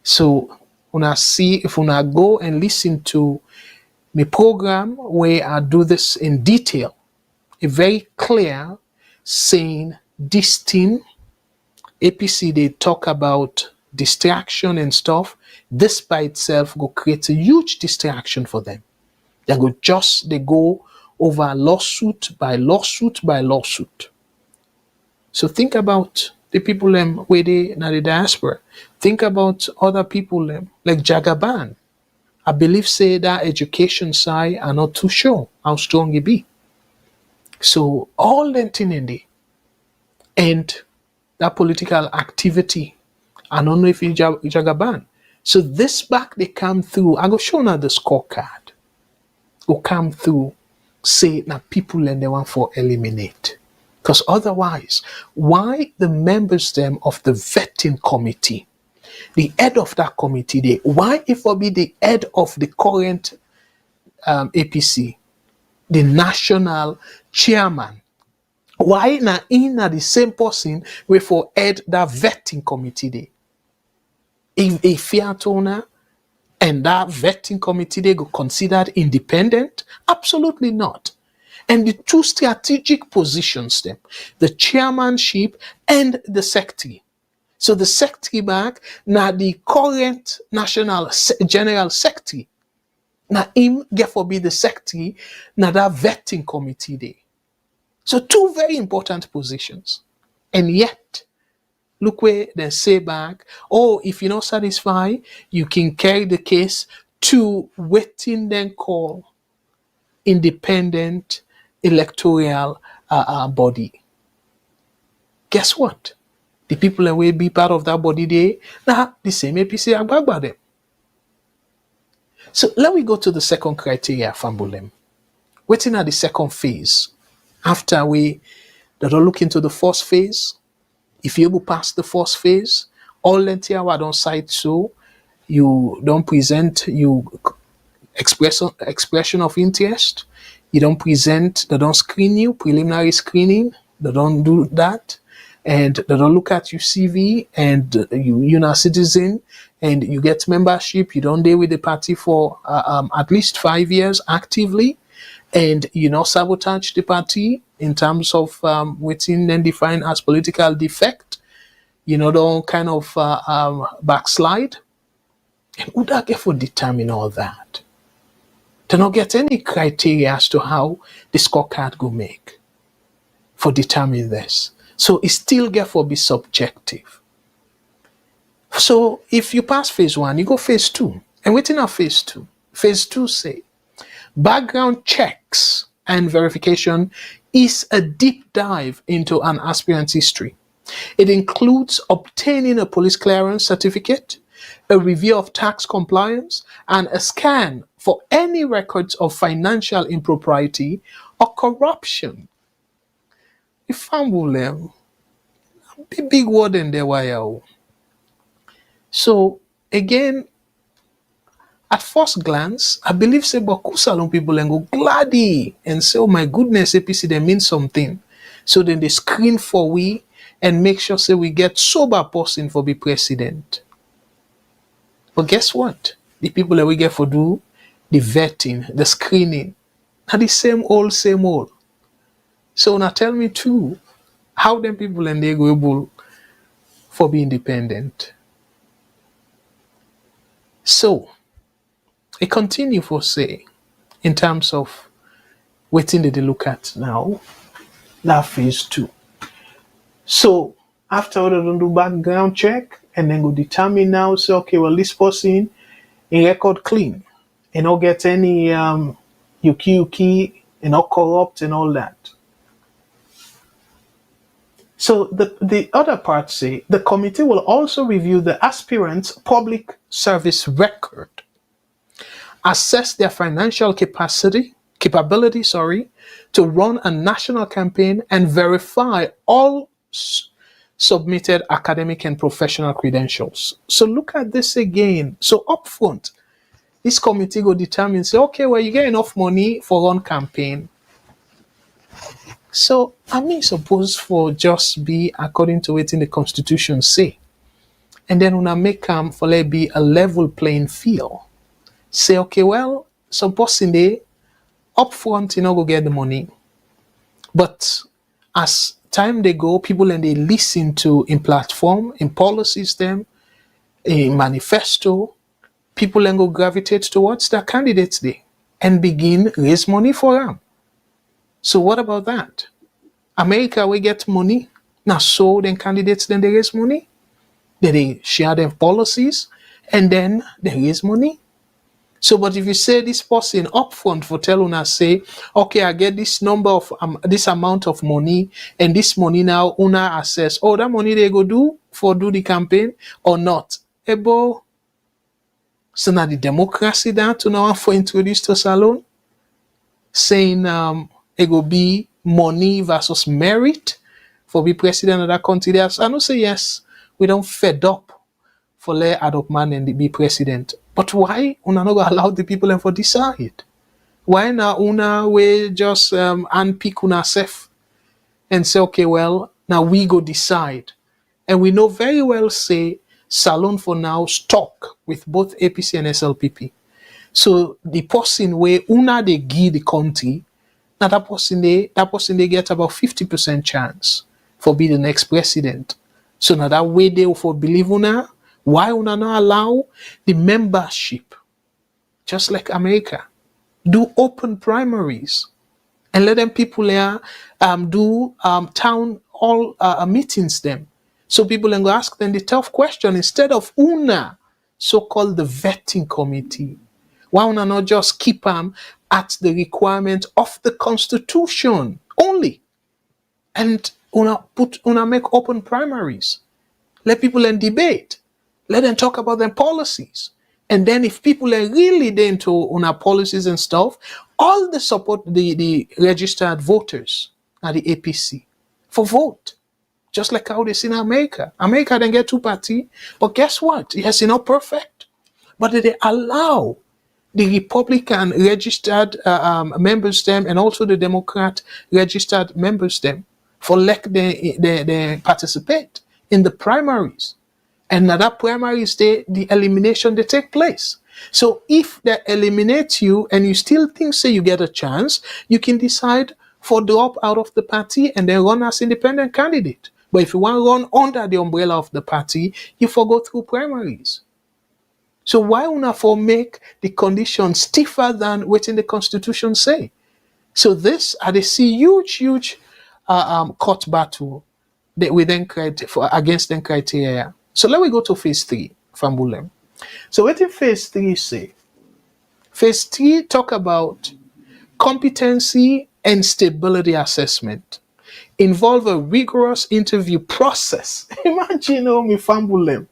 So when I see if I go and listen to my program where I do this in detail, it's very clear saying this thing. APC, they talk about distraction and stuff. This by itself will create a huge distraction for them. They go over lawsuit by lawsuit by lawsuit. So think about the people where they in the diaspora. Think about other people like Jagaban. I believe say that education side are not too sure how strong it be. So all that thing in there. And that political activity, I don't know if it's Jagaban. So this back they come through. I go show now the scorecard. Will come through, say now people and they want for eliminate. Because otherwise, why the members them of the vetting committee, the head of that committee, why if I be the head of the current APC, the national chairman, why na in the same person we for head that vetting committee there? If a fiat owner and that vetting committee they go considered independent? Absolutely not. And the two strategic positions them, the chairmanship and the secretary. So the secretary back now the current national general secretary. Now him get for be the secretary now that vetting committee there. So two very important positions. And yet, look where they say back, oh, if you're not satisfied, you can carry the case to waiting then call independent electoral body. Guess what? The people that will be part of that body, they now the same APC Agbagba them. So let me go to the second criteria, Fambulem. Waiting at the second phase. After we that are look into the first phase, if you able pass the first phase, all lengthy hour don't cite so you don't present you expression of interest, you don't present, they don't screen you, preliminary screening, they don't do that, and they don't look at your CV, and you're not a citizen, and you get membership, you don't deal with the party for at least 5 years actively, and you not sabotage the party in terms of within then defined as political defect, don't kind of backslide. And who that get for determine all that? They don't get any criteria as to how the scorecard go make for determine this. So it still get for be subjective. So if you pass phase 1, you go phase 2. And within our phase 2, phase 2 say background checks and verification is a deep dive into an aspirant's history. It includes obtaining a police clearance certificate, a review of tax compliance, and a scan for any records of financial impropriety or corruption. If I'm big word in there, why? So again, at first glance, I believe say Boku Salon people and go gladdy and say, oh my goodness, APC they mean something. So then they screen for we and make sure say we get sober person for be president. But guess what? The people that we get for do the vetting, the screening, are the same old. So now tell me too, how them people and they go able for be independent. So it continue for say, in terms of waiting that they look at now, that phase 2. So after they don't do background check and then go determine now, say, okay, well, this person in record clean and not get any yuki and not corrupt and all that. So the other part say the committee will also review the aspirant's public service record, assess their financial capability, to run a national campaign, and verify all submitted academic and professional credentials. So look at this again. So upfront, this committee will determine, say, okay, well, you get enough money for one campaign. So I mean, suppose for just be according to what in the Constitution say, and then when I make for let be a level playing field. Say, okay, well, supposing they upfront, go get the money, but as time they go, people and they listen to in platform, in policies, them, in manifesto, people and go gravitate towards their candidates there and begin raise money for them. So what about that? America, we get money. Now, so then candidates, then they raise money. Then they share their policies and then they raise money. So, but if you say this person upfront for tell una say, okay, I get this number of this amount of money, and this money now una assess, oh, that money they go do the campaign or not. Ebo, so now the democracy that to now for introduce to Salon, saying it go be money versus merit for be president of that country. There's I don't say yes, we don't fed up for let adopt man and be president. But why una not allow the people and for decide? Why now una we just unpick una self and say, okay, well, now we go decide. And we know very well say Salon for now stuck with both APC and SLPP. So the person where una they give the country, now that person they get about 50% chance for be the next president. So now that way they for believe una. Why would not allow the membership, just like America, do open primaries and let them people there do town hall meetings them, so people can go ask them the tough question instead of una so-called the vetting committee, Why una not just keep them at the requirement of the constitution only? And una make open primaries. Let people then debate. Let them talk about their policies. And then if people are really into una policies and stuff, all the support the registered voters at the APC for vote. Just like how they see in America. America then get two party, but guess what? Yes, it's not perfect. But they allow the Republican registered members them and also the Democrat registered members them for like they participate in the primaries. And now that primaries, the elimination they take place. So if they eliminate you and you still think say you get a chance, you can decide for drop out of the party and then run as independent candidate. But if you want to run under the umbrella of the party, you go through primaries. So why una for make the conditions stiffer than what in the constitution say? So this, I they see huge court battle that we then create for against them criteria. So let me go to phase 3 from Bulem. So what in phase 3 say? Phase 3 talk about competency and stability assessment. Involve a rigorous interview process. Imagine me from Bulem.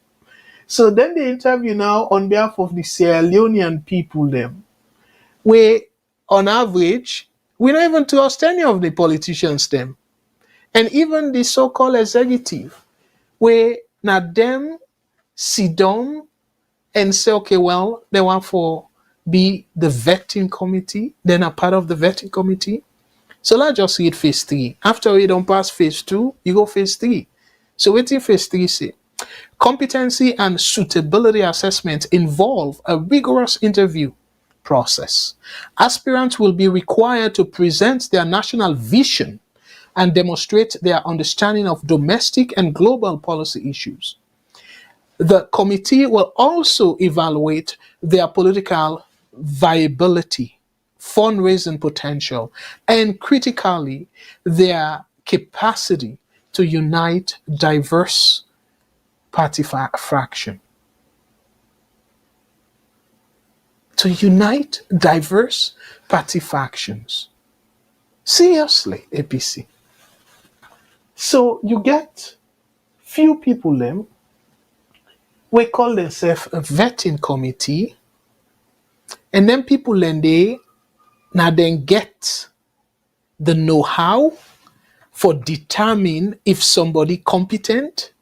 So then the interview now on behalf of the Sierra Leonean people them, where on average, we don't even trust any of the politicians them. And even the so-called executive, where now them sit down and say, okay, well, they want for be the vetting committee, then a part of the vetting committee. So let's just read phase 3. After you don't pass phase 2, you go phase 3. So what in phase 3 say? Competency and suitability assessment involve a rigorous interview process. Aspirants will be required to present their national vision and demonstrate their understanding of domestic and global policy issues. The committee will also evaluate their political viability, fundraising potential, and critically, their capacity to unite diverse party fraction. To unite diverse party factions. Seriously, APC. So you get few people them, we call themselves a vetting committee, and then people then they now then get the know-how for determine if somebody competent,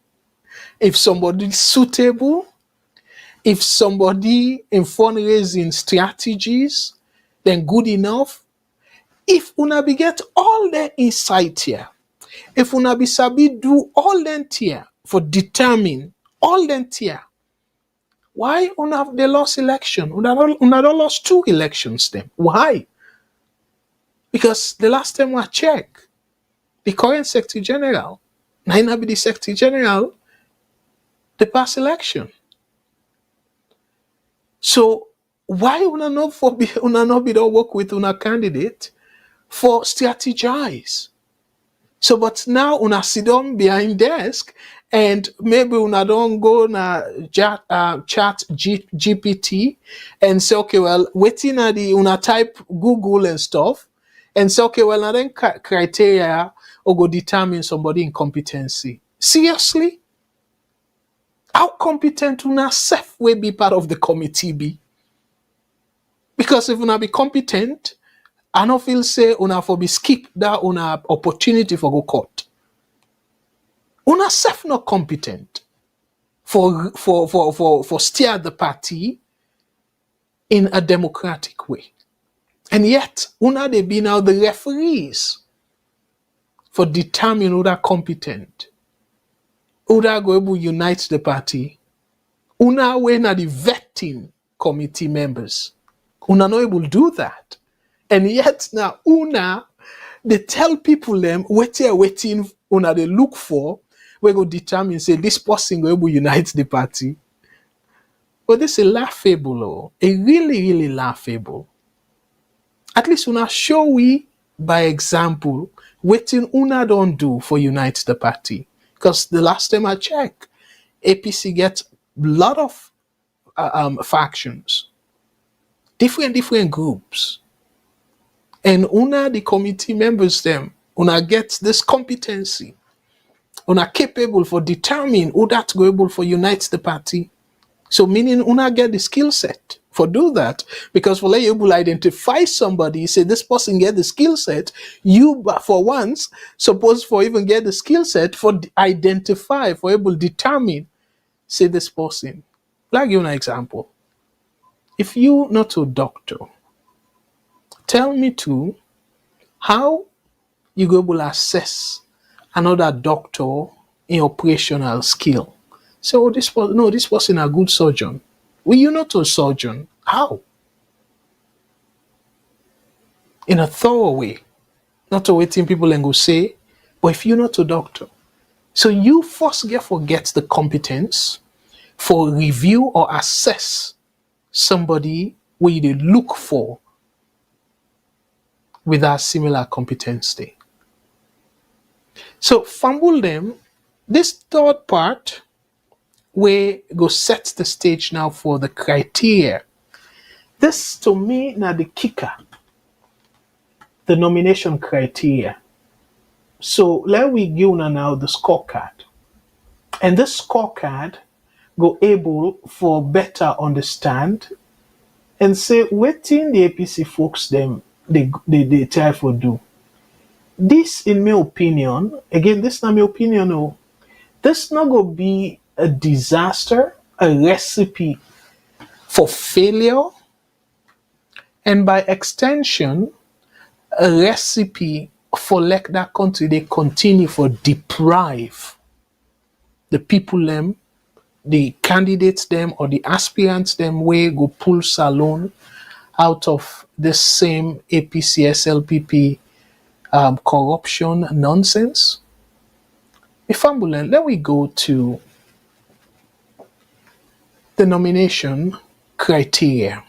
if somebody suitable, if somebody in fundraising strategies, then good enough. If una be get all the insight here, if una be sabi do all them here for determine all them here, why una have the lost election? Una don't lost 2 elections then. Why? Because the last time I checked, the current Secretary General, now be the Secretary General, the past election. So why una not be don't work with una candidate for strategize? So but now una sit down behind desk and maybe una don't go na chat GPT and say, okay, well, waiting at the una type Google and stuff and say, okay, well, now then criteria or go determine somebody incompetency. Seriously? How competent una self will be part of the committee be? Because if una be competent, I don't feel say una for be skip that una opportunity for go court. Una self not competent for steer the party in a democratic way. And yet, una they be now the referees for determining who are competent. Who are going to unite the party. Una we na the vetting committee members. Una not able to do that. And yet now una they tell people them waiting una they look for, we go determine say this person will unite the party. But this is laughable, oh. A really laughable. At least una show we by example waiting una don't do for unite the party. Because the last time I checked, APC gets a lot of factions. different groups. And una, the committee members, them, una get this competency. Una capable for determine who that go able for unite the party. So meaning una get the skill set for do that. Because for let you able identify somebody, say this person get the skill set, you for once supposed for even get the skill set for identify, for able determine, say this person. Like you an example. If you not a doctor, tell me to how you go able assess another doctor in operational skill. So this person, no, this person a good surgeon. Well, you're not a surgeon. How? In a thorough way. Not a waiting people and go say, but if you're not a doctor. So you first get the competence for review or assess somebody where you look for with a similar competency. So fumble them. This third part, we go set the stage now for the criteria. This to me now the kicker, the nomination criteria. So let we give now the scorecard. And this scorecard go able for better understand and say waiting the APC folks them they try for do. This in my opinion, again, this not my opinion, no. This not gonna be a disaster, a recipe for failure, and by extension, a recipe for let that country they continue for deprive the people them, the candidates them or the aspirants them way go pull Salone out of the same APC SLPP corruption nonsense. If I'm willing, let we go to the nomination criteria.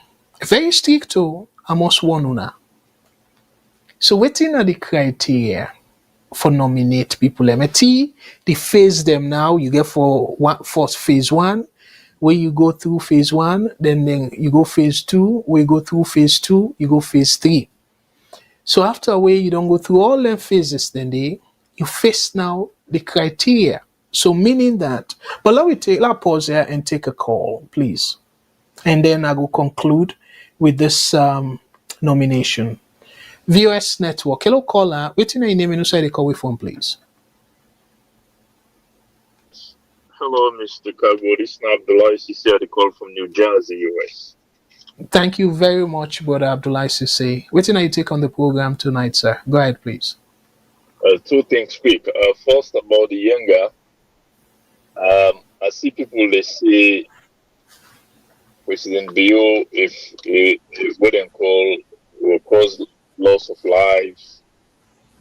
Very strict to I must warn una. So waiting are the criteria for nominate people. MT, they phase them now. You get for phase one, where you go through phase one, then you go phase two, where you go through phase two, you go phase three. So after a way you don't go through all them phases, then you face now the criteria. So meaning that, but let's pause here and take a call, please. And then I will conclude with this nomination. VOS Network. Hello, caller. What's your name and who call from, please? Hello, Mr. Cargo. This is Abdullah Sisi, the call from New Jersey, US. Thank you very much, Brother Abdullah Sisi. What's your take on the program tonight, sir? Go ahead, please. Two things quick. First, about the Yenga. I see people, they say President Bio, if what they call will cause loss of lives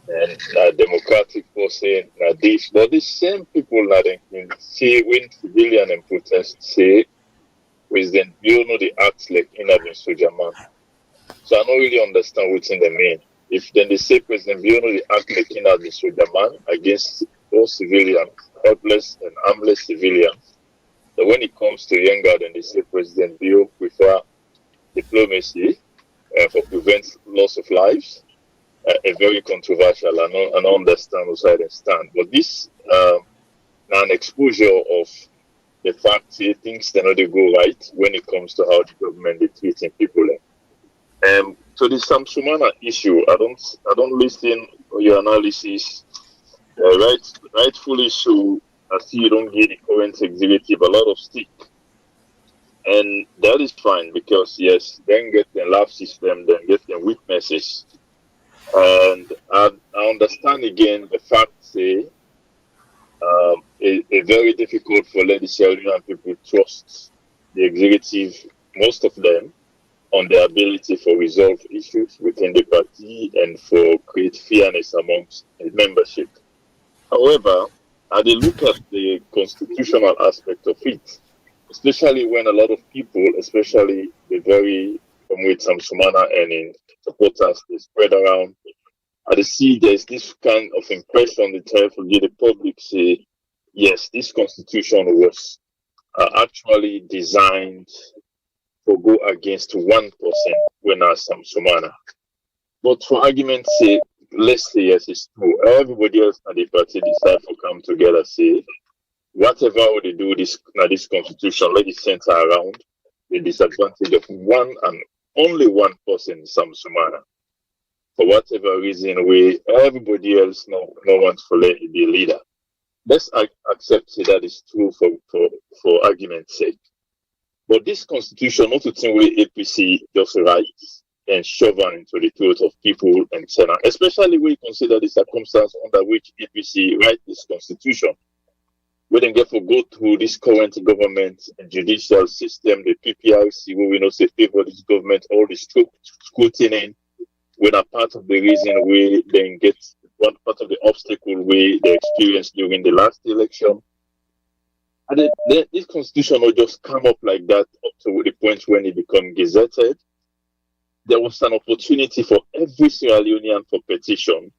and democratic forcing this, but the same people that they can say when civilian and protest say President Bio know the acts like in a soldier man. So I don't really understand what's in the mean. If then they say President Bio know the act like in a soldier man against those civilians, helpless and armless civilians. So when it comes to Yenga, then they say President Bio prefer diplomacy for prevent loss of lives. A very controversial. I don't understand what side they stand. But this an exposure of the fact that things they not go right when it comes to how the government is treating people. So the Sam-Sumana issue, I don't listen to your analysis. Rightfully so. I see you don't give the current executive a lot of stick. And that is fine because, yes, then get the laugh system, then get the weaknesses. And I understand again the fact, say, it's very difficult for legislators people to trust the executive, most of them, on their ability for resolve issues within the party and for create fairness amongst the membership. However, I did look at the constitutional aspect of it, especially when a lot of people, especially the very with Sam-Sumana and in supporters, they spread around. I see there's this kind of impression that try to get the public say, yes, this constitution was actually designed for go against 1% when I Sam-Sumana. But for argument's sake, let's say yes, it's true. Everybody else at the party decide to come together, say, whatever they do this constitution, let it center around the disadvantage of one and only one person, Sam-Sumana. For whatever reason, everybody else no wants to let it be a leader. Let's accept that is true for argument's sake. But this constitution, not to think where APC just writes and shove into the throat of people and Senate, especially when you consider the circumstance under which APC write this constitution. We then get to go through this current government and judicial system, the PPRC, where we know say favor this government, all the scrutiny, when a part of the reason we then get one part of the obstacle we they experienced during the last election. And this constitution will just come up like that up to the point when it become gazetted. There was an opportunity for every Sierra Leonean for petition,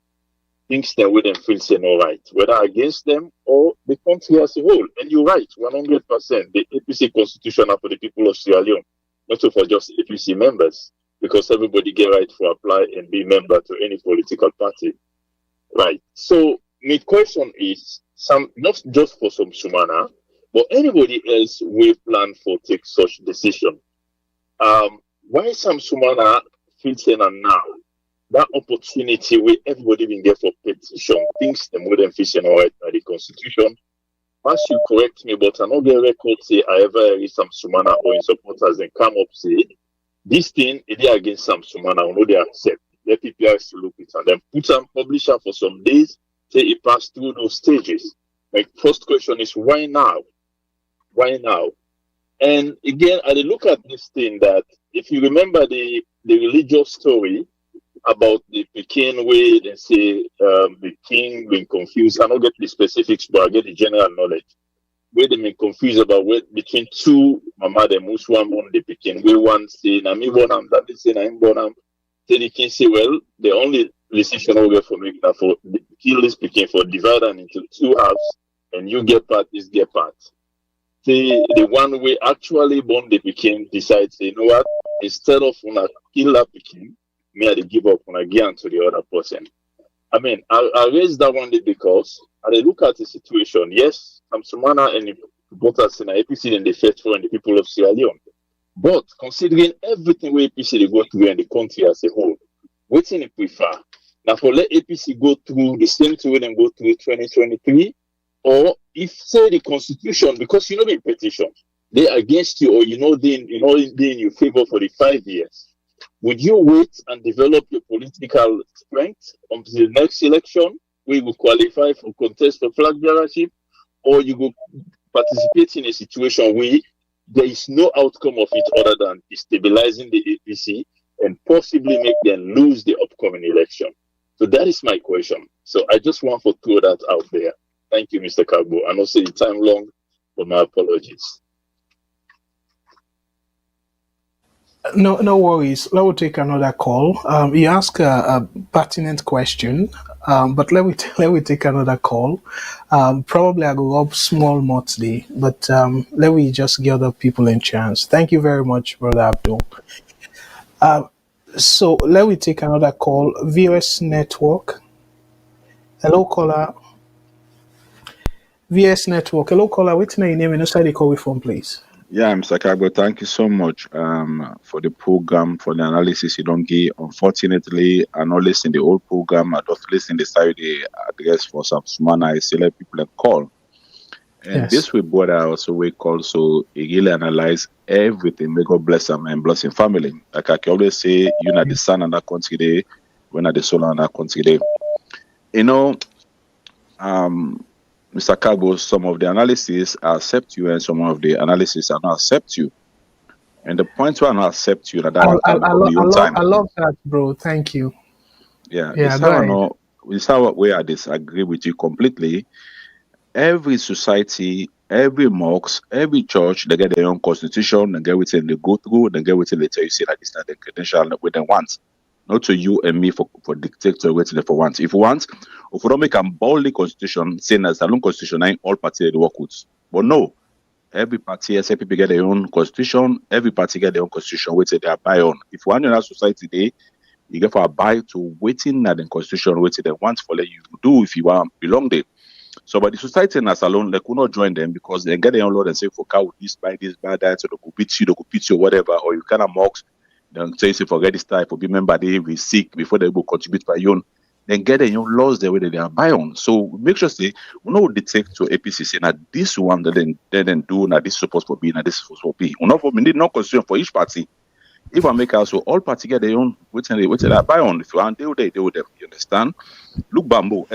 things that wouldn't feel say no right, whether against them or the country as a whole. And you're right, 100%. The APC constitution are for the people of Sierra Leone, not for just APC members, because everybody get right to apply and be member to any political party. Right. So my question is, not just for Sam-Sumana, but anybody else will plan for take such decision. Why Sam-Sumana feels in and now that opportunity where everybody will get for petition, things them wouldn't fish in right by the constitution. Once you correct me, but I don't get record say I ever heard Sam-Sumana or in supporters and come up say this thing is against Sam-Sumana, or no they accept. Let PPRC look it and then put and publish her for some days, say it passed through those stages. My first question is why now? Why now? And again, I look at this thing that if you remember the religious story about the Peking way they say the king being confused. I don't get the specifics, but I get the general knowledge. Where they been confused about between two mama the Muslim on the Peking. Where one say na me born am, that they say na him born am. Then the king say, well, the only decision I get for me now for kill this Peking for divide them into two halves, and you get part, this get part. The one way actually born the Peking decides, you know what? Instead of when I kill that Peking, me I give up when I get to the other person. I mean, I raise that one day because I look at the situation. Yes, Sam-Sumana and the voters in the APC and the faithful and the people of Sierra Leone. But considering everything where APC they go through and the country as a whole, what do you prefer? Now for let APC go through the same thing when they go through 2023, or if say the constitution, because you know the petition, they against you or they in your favor for the 5 years. Would you wait and develop your political strength until the next election where you will qualify for contest for flag bearership, or you will participate in a situation where there is no outcome of it other than destabilizing the APC and possibly make them lose the upcoming election? So that is my question. So I just want to throw that out there. Thank you, Mr. Kagbo. I know say the time long, but my apologies. No worries. Let me take another call. You ask a pertinent question, but let me take another call. Probably I go up small more today, but let me just give other people a chance. Thank you very much, Brother Abdul. So let me take another call. VOS Network. Hello, caller. VS Network. Hello, caller. What's your name and where you call from, please? Yeah, Mr. Kagbo, thank you so much for the program, for the analysis you don't give. Unfortunately, I not listen the old program. I just listen the side the address for Sam-Sumana. I select people and call. And Yes. this week, what I also we call so he really analyze everything. May God bless him and bless his family. Like I can always say, you know the sun and that country day, when are the soul and that country day. You know, Mr. Kagbo, some of the analysis I accept you, and some of the analysis I not accept you. And the point where I not accept you, that I love that, bro. Thank you. Yeah, Yeah, this go how I ahead. know. This how where I disagree with you completely. Every society, every mosque, every church, they get their own constitution, they get within they go through, they get within they tell you say that it's not the credential that they want. Not to you and me for dictate to wait for once. If you want, if we don't make a boldly constitution, saying as a long constitution, all parties they work with. But no, Every party, SAPP get their own constitution. Every party get their own constitution, which they buy on. If one in our society today, you get for a buy to waiting at the constitution, which they want for let you do if you want belong there. So, but the society in us alone, they could not join them because they get their own law and say, for cow, this, buy that, so they could beat you, whatever, or you kind of mocks, then say, forget this type, or be member, they will seek before they will contribute by your own. Then get their own laws the way that they are buy on. So make sure say we know what they take to APC say now this one that then do now this is supposed to be now this is supposed to be. We not for we need no constitution for each party. If I make also all party get their own waiting they buy on. If you want they with them. You understand? Look Bamboo,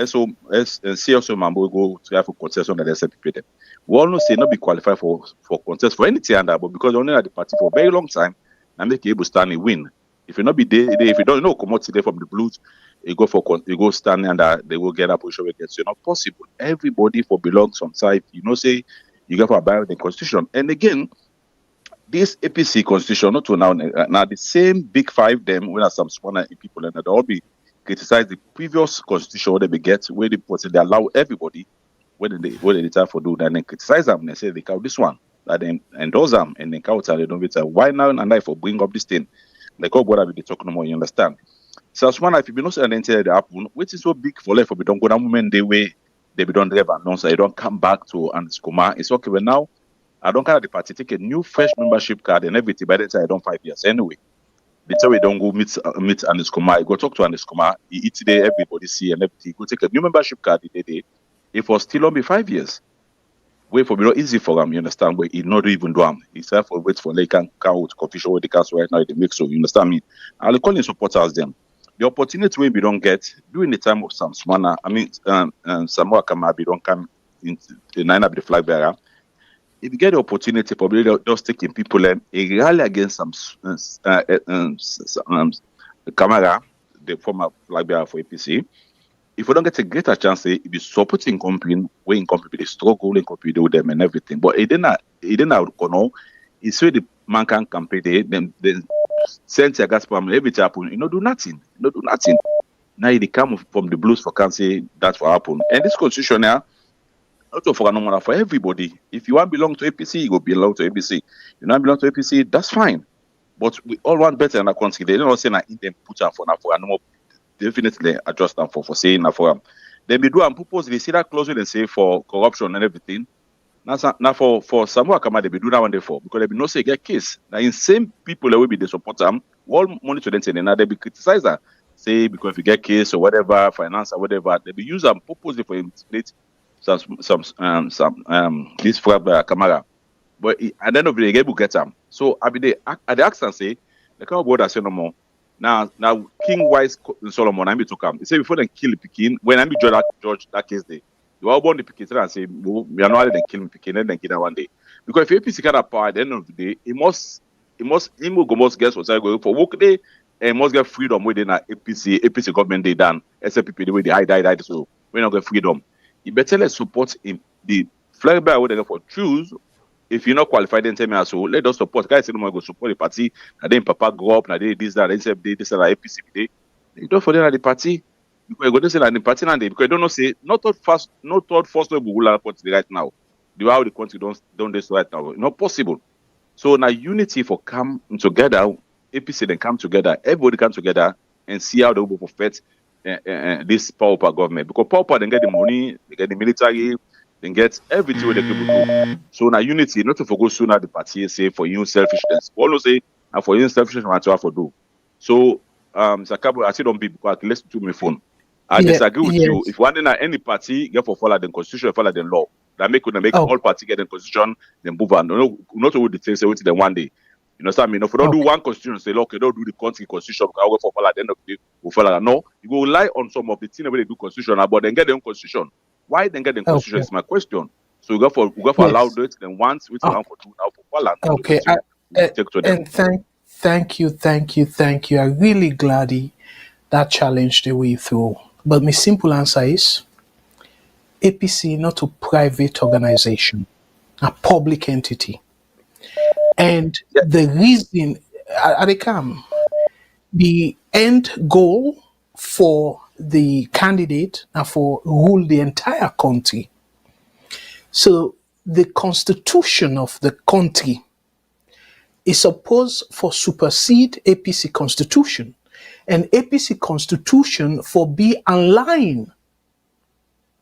see also Mambo go try for concession that they SPP them. We all know say not be qualified for contest for anything under, but because only at the party for a very long time and make you able to stand and win. If you not be there, if you don't know come out today from the blues. You go stand and they will get a position against you. Not possible. Everybody for belong some side. You know, say you got to abide with the constitution. And again, this APC constitution, not to now the same big five them when some small people and they all be criticize the previous constitution where they get where they allow everybody when they try for do that and then criticize them and they say they count this one that they endorse them and then counter they don't get why now and I for bring up this thing like oh what they talk no more you understand. So as one if you be not saying the happen, which is so big for life, if we don't go that moment the way they be don't drive announce, I don't come back to Anskuma. It's okay, but now I don't carry the party, take a new fresh membership card and everything. By the time I don't 5 years anyway. The time we don't go meet Anskuma, I go talk to Anskuma, he eat today, everybody see and everything. Go take a new membership card the day. It was still only 5 years. Wait for me, not easy for him, you understand? Where he not even do him. He's have for wait for they can count confusion with the council right now, they make so you understand me. I'll call in supporters them. The opportunity we don't get during the time of Sam-Sumana, Samura Kamara don't come into the line of the flag bearer. If you get the opportunity, probably just taking people a rally against Kamara, the former flag bearer for APC. If we don't get a greater chance, if you supporting company, we in company, they struggle in company with them and everything. But it didn't know. It's really the man can campaign them. Send your gas from every happen, do nothing. Do nothing. Now they come from the blues for cancer, that's what happened. And this constitution now, not for normal for everybody. If you want to belong to APC, you go belong to APC. You don't belong to APC, that's fine. But we all want better in our country. They don't say that in them put on for no more definitely adjust them for saying that for them. They be do and purpose they see that clause they say for corruption and everything. Now for Samura Kamara, they be do that one day for because they be no say get case. Now in same people that will be the support them, all monitor them saying now they be criticize that say because if you get case or whatever, finance or whatever, they be use them purposely for intimidate some this Kamara. But at the end of the day, they will get them. So I be the accent say the kind of word I say no more. Now King Wise Solomon I be to come. He say before they kill the Pekin, when I be judge that case day. You are born the Pekin and say, we are not letting kill me Pekin and then kill that one day. Because if APC got a power at the end of the day, he must get what's going for work day and must get freedom within a APC government day done. SPP the way they died. So we're not get freedom. You better let's support in the flag bearer where they go for choose. If you're not qualified, then tell me so let us support. Guys say no more go support the party, and then Papa grow up, and they this, that, they this are APC day. You don't for them at the party. Because you go to say that the party now because you don't know say not third first we will country right now. The way how the country don't this right now. Not possible. So now unity for come together, APC then come together, everybody come together and see how they will perfect this power government. Because power then get the money, they get the military, they get everything they can do. So now unity, not to forget sooner the party say for you selfishness. All say and for you selfishness what to have to do. So Zakabo, I say don't be because let's do my phone. I disagree with you. If one in any party get for follow the constitution, follow the law. That make all party get the constitution, then move on. No, not all the things say wait them one day. You know what I mean? If we don't do one constitution, say okay, don't do the country constitution. I will follow at the end of the day. We'll follow. No, you go rely on some of the things where they do constitution, but then get their own constitution. Why then get the constitution is my question. So we go for allow it. Then once we allow for two now for follow. Okay, and thank you. I'm really glad that challenged the way through. But my simple answer is APC not a private organization, a public entity. And the reason the end goal for the candidate and for rule the entire country. So the constitution of the country is supposed for supersede APC constitution, and APC constitution for be aligned.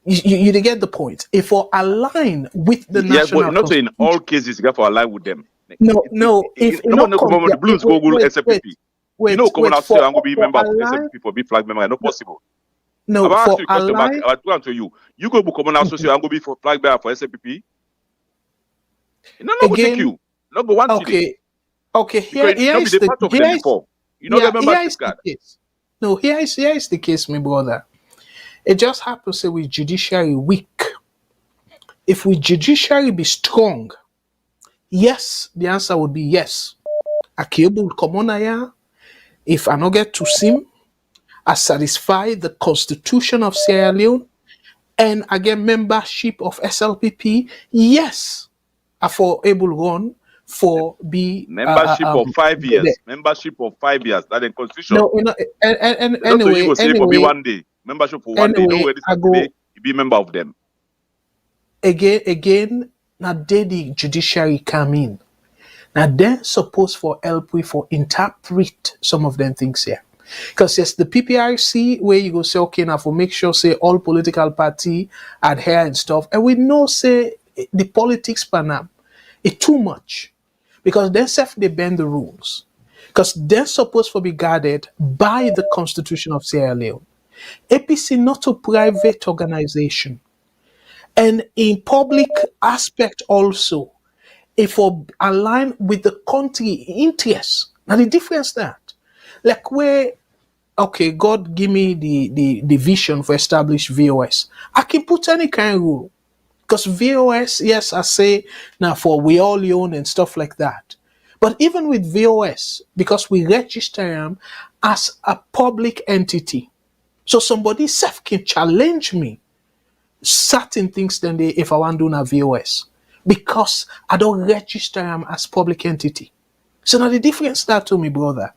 You get the point. If for align with the Yes, national but not in all cases you got to align with them. no. If no one come the blues go SFPP. You know, come on out I'm going to be member of SFPP for be flag member. Not possible. No, I've asked for you a question back. align. I'll go to you. You go come on associate. I'm going to be for flag bearer for SFPP. No, go take Again, you. Not go one today. Okay. Here Because you is be the the part of them here is before. You know the here membership is the card. case. No, here is the case, my brother. It just happens to with judiciary weak. If we judiciary be strong, yes, the answer would be yes. Akable will come on here. If I not get to sim, I satisfy the constitution of Sierra Leone and I get membership of SLPP, yes, I for able run for be Membership of 5 years. Membership of 5 years. That in constitution. No, and anyway, you go say for me one day. Membership for one day. You know where this today, you be member of them. Again, now the judiciary come in. Now they're supposed for help we for interpret some of them things here. Because yes, the PPRC where you go say, okay, now for make sure say all political party adhere and stuff. And we know say the politics panam is too much. Because they self they bend the rules. Because they're supposed to be guarded by the Constitution of Sierra Leone. APC not a private organization. And in public aspect also, if we align with the country interests. Now the difference that, like where, okay, God give me the vision for establish VOS. I can put any kind of rule. Because VOS, yes, I say now for we all own and stuff like that. But even with VOS, because we register them as a public entity, so somebody self can challenge me certain things then they if I want to do a VOS because I don't register them as public entity. So now the difference start to me, brother.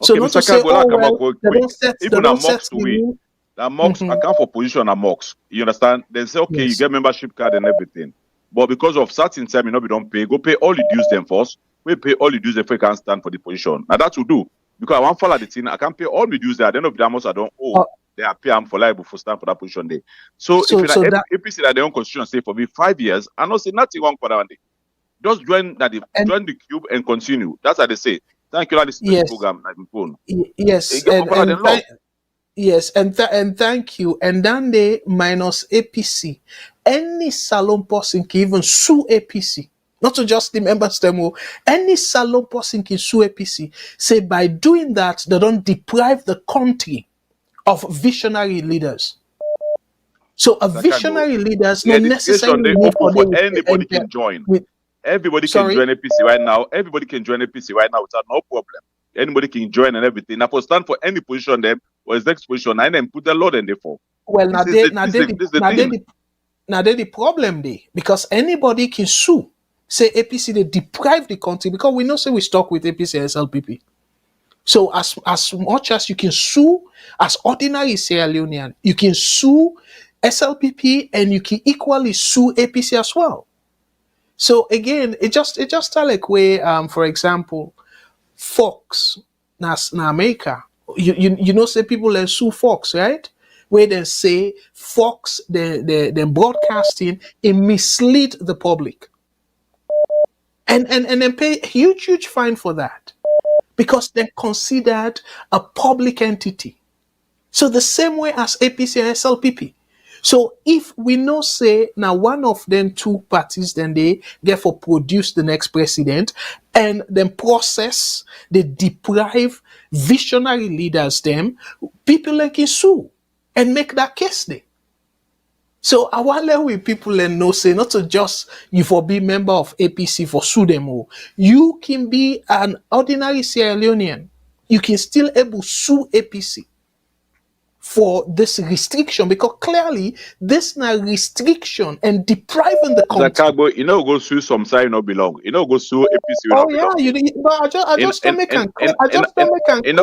So Okay, not Mr. to say, Kagola, oh come well, up quick. they don't set, they Even a don't set mocks to the we. rule. That mocks, I count for position and mocks. You understand? They say, okay, you Yes. get membership card and everything. But because of certain time, you know, we don't pay. Go pay all the dues them first. We pay all the dues if we can't stand for the position. Now that will do. Because I want follow the thing. I can't pay all the dues there. At the end of the month, I don't owe. They are pay I'm for liable for stand for that position there. So if you that APC that their own constitution say for me 5 years, I not say nothing wrong for that one day. Just join the cube and continue. That's how they say. Thank you. Like this yes, program. Like phone. yes, yes, and thank you. And then they minus APC. Any salon person can even sue APC. Not to just the members demo. Any salon person can sue APC. Say by doing that, they don't deprive the country of visionary leaders. So a visionary leaders not necessarily need for anybody can join. Everybody can join APC right now. Everybody can join APC right now without no problem. Anybody can join and everything. Now for stand for any position them or his next position and then put the Lord in there for. Well, now the problem there because anybody can sue. Say APC they deprive the country because we know say we stuck with APC and SLPP. So as much as you can sue as ordinary Sierra Leonean, you can sue SLPP and you can equally sue APC as well. So again, it just like where for example, Fox now America, you know say people then sue Fox, right? Where they say Fox the broadcasting it mislead the public. And then pay huge fine for that. Because they're considered a public entity. So the same way as APC and SLPP. So if we know say now one of them two parties then they therefore produce the next president and then process they deprive visionary leaders them, people like sue and make that case there. So I want let with people and know say not to just you for be member of APC for sue them all. You can be an ordinary Sierra Leonean. You can still able sue APC for this restriction because clearly this now restriction and depriving the country. You know go sue some side not belong. You know go sue APC. Oh yeah, but I just don't make an clear. You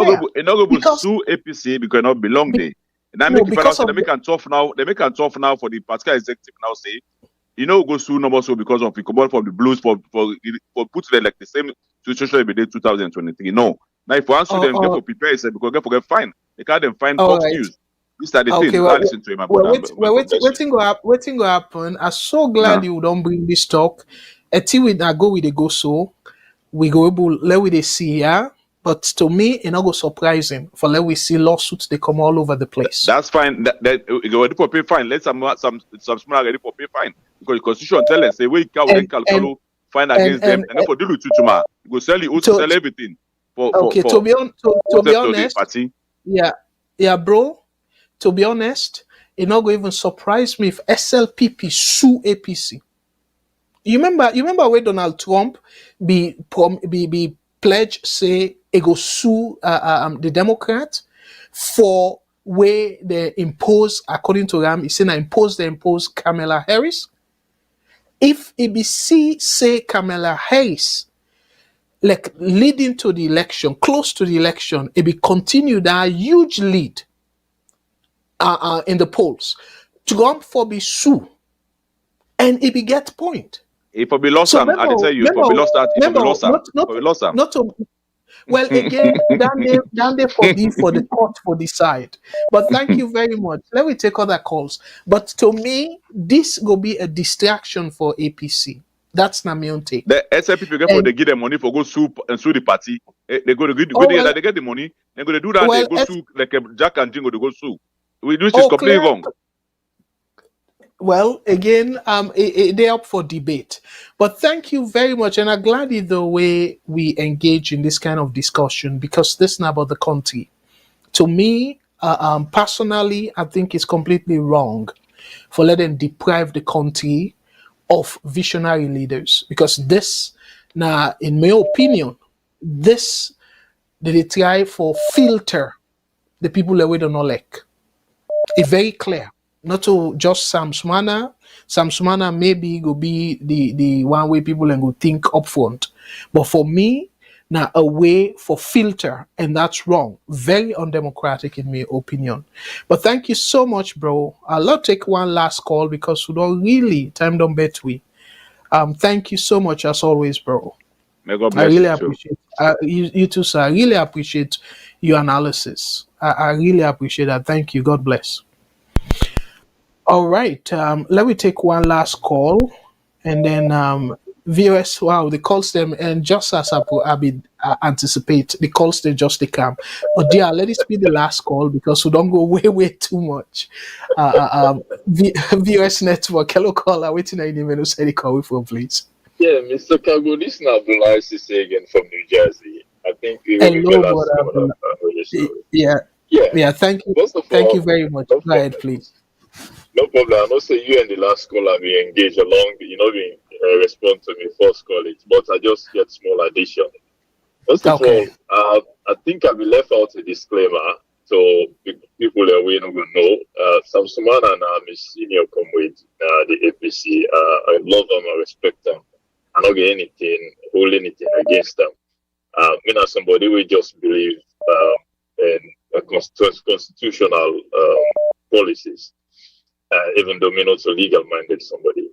know go sue APC because not belong there. And that make they make a tough now. They make a tough now for the particular executive now say go soon number so because of we come out from the blues for put them like the same situation every day 2023. No. Now if one them get for prepare yourself because get for get fine. They can't them find Fox News. These are the things. I listen to him about waiting go happen. I'm so glad you don't bring this talk. Until we now go with the go so we go able let we see, yeah. But to me, it not go surprising for let we see lawsuits they come all over the place. That's fine. That you ready for pay fine. Let some small ready for pay fine because the constitution tell us say we can fine against them and then for deal with you tomorrow. You go sell you sell everything for to be honest. Party. Yeah, bro. To be honest, it not go even surprise me if SLPP sue APC. You remember where Donald Trump be pledge say it go sue the Democrat for where they impose, according to Ram, he said they impose Kamala Harris. If ABC say Kamala Harris like leading to the election, close to the election, it be continue that huge lead in the polls. Trump for be sue and it be get point. If I be lost, I can tell you. If I be lost, not to. Well, again, then they for the court for decide. But thank you very much. Let me take other calls. But to me, this will be a distraction for APC. That's not my own take. The SLP people they give them money for go sue and sue the party. They go to they get the money. They go to do that. They go sue like Jack and Jingo. They go sue. Which is completely wrong. Well, again, they're up for debate. But thank you very much. And I'm glad the way we engage in this kind of discussion because this is not about the country. To me, personally, I think it's completely wrong for letting deprive the country of visionary leaders. Because this, now, in my opinion, this, they try for filter the people that we don't like. It's very clear. Not to just Sam-Sumana. Sam-Sumana maybe will be the one way people and go think upfront. But for me, now a way for filter, and that's wrong. Very undemocratic in my opinion. But thank you so much, bro. I'll take one last call because we don't really time don't bet we. Thank you so much as always, bro. May God bless I really appreciate you too, sir. I really appreciate your analysis. I really appreciate that. Thank you. God bless. All right, let me take one last call, and then VOS. Wow, the calls them, and just as I anticipate, the calls they just they come. But yeah, let it be the last call because we don't go way too much. VOS network. Hello, caller. Waiting on you. Say the call for please. Yeah, Mr. Kago, this is Abdullah Sise again from New Jersey. I think we hello, yeah. Thank you. Thank you very much. Go ahead, please. No problem. I know say you and the last caller we engage along, we respond to me first call it, but I just get small addition. First of all, I think I will left out a disclaimer so people that we don't know. Sam-Sumana and my senior comrade, the APC, I love them, I respect them. I don't get hold anything against them. Me not somebody we just believe in constitutional policies. Even though me not so legal-minded somebody.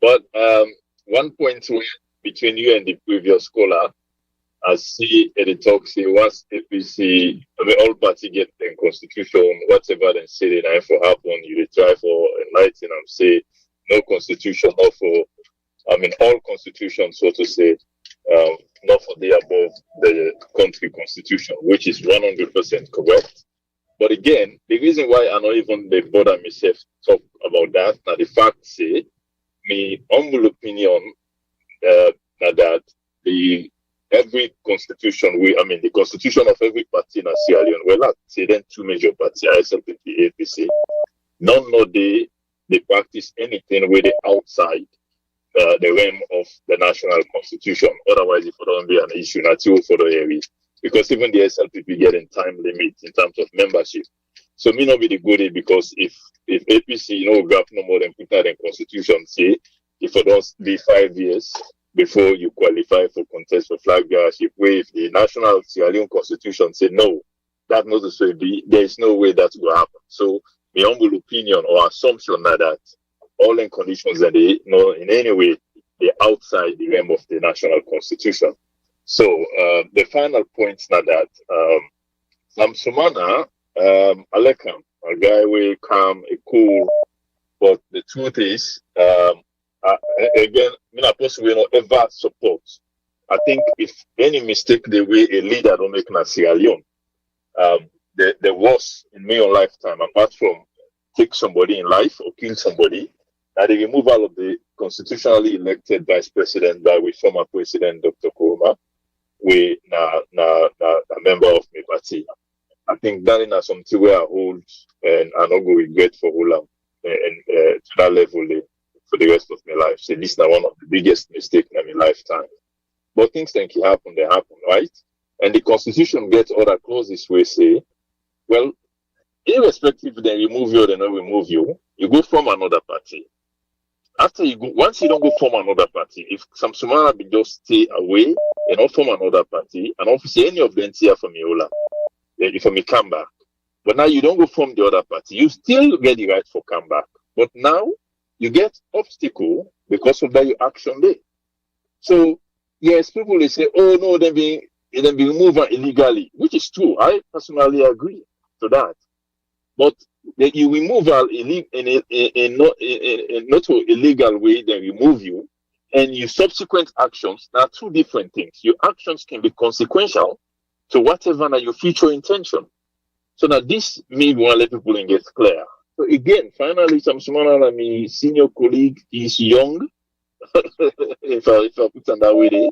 But one point between you and the previous caller, I see at the talk say once APC, all party get the constitution, whatever they say they for happen, you try for enlighten and say no constitution, not for, all constitution, so to say, not for the above the country constitution, which is 100% correct. But again, the reason why I not even they bother myself talk about that, now the fact say, my humble opinion, that every constitution the constitution of every party in Sierra Leone, well, not say then two major parties, SLPP, APC, none of they practice anything where they outside the realm of the national constitution. Otherwise, if it don't be an issue, not too for the area. Because even the SLPP get in time limit in terms of membership. So me not be the goodie because if APC, gap no more than put that in constitution, say, if it don't be 5 years before you qualify for contest for flag bearership, where if the national Sierra Leone constitution say no, that not to be, there is no way that will happen. So my humble opinion or assumption that all in conditions that they in any way they're outside the realm of the national constitution. So the final point now that Sam-Sumana, I like him, a guy will calm, a cool, but the truth is, again, me not possible ever support. I think if any mistake the way a leader don't make in Sierra Leone, the worst in my own lifetime, apart from take somebody in life or kill somebody, the removal of the constitutionally elected vice president by with former president Dr. Kuruma, we na a member of my party. I think that is something where I hold and I not go regret for Olam and to that level for the rest of my life. So this is one of the biggest mistakes in my lifetime. But things can happen, they happen, right? And the constitution gets other clauses where say, well, irrespective if they remove you or they not remove you, you go from another party. After you go, once you don't go from another party, if Sam-Sumana be just stay away and not from another party, and obviously any of them here from Yola, if I may come back. But now you don't go from the other party, you still get the right for come back. But now you get obstacle because of that your action there. So yes, people they say, oh no, they be removed illegally, which is true. I personally agree to that. But you remove in not so illegal way, they remove you, and your subsequent actions are two different things. Your actions can be consequential to whatever are your future intention. So now this me want to let people get clear. So again, finally, Sam-Sumana, my senior colleague, is young. if I put it that way,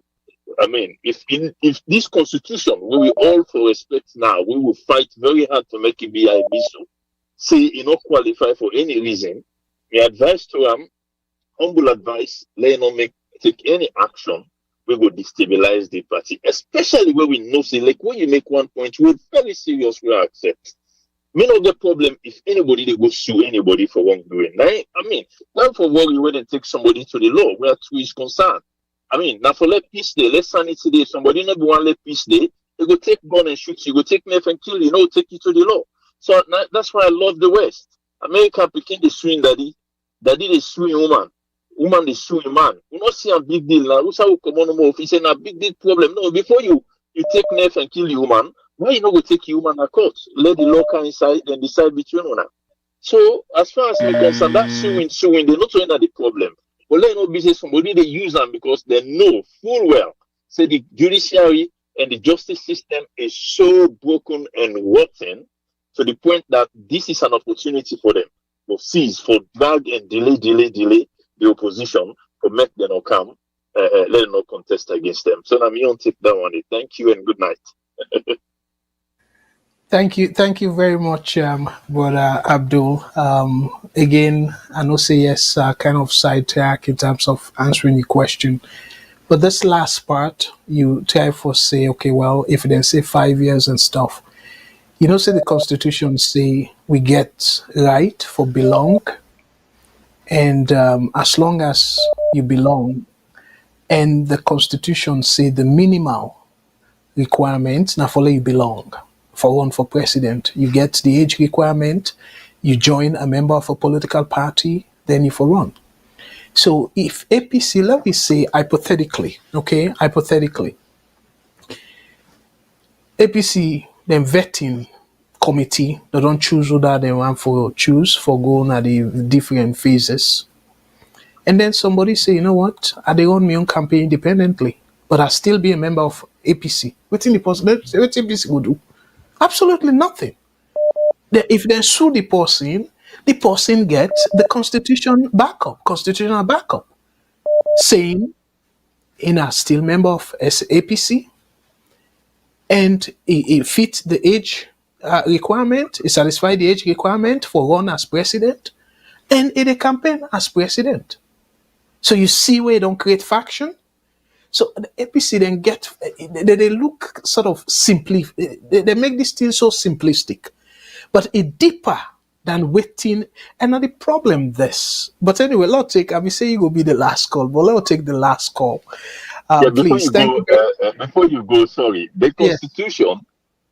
I mean, if this constitution, we will all for respect now, we will fight very hard to make it be so. Say he not qualify for any reason. My advice to him, humble advice, let not take any action. We will destabilize the party, especially when we know, say, like when you make one point, we're very serious, we accept. Me not the problem if anybody they go sue anybody for wrongdoing. I mean, not for worry when they take somebody to the law where two is concerned. I mean, now for let peace day, let sanity day, somebody not want let peace day, they go take gun and shoot you, go take knife and kill you, take you to the law. So that's why I love the West. America became the suing daddy is suing woman is suing man. You not see a big deal now. Who's how come on more? If it's a big deal problem, no, before you take knife and kill the woman, why you not go take your woman to court? Let the law come inside and decide between you. So as far as me concerned, that suing, they're not saying that the problem. But let no business somebody they use them because they know full well. Say the judiciary and the justice system is so broken and rotten to the point that this is an opportunity for them to seize, for drag and delay the opposition, to make them not come, let them not contest against them. So now me on take that one. Thank you and good night. Thank you very much, Brother Abdul. Again, I know say yes, kind of sidetrack in terms of answering the question, but this last part, you try for say, okay, well, if they say 5 years and stuff, you know, say the Constitution say we get right for belong, and as long as you belong, and the Constitution say the minimal requirements now for you belong. For run for president, you get the age requirement, you join a member of a political party, then you for run. So if APC, let me say hypothetically, APC, then vetting committee, they don't choose who that they want for choose for going at the different phases. And then somebody say, you know what, I they run my own campaign independently, but I still be a member of APC. What APC will do? Absolutely nothing. If they sue the person gets the constitutional backup, saying in a still member of APC, and it fits the age requirement, it satisfies the age requirement for run as president, and it a campaign as president. So you see where they don't create faction. So the APC then they look sort of they make this thing so simplistic, but it deeper than waiting. And now the problem this. But anyway, let's take. I will say you will be the last call, but let's take the last call. Please, before you go, sorry, the Constitution.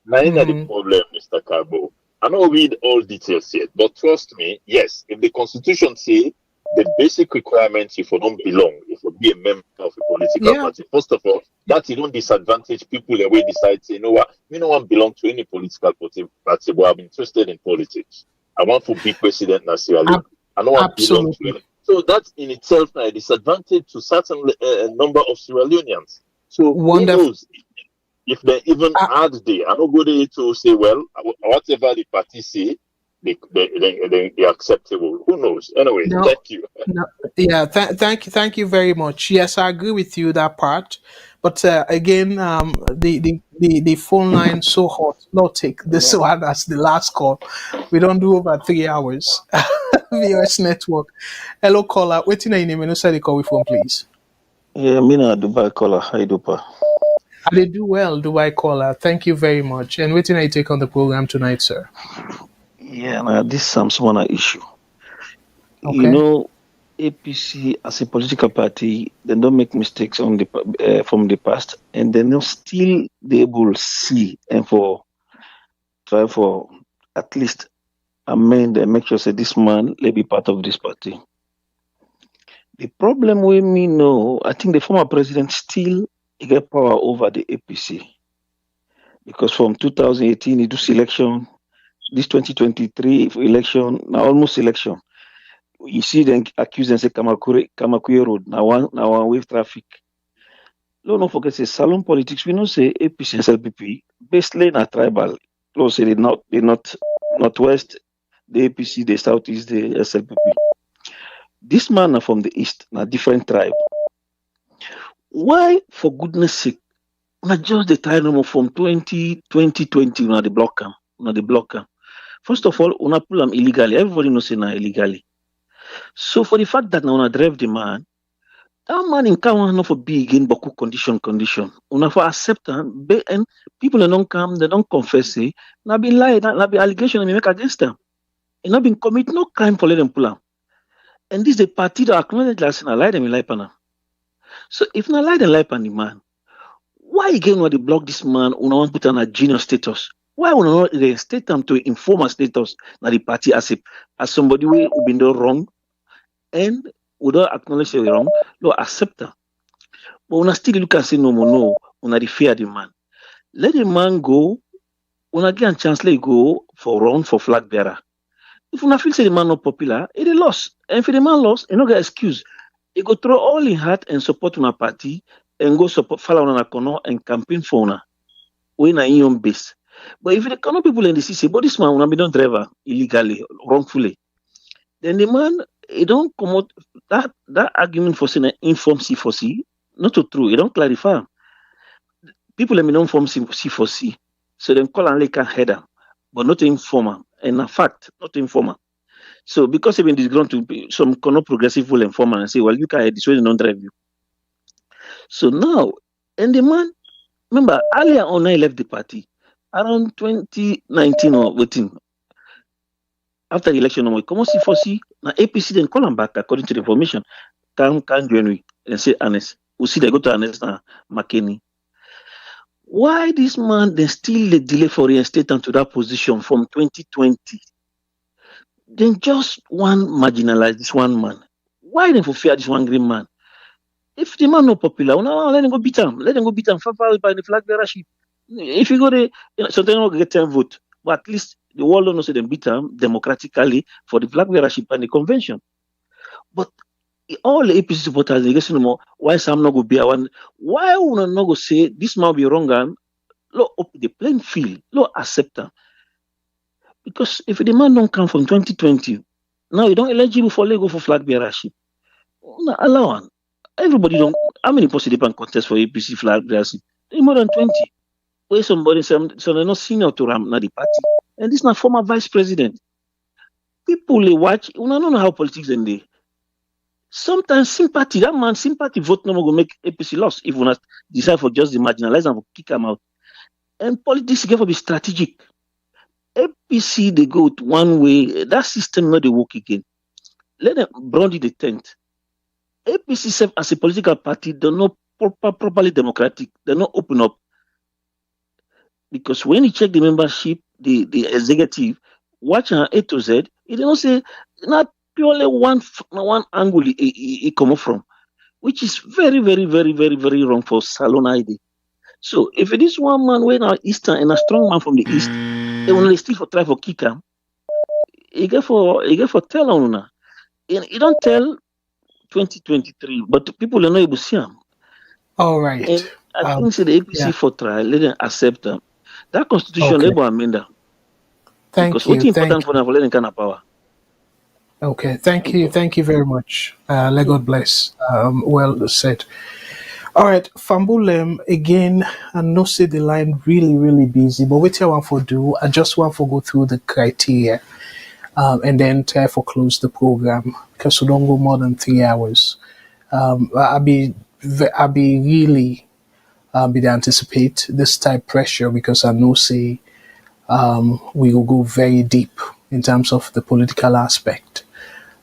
Now the problem, Mr. Carbo. I don't read all details yet, but trust me. Yes, if the Constitution say the basic requirements if you don't belong, if you be a member of a political party. First of all, that you don't disadvantage people the way decide, say, you know what, me no one belong to any political party, but I'm interested in politics. I want to be president in Sierra Leone. I don't want to belong to any. So that in itself a disadvantage to certain number of Sierra Leoneans. So who knows if they even add there, I don't go there to say, well, whatever the party say, they acceptable. Who knows? Anyway, thank you. Yeah, thank you very much. Yes, I agree with you that part. But again, the phone line so hot. No, take this one as the last call. We don't do over 3 hours. VOS network. Hello, caller. Waiting your name. No, say the call with phone, please. Yeah, Mina Dubai caller. Hi, Dupa. They do well, Dubai caller. Thank you very much. And waiting I take on the program tonight, sir. Yeah, now this Sam-Sumana issue. Okay. You know, APC as a political party, they don't make mistakes on the from the past, and they're not still be able to see and try for at least amend and make sure that this man may be part of this party. The problem with me now, I think the former president still get power over the APC, because from 2018 he do election, this 2023 election, now almost election. You see them accuse and say Kamakure Road, now one wave traffic. Don't forget, say Salon politics, we know say APC and SLPP, basically na tribal. Close say they not northwest, the APC, the southeast, the SLPP. This man are from the east, na different tribe. Why, for goodness sake, not just the time number from 2020, una the blocker. First of all, una pull them illegally. Everybody knows say na illegally. So for the fact that now una drive the man, that man in Kawan not for be again Boku condition. Una for accept and people don't come, they don't confess, say, na be lie, na be allegation and make against them. And not been commit no crime for let them pull them. And this the party that acknowledge that na lie them in lie pana. So if na lie them lie pan the man, why again when they block this man, una want put on a junior status? Why would not they state them to informal status na the party as somebody who been done wrong and without acknowledge the wrong, no accept them. But when I still look and say no, when I fear the man. Let the man go, when I get a chance, let go for run for flag bearer. If when I feel say the man not popular, it is lost. And if the man lost, he no get excuse. He go throw all in heart and support on a party and go support follow on a corner and campaign for una. When I in your base. But if the kind of people in the city, but this man will not be done driver illegally, wrongfully, then the man, he don't come out that argument for saying inform C4C, not true. He don't clarify. People let me know form C4C, so then call and like a header, but not informer. And in fact, not informer. So because even this grown to be some kind of progressive will informer and say, well, you can't this way, don't drive you. So now, and the man, remember earlier on, I left the party around 2019 or waiting. After the election, we come see for see now APC then call them back according to the information. Can join we and say honest. We see they go to honest now McKinney. Why this man then still the delay for reinstatement to that position from 2020? Then just one marginalize this one man. Why then for fear this one green man? If the man not popular, no, let them go beat him. Let them go beat him far by the flag bearership. If you go there, sometimes not get 10 vote, but at least the world don't know say them beat them democratically for the flag bearership and the convention. But all the APC supporters, they get no more. Why Sam not go be one? Why would not go say this might be wrong and look up the plain field, look accept them? Because if the man don't come from 2020, now you don't eligible for legal for flag bearership. No, allow one. Everybody don't. How many participants contest for APC flag bearership? More than 20. Where somebody say so they're not senior to Ram na the party, and this is not former vice president. People they watch. We don't know how politics and they. Sometimes sympathy, that man sympathy vote no more go make APC loss if we not decide for just the marginalize and kick them out. And politics get to be strategic. APC they go to one way. That system not they work again. Let them brandy the tent. APC self as a political party, they're not properly democratic. They're not open up. Because when you check the membership, the executive, watch A to Z, it don't say not purely one angle it come from, which is very, very, very, very, very wrong for Salon ID. So if it is one man when our Eastern and a strong man from the East, they only still for try for kick him, he get for tell on una. And he don't tell 2023, but people don't know able to see him. All right. And I think say the APC yeah. for try, let them accept them. That constitution Okay. label amend them. Thank Because you. what's important for them for letting kind of power. Okay. Thank you. Thank you very much. Let God bless. Well said. All right, Fambulem, again, I know say the line really, really busy, but what I want to do, I just want to go through the criteria and then try to close the program because we don't go more than 3 hours. I'll be really be anticipate this type pressure because I know say we will go very deep in terms of the political aspect.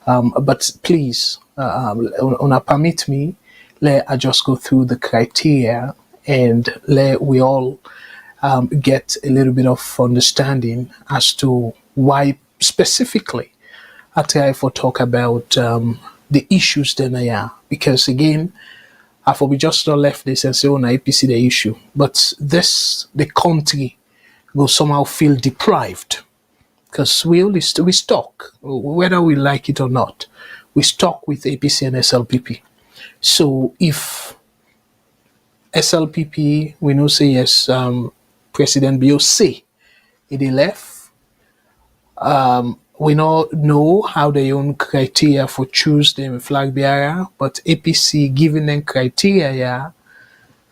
But please, permit me, let I just go through the criteria and let we all get a little bit of understanding as to why specifically I try to talk about the issues that they are. Because again, I we just not left this and say, oh, na APC the issue. But the country will somehow feel deprived because we stuck, whether we like it or not, we stuck with APC and SLPP. So if SLPP, we know say yes, President Bio say it left, we not know how they own criteria for choose them flag bearer, but APC giving them criteria, yeah,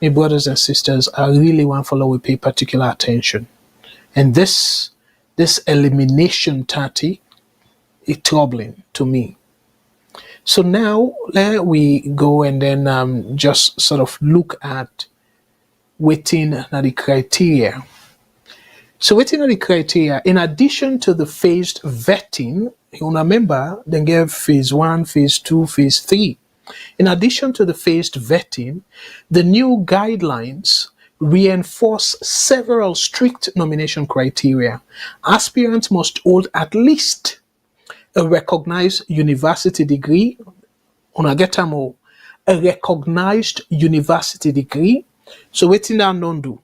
my brothers and sisters, I really want to follow we pay particular attention. And this elimination tactic is troubling to me. So now let we go and then just sort of look at waiting at the criteria. So waiting at the criteria, in addition to the phased vetting, you remember they gave phase 1, phase 2, phase 3. In addition to the phased vetting, the new guidelines reinforce several strict nomination criteria. Aspirants must hold at least a recognized university degree, a recognized university degree. So waiting that don't do,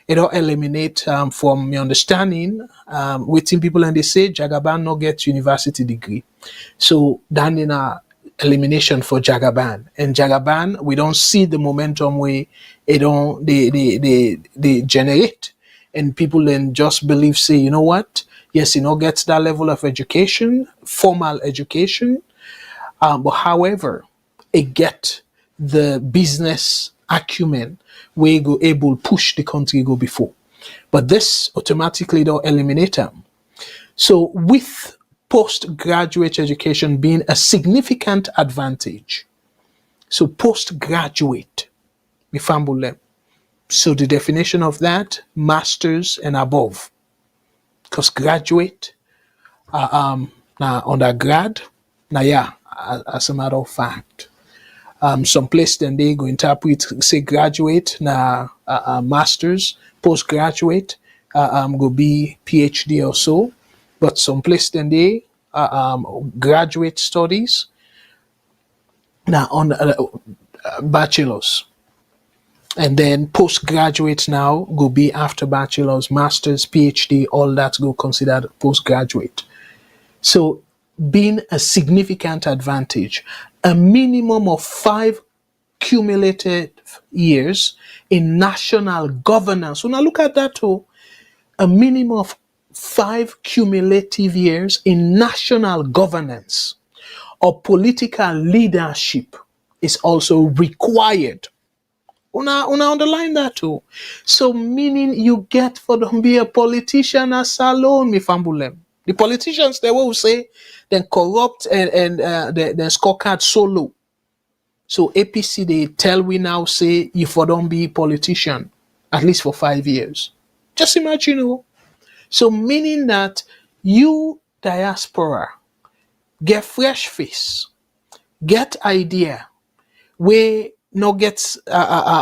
it'll eliminate from my understanding, waiting people and they say Jagaban not get university degree. So then in a elimination for Jagaban. And Jagaban, we don't see the momentum where they generate. And people then just believe, say, you know what? Yes, gets that level of education, formal education. But however, it get the business acumen where you go able push the country go before. But this automatically don't eliminate them. So with postgraduate education being a significant advantage. So postgraduate, so the definition of that, masters and above. Because graduate, now undergrad, now yeah, as a matter of fact. Some place then they go interpret, say graduate, now masters, postgraduate, go be PhD or so. But some place then they graduate studies, now on bachelor's. And then postgraduate now go be after bachelor's, master's, PhD, all that go considered postgraduate. So being a significant advantage, a minimum of 5 cumulative years in national governance. So now look at that too. A minimum of 5 cumulative years in national governance or political leadership is also required. Una underline that too. So meaning you get for them be a politician as alone, mi fambulem. The politicians they will say then corrupt and the scorecard so low. So APC they tell we now say you for don't be politician at least for 5 years. Just imagine, So meaning that you diaspora get fresh face, get idea, we not get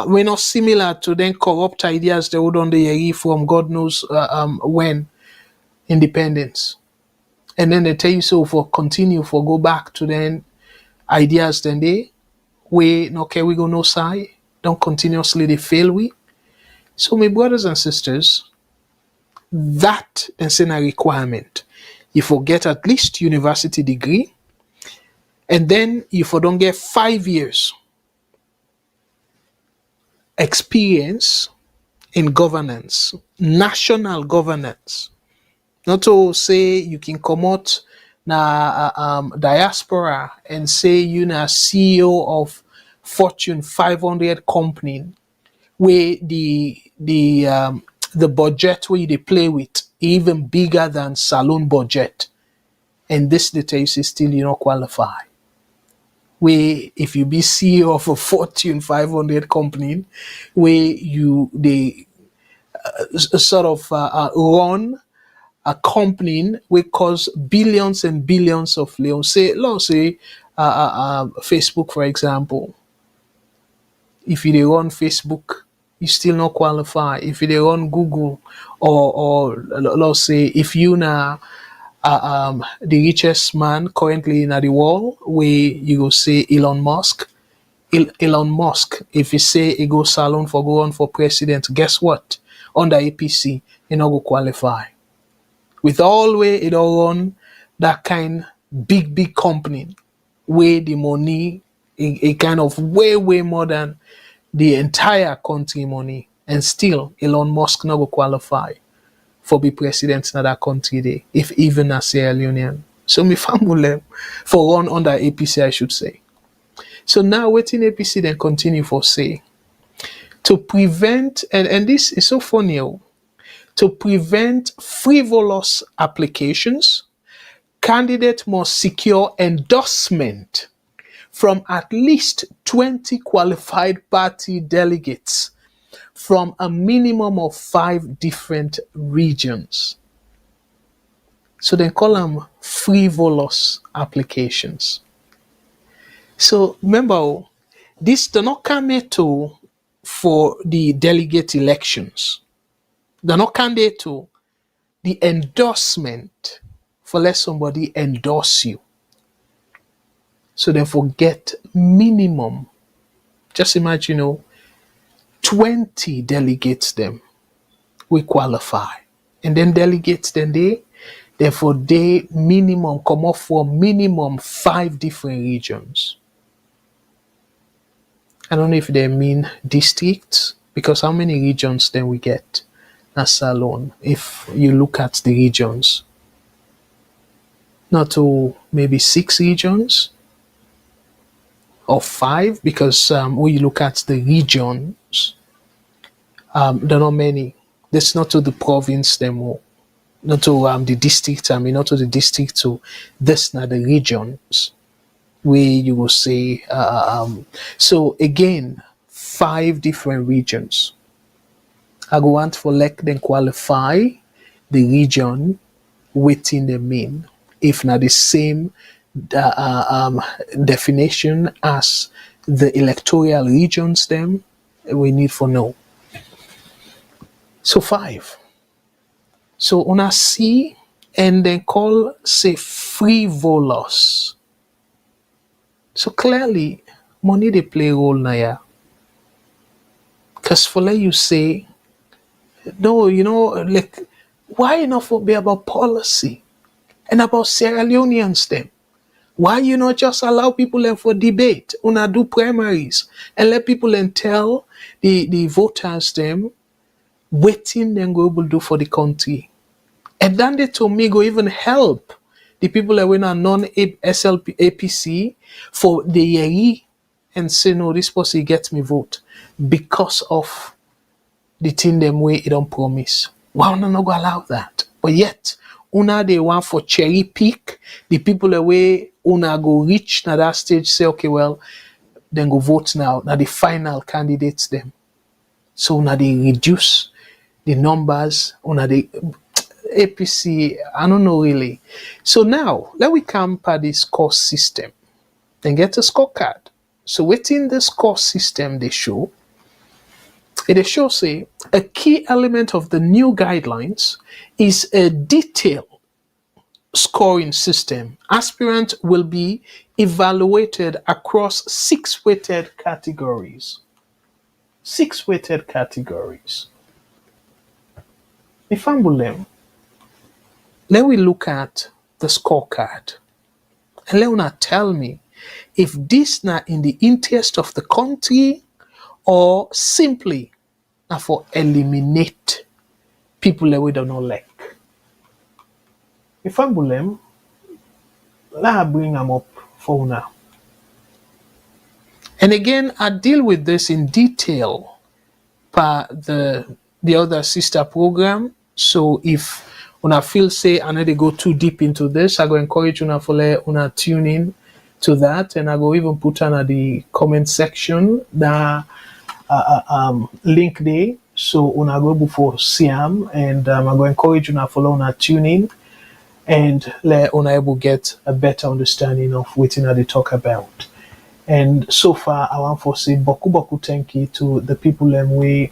we're not similar to then corrupt ideas they would on the from God knows when independence. And then they tell you so for continue for go back to then ideas then they we okay we go no side. Don't continuously they fail we. So my brothers and sisters, that is a requirement. You forget at least university degree, and then you for don't get 5 years experience in governance, national governance. Not to say you can come out na diaspora and say you na CEO of Fortune 500 company where the budget where they play with even bigger than saloon budget, and this data you say still you not qualify. Where if you be CEO of a Fortune 500 company, where you they sort of run a company which costs billions and billions of leons. Let's say Facebook, for example. If you dey run Facebook, you still not qualify. If you dey run Google, or let's say if you na the richest man currently in the world, where you go say Elon Musk. Elon Musk, if you say he go salon for go on for president, guess what? Under APC, he not go qualify. With all way it all run that kind big company where the money a kind of way more than the entire country money, and still Elon Musk not go qualify for be president in that country day, if even a Sierra Leonean. So me family for run under APC, I should say. So now waiting APC then continue for say to prevent, and this is so funny, to prevent frivolous applications, candidate must secure endorsement from at least 20 qualified party delegates from a minimum of 5 different regions. So they call them frivolous applications. So remember, this does not come to for the delegate elections. They're not candidate to the endorsement for let somebody endorse you. So then forget minimum. Just imagine, 20 delegates them we qualify. And then delegates then therefore they minimum come off for minimum 5 different regions. I don't know if they mean districts, because how many regions then we get? As alone, if you look at the regions, not to maybe 6 regions or 5, because when you look at the regions, there are not many. That's not to the province them, not to the district. I mean, not to the district. To this not the regions where you will say. So again, 5 different regions. I go want for let them qualify the region within the mean. If not the same definition as the electoral regions, then we need for know. So 5. So una see and then call say frivolous. So clearly, money they play a role now. Because for let you say, no, like, why not for be about policy and about Sierra Leoneans them? Why you not just allow people them for debate? Una do primaries and let people then tell the voters them waiting then go able do for the country. And then they to me go even help the people that were non-SLP APC for the year and say no, this person gets me vote because of the thing them way it don't promise. Why una not go allow that? But yet, una they want for cherry pick the people the way una go reach na that stage say okay, well, then go vote now. Now the final candidates them. So una they reduce the numbers. Una they APC. I don't know really. So now let we come by this score system and get a scorecard. So within the score system they show. It shows say a key element of the new guidelines is a detailed scoring system. Aspirants will be evaluated across 6 weighted categories. 6 weighted categories. Ifambulem, let we look at the scorecard. And let una tell me if this na in the interest of the country or simply na for eliminate people that we don't know like. Ifambulem, let I bring them up for una. And again, I deal with this in detail per the other sister program. So if una feel say I need to go too deep into this, I go encourage una for let una tune in to that, and I go even put on the comment section the link there. So una go before Siam, and I go encourage una follow una tune in and let una able get a better understanding of what they talk about. And so far, I want to say boku thank you to the people that we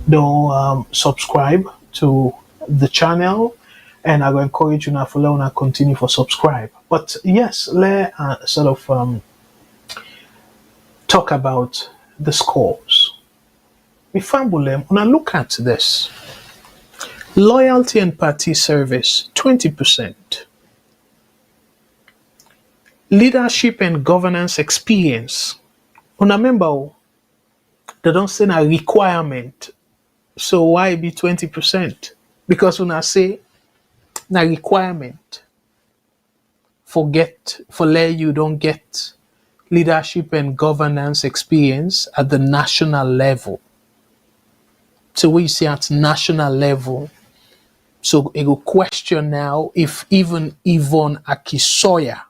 don't subscribe to the channel, and I will encourage you now for let us continue for subscribe. But yes, let sort of talk about the scores. If I look at this, loyalty and party service 20%. Leadership and governance experience. Remember, they don't say a requirement. So why be 20%? Because when I say na requirement for let you don't get leadership and governance experience at the national level. So we say at national level. So it will question now if even Yvonne Akisoya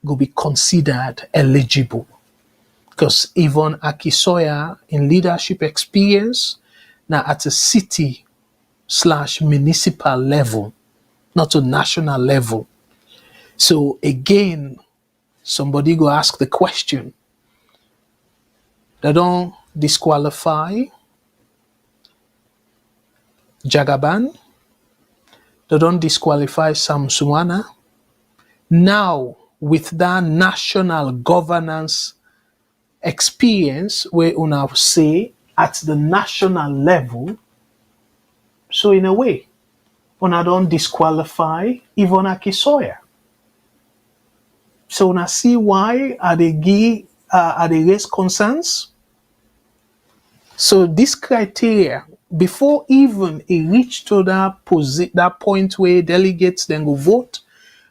will be considered eligible. Because Yvonne Akisoya in leadership experience now at a city/municipal level, not a national level. So again, somebody go ask the question. They don't disqualify Jagaban. They don't disqualify Sam-Sumana. Now, with that national governance experience, where una say at the national level, so in a way, una don't disqualify Yvonne Akisoya. So una see why are they raise concerns? So this criteria, before even it reach to that point where delegates then go vote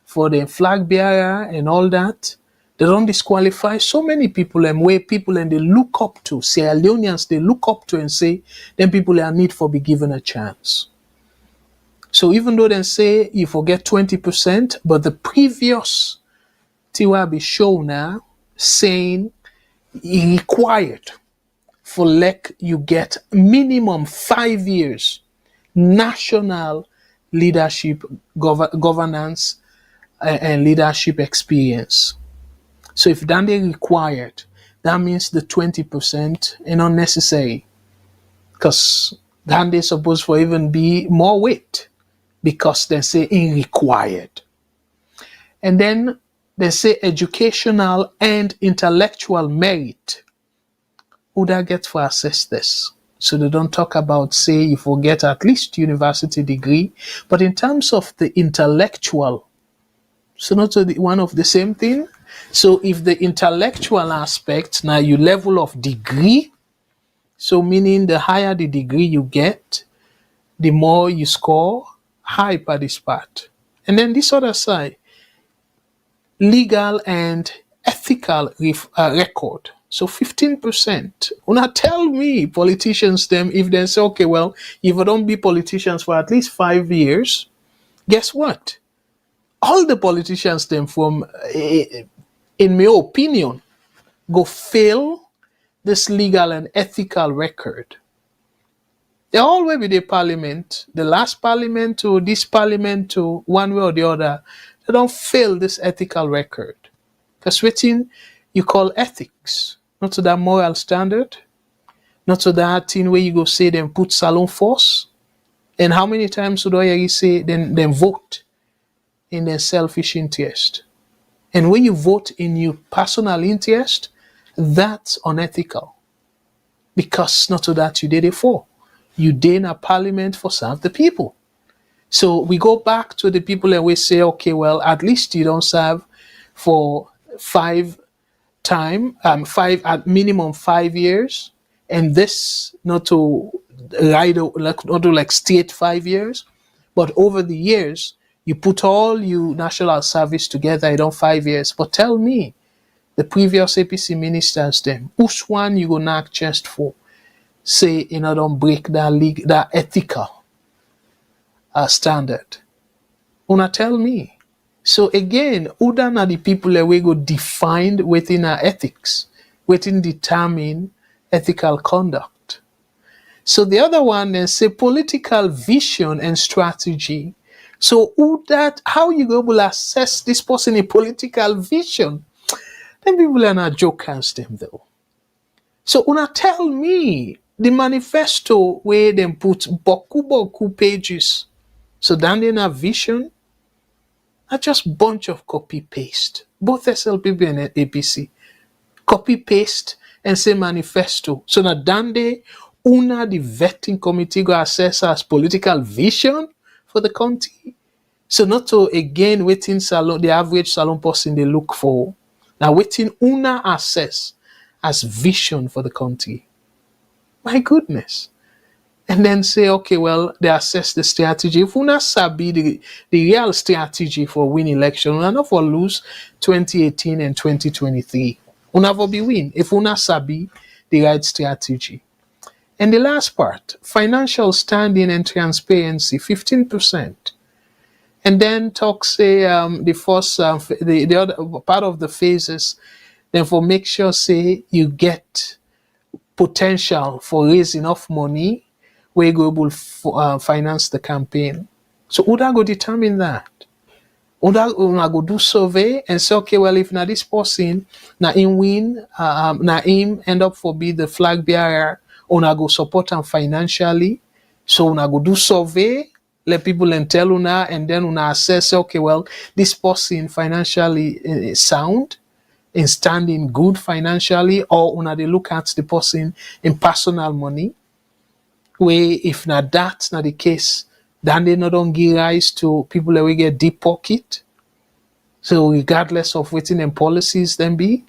for the flag bearer and all that, they don't disqualify so many people and where people and they look up to, Sierra Leoneans, they look up to and say, then people are need for be given a chance. So even though they say you forget 20%, but the previous Tiwabi show now saying it required for you get minimum 5 years national leadership, governance and leadership experience. So if that they required, that means the 20% is not necessary. Because then they supposed for even be more weight. Because they say in required. And then they say educational and intellectual merit. Who that get for assess this? So they don't talk about, say, you forget at least university degree. But in terms of the intellectual, so not one of the same thing. So if the intellectual aspect, now you level of degree, so meaning the higher the degree you get, the more you score high per this part. And then this other side, legal and ethical record. So 15%. Una tell me, politicians, them, if they say, okay, well, if I don't be politicians for at least 5 years, guess what? All the politicians, them from, in my opinion, go fail this legal and ethical record. They all will be the parliament, the last parliament to this parliament to one way or the other. They don't fail this ethical record. Because waiting you call ethics, not to that moral standard, not to that thing where you go say them put salon force. And how many times would I say then vote in their selfish interest. And when you vote in your personal interest, that's unethical. Because not to that you did it for. You did in a parliament for serve the people. So we go back to the people and we say, okay, well, at least you don't serve for at minimum 5 years, and this not to state 5 years, but over the years you put all your national service together, you don't 5 years. But tell me, the previous APC ministers, them, which one you go knock chest for? Say, don't break that ethical standard. Una tell me. So again, Uda na the people that we go defined within our ethics, within determine ethical conduct. So the other one then say political vision and strategy. So how you go will assess this person in political vision? Then people are not jokers them though. So una tell me the manifesto where them put boku pages. So then they have vision, not just bunch of copy paste. Both SLPB and APC. Copy paste and say manifesto. So now Dande una the vetting committee go assess as political vision for the country. So not to again waiting salon, the average salon person they look for. Now waiting una assess as vision for the country. My goodness. And then say, okay, well, they assess the strategy. If una sabi the real strategy for win election, una not for lose 2018 and 2023. Una for be win. If una sabi the right strategy. And the last part, financial standing and transparency, 15%. And then talk say the first the other part of the phases, then for make sure say you get potential for raise enough money where you go able finance the campaign. So Uda go determine that. Uda go do survey and say, okay, well, if na this person, na him win, na him end up for be the flag bearer, una go support him financially. So una go do survey, let people and tell una, and then una assess, okay, well, this person financially sound, in standing good financially, or una they look at the person in personal money. Where if not that's not the case, then they not don't give rise to people that will get deep pocket. So regardless of what them policies then be,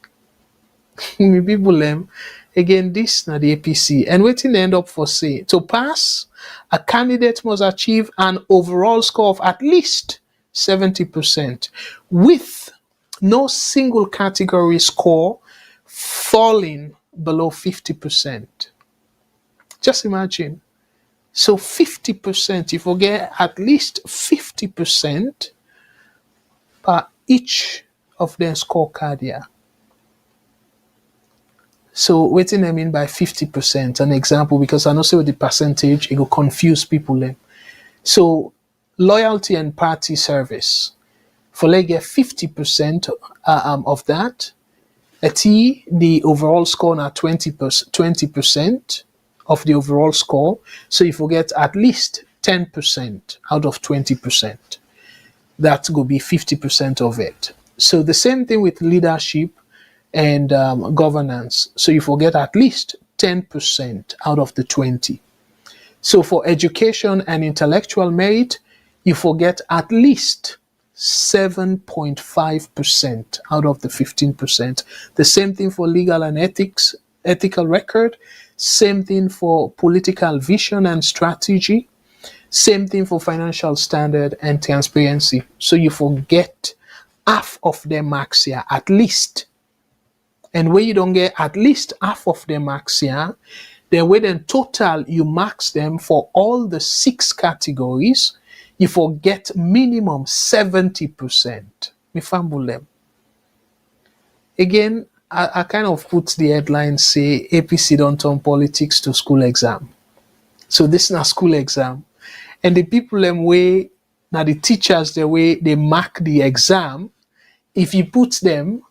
people them again this not the APC. And waiting they end up for say to pass, a candidate must achieve an overall score of at least 70%, with no single category score falling below 50%. Just imagine. So 50%, if we get at least 50% per each of their scorecard here. So what do I mean by 50%? An example, because I know say with the percentage, it will confuse people then. So loyalty and party service. For let's get 50% of that, the overall score now 20% of the overall score. So if we get at least 10% out of 20%, that will be 50% of it. So the same thing with leadership and governance. So you forget at least 10% out of the 20. So for education and intellectual merit, you forget at least 7.5% out of the 15%. The same thing for legal and ethical record. Same thing for political vision and strategy. Same thing for financial standard and transparency. So you forget half of their marks here, at least. And when you don't get at least half of their marks here, then when in total you marks them for all the 6 categories, you forget minimum 70%. Me fumble them. Again, I kind of put the headline say APC don't turn politics to school exam. So this is not school exam. And the people them way, now the teachers the way they mark the exam, if you put them,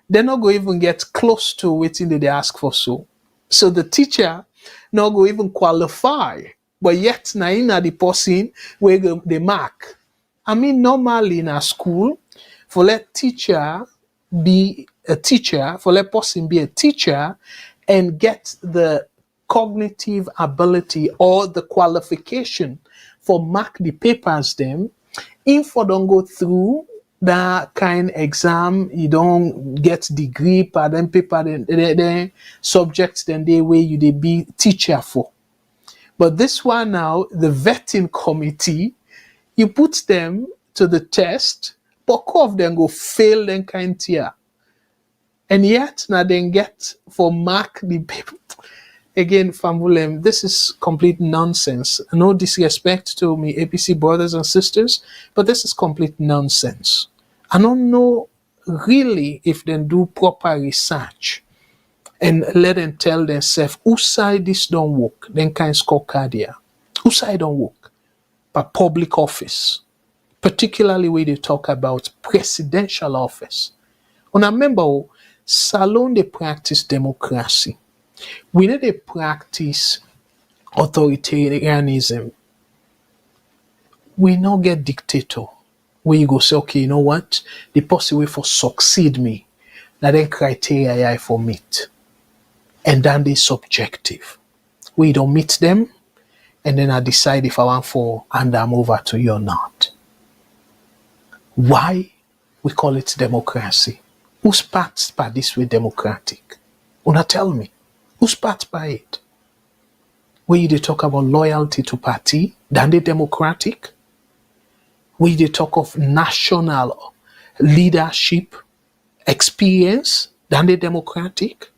they're not going to even get close to waiting that they ask for so. So the teacher not going to even qualify, but yet now in the person where they mark. I mean, normally in a school, for let teacher be a teacher, for let person be a teacher and get the cognitive ability or the qualification for mark the papers them, if you don't go through that kind exam, you don't get degree, but then paper, then subjects, then they way you they be teacher for. But this one now, the vetting committee, you put them to the test, but of them go fail then kind tier. And yet now then get for mark the paper. Again, Famulem, this is complete nonsense. No disrespect to me APC brothers and sisters, but this is complete nonsense. I don't know really if they do proper research and let them tell themselves who side this don't work, then kind scorecard here. Who side don't work? But public office, particularly when they talk about presidential office. And I remember, Salon they practice democracy. We need to practice authoritarianism. We not get dictator. Where you go say, okay, you know what? The possible way for succeed me, that then criteria I for meet. And then they subjective. We don't meet them, and then I decide if I want for hand them over to you or not. Why we call it democracy? Who's part by this way democratic? Una tell me. Who's part by it? Where they talk about loyalty to party, then they democratic. Where they talk of national leadership experience, then they democratic.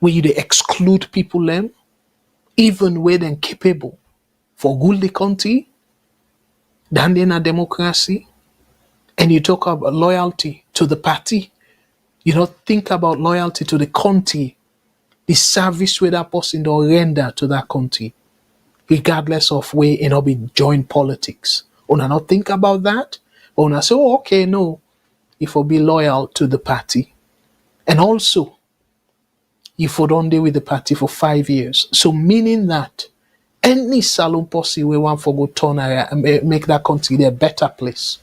Where they exclude people them, even where they're capable for good the country, then they're not democracy. And you talk about loyalty to the party, you don't think about loyalty to the country, the service where that person don't render to that country, regardless of where you know be join politics. Una not think about that. Una say, oh, okay, no, if you be loyal to the party, and also if you don't deal with the party for 5 years. So meaning that any salon posse we want for go turn around and make that country a better place.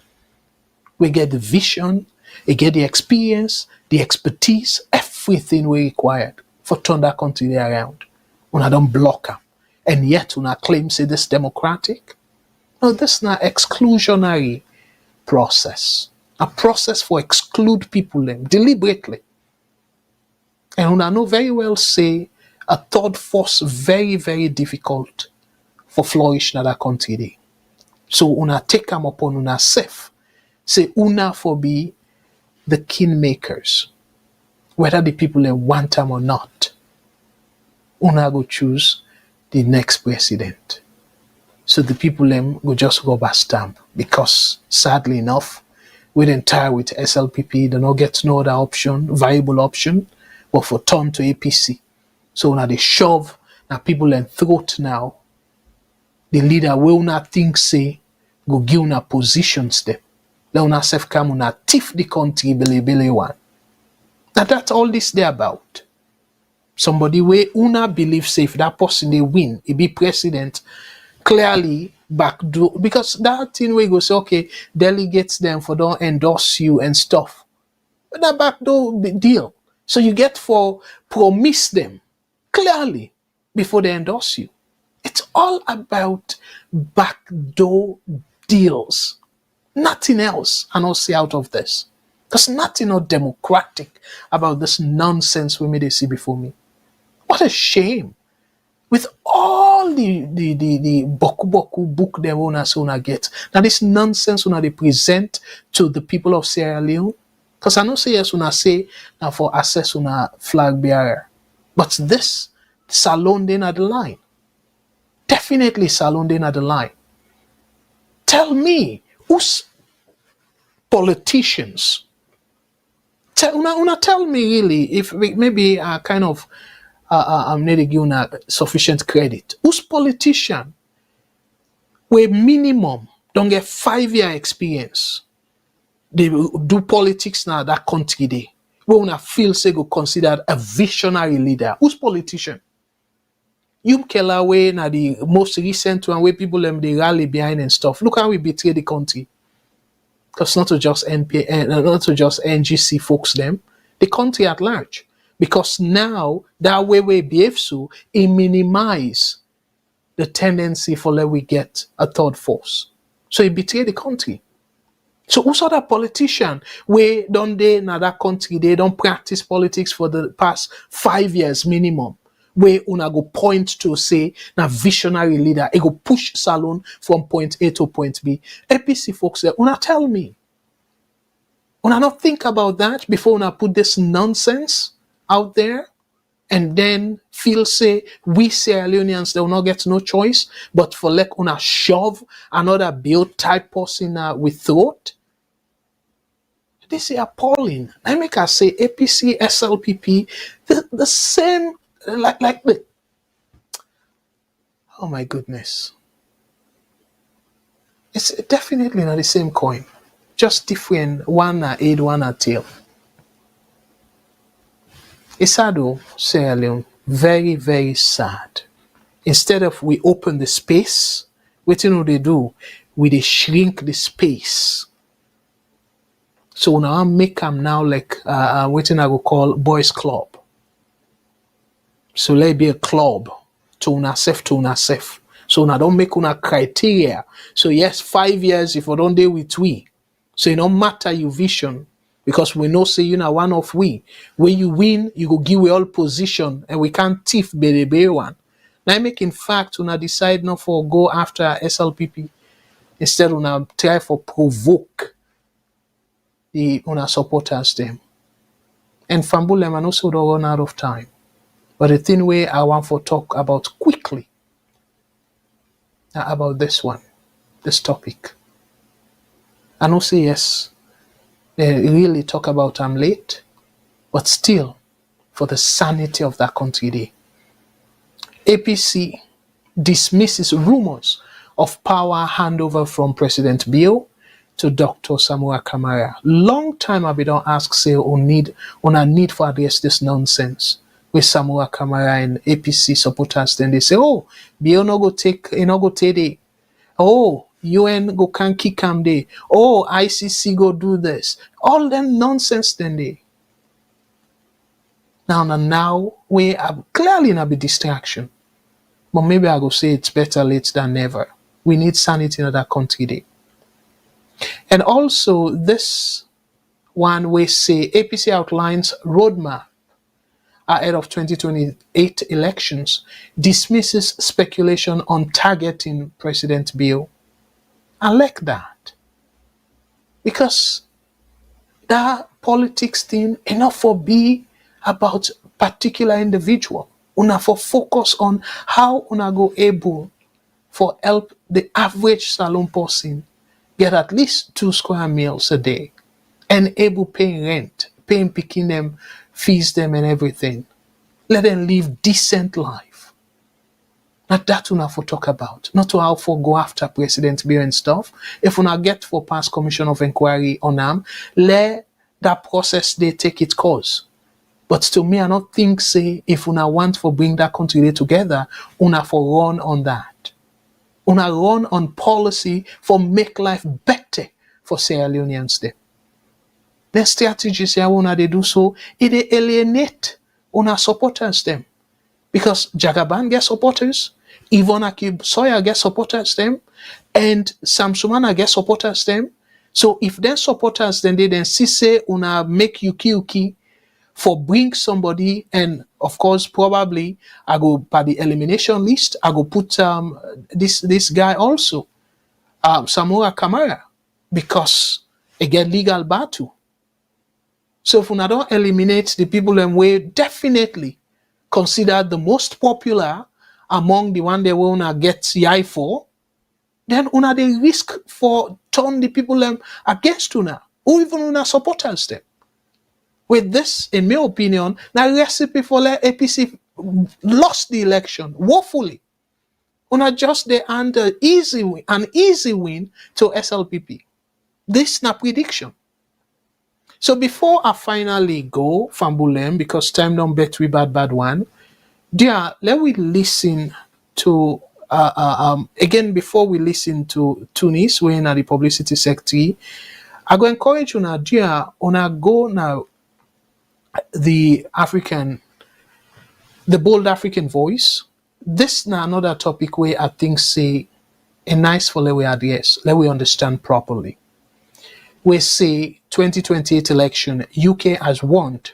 We get the vision, we get the experience, the expertise, everything we required for turn that country around. Una don't block them. And yet una claim say this democratic. No, this is not exclusionary process. A process for exclude people them deliberately. And una know very well say a third force very, very difficult for flourish in that country day. So una take them upon una self. Say una for be the kingmakers. Whether the people they want them or not. Una go choose the next president. So the people them go just go back stamp. Because sadly enough, we didn't tie with SLPP, they don't get no other option, viable option, but for turn to APC. So now they shove now people in throat now. The leader will not think say go give una positions them. Let una self come una tiff the country billy one. Now that's all this they about. Somebody where una believe say if that person they win, he be president, clearly backdoor, because that thing where you go say, okay, delegates them for don't endorse you and stuff. But that backdoor deal. So you get for promise them clearly before they endorse you. It's all about backdoor deals. Nothing else I don't see out of this. There's nothing not democratic about this nonsense we made see before me. What a shame. With all the boku book they wanna get. Now this nonsense when they present to the people of Sierra Leone. Because I know say yes when I say now for access on a flag bearer. But this Salon then at the line. Definitely Salon then at the line. Tell me, who's politicians? Tell me really if maybe kind of I'm not giving sufficient credit. Who's politician where minimum don't get 5-year experience? They do politics now that country day. We wanna feel say go considered a visionary leader. Who's politician? Kelawe na the most recent one where people they rally behind and stuff. Look how we betray the country. Because not to just not to just NGC folks them, the country at large. Because now that way we behave so, it minimize the tendency for let we get a third force. So it betray the country. So also that politician where don't they now that country they don't practice politics for the past 5 years minimum. Where una go point to say na visionary leader, it go push Salon from point A to point B. APC folks there, una tell me. Una not think about that before una put this nonsense out there and then feel say we Sierra Leoneans they will not get no choice but for like una shove another bill type person with throat. This is appalling. I make us say APC, SLPP, the same like the oh my goodness. It's definitely not the same coin. Just different, one a head, one a tail. It's sad though, Sierra Leone. Very, very sad. Instead of we open the space, what you know they do? They shrink the space. So now make them now like what I will call boys club. So let it be a club to una self. So now don't make una criteria. So yes, 5 years if you don't deal with we. So it don't matter your vision because we know say you know one of we. When you win, you go give we all position and we can't thief be one. Now make in fact una decide not for go after SLPP. Instead una try for provoke the una supporters them. And Fambulem and also don't run out of time. But the thing where I want to talk about quickly about this topic. And also yes, they really talk about I'm late, but still for the sanity of that country day. APC dismisses rumors of power handover from President Bill to Dr. Samura Kamara. Long time I don't ask say on a need for address this nonsense with Samura Kamara and APC supporters. Then they say, oh, Bill no go take it. Oh, UN go can kick him there. Oh, ICC go do this. All them nonsense then they. Now we are clearly not be distraction. But maybe I go say it's better late than never. We need sanity in that country day. And also this one we say APC outlines roadmap ahead of 2028 elections, dismisses speculation on targeting President Bill. I like that. Because that politics thing enough for be about particular individual. Una for focus on how una go able for help the average salon person get at least 2 square meals a day and able paying rent, paying picking them, fees them and everything. Let them live decent life. Not that una for talk about. Not to how for go after President Bill and stuff. If una get for past commission of inquiry on them, let that process they take its course. But to me, I not think say if una want for bring that country together, una for run on that. Una run on policy for make life better for Sierra Leoneans there. Their strategies here una they do so, it they alienate una supporters them. Because Jagaban get supporters, Yvonne Akib Sawyer get supporters them, and Sam-Sumana get supporters them. So if them supporters then they then see say una make yuki for bring somebody, and of course probably I go by the elimination list, I go put this guy also, Samura Kamara, because again legal battle. So if we don't eliminate the people and we definitely considered the most popular among the one they wanna get yai for, then una they risk for turn the people against una, or even una supporters them. With this, in my opinion, the recipe for the APC lost the election woefully. Una just they hand an easy win to SLPP. This is not prediction. So before I finally go, Fambulem, because time don't bet we bad one, Dear, let we listen to again before we listen to Tunis, when at the publicity secretary. I go encourage you now, dear, una go now the bold African voice. This now another topic where I think say a nice for let we address, let we understand properly. We say 2028 election, UK has warned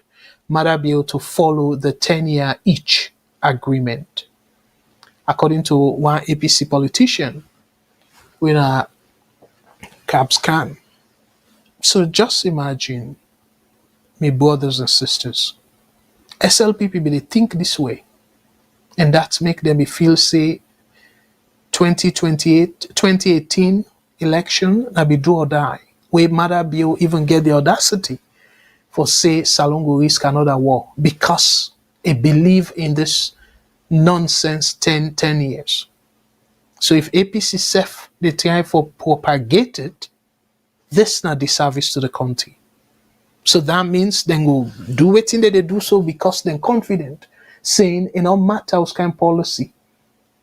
Mother Bill to follow the 10-year each agreement. According to one APC politician, with a CAPS can. So just imagine, my brothers and sisters, SLP people, they think this way. And that make them feel, say, 2018 election, na be do or die. Where Mother Bill even get the audacity for say Salon go risk another war because they believe in this nonsense 10 years. So if APC self they try for propagate it, this not disservice to the country. So that means then go do it in that they do so because they're confident, saying it no matter what kind of policy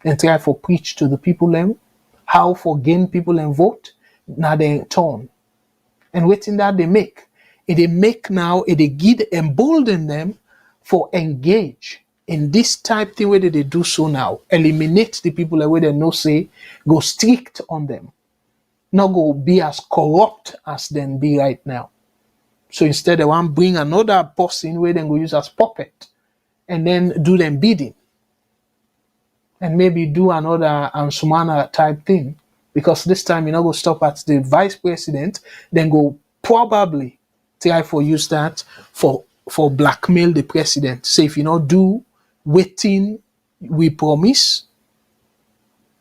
and try for preach to the people them, how for gain people and vote, now they turn. And waiting that they make. They make now, they give embolden them for engage in this type thing where they do so now. Eliminate the people where they know say, go strict on them. Not go be as corrupt as them be right now. So instead they want bring another person where they go use as puppet and then do them bidding. And maybe do another Sam-Sumana type thing. Because this time you're not going to stop at the vice president, then go probably try for use that for blackmail the president. Say if you not do waiting we promise,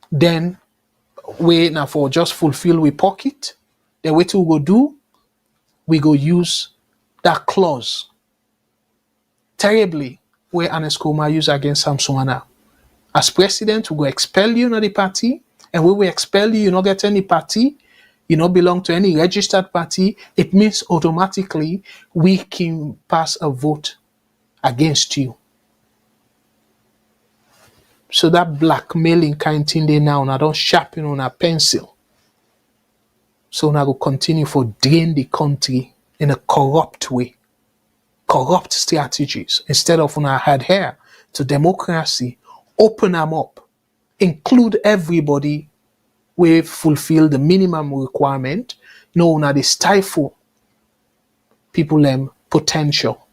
then we now for just fulfill we pocket, then what we go do, we go use that clause terribly where Anescoma use against Sam-Sumana. As president, we go expel you in the party, and when we expel you, you not get any party, you not belong to any registered party, it means automatically we can pass a vote against you. So that blackmailing kind thing they now, I don't sharpen on a pencil. So now go continue for drain the country in a corrupt way. Corrupt strategies. Instead of una adhere to democracy, open them up. Include everybody we fulfill the minimum requirement. No, now they stifle people potential.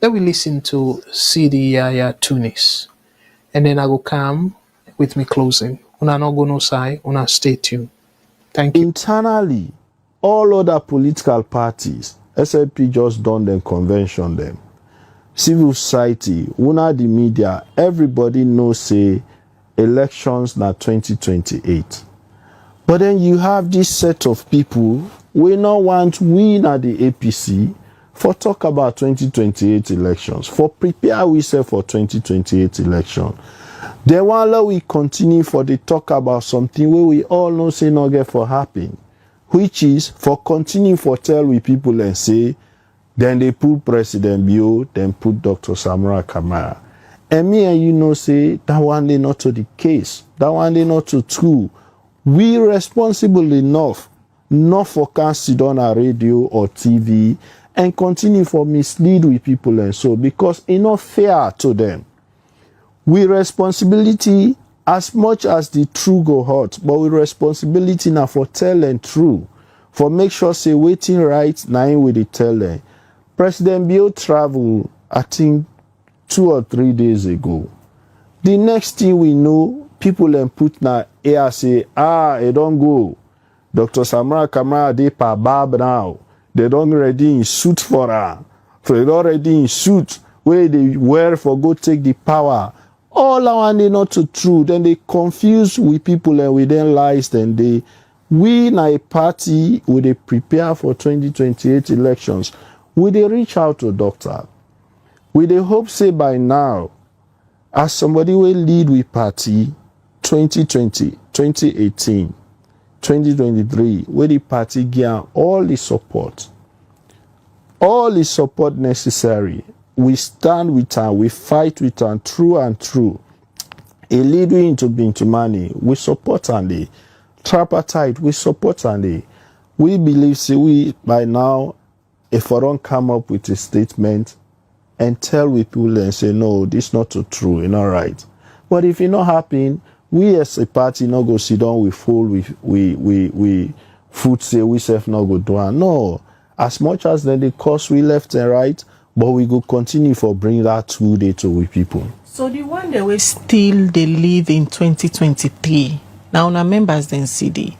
Let me listen to CD Tunis. And then I will come with me closing. Una no go no side, una stay tuned. Thank you. Internally, all other political parties, SLP just done them, convention them. Civil society, una the media, everybody knows say elections na 2028. But then you have this set of people we not want win at the APC for talk about 2028 elections, for prepare ourselves for 2028 election. Then while we continue for the talk about something where we all know say not get for happen, which is for continue for tell we people and say, then they put President Bio, then put Dr. Samura Kamara. And me and you know say that one day not to the case, that one day not to true. We responsible enough not for can sit on a radio or TV and continue for mislead with people and so because it's not fair to them. We responsibility as much as the true go hot, but we responsibility now for telling true, for make sure say waiting right now with the telling. President Bill traveled, I think 2 or 3 days ago. The next thing we know, people then put now air say, it don't go. Dr. Samura Kamara they pa bab now. They don't ready in suit for her. So they don't ready in suit where they wear for go take the power. All I want they not to true. Then they confuse with people and with them lies. Then they win a party with they prepare for 2028 elections. Will they reach out to doctor? Will they hope say by now, as somebody will lead with party 2020, 2018, 2023, where the party get all the support necessary, we stand with her, we fight with her through and through. A lead we into Bintumani, we support her. Tripartite, we support her. We believe, see, we by now, if I don't come up with a statement and tell with people and say, no, this is not so true, it's not right. But if it not happen, we as a party not go sit down, we fool, we food say we self not go do it. No, as much as then the cost we left and right, but we go continue for bring that 2 day to we people. So the one that we still they live in 2023, now our members then CD,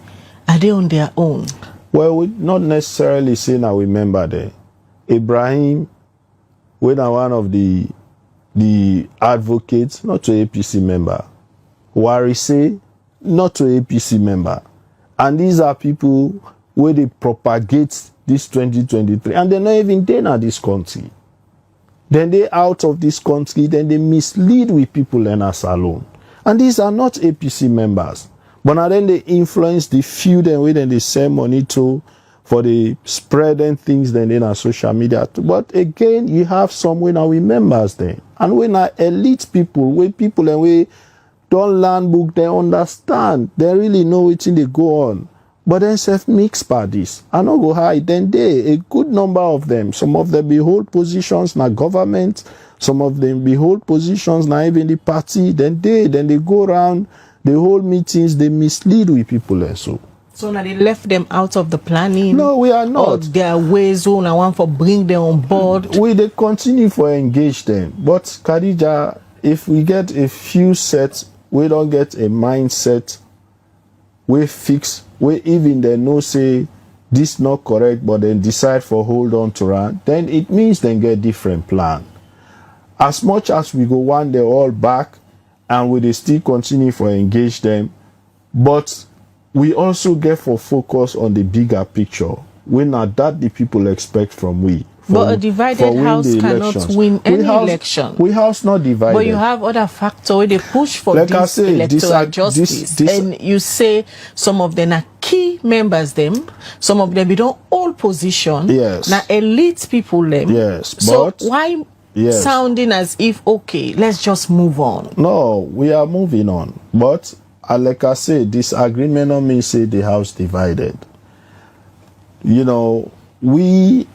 are they on their own? Well, we not necessarily say now we member there. Ibrahim, we are one of the advocates, not to APC member. Warise, not to APC member. And these are people where they propagate this 2023, and they're not even there in this country. Then they out of this country, then they mislead with people in us alone. And these are not APC members. But now then they influence the few then we then they send money to for the spreading things then in our social media. But again, you have some when we members then. And when are elite people, when people and we don't learn book, they understand. They really know what they go on. But then self mixed parties. I not go hide. Then they, a good number of them, some of them behold positions na government, some of them behold positions na even the party. Then they go around, they hold meetings, they mislead with people and so. So now they left them out of the planning? No, we are not. Or their ways on, I want for bring them on board? They continue for engage them. But Khadija, if we get a few sets, we don't get a mindset, we fix, we even they know say this not correct, but then decide for hold on to run, then it means they get different plan. As much as we go one day all back, and we still continue for engage them, but we also get for focus on the bigger picture. We not that the people expect from we. But a divided house cannot win any election. We house not divided. But you have other factors where they push for like this electoral justice. And you say some of them are key members them, some of them don't hold position. Yes. Now elite people them. Yes. So but why yes. sounding as if, okay, let's just move on? No, we are moving on. But like I say, this agreement on me say the house divided. You know, we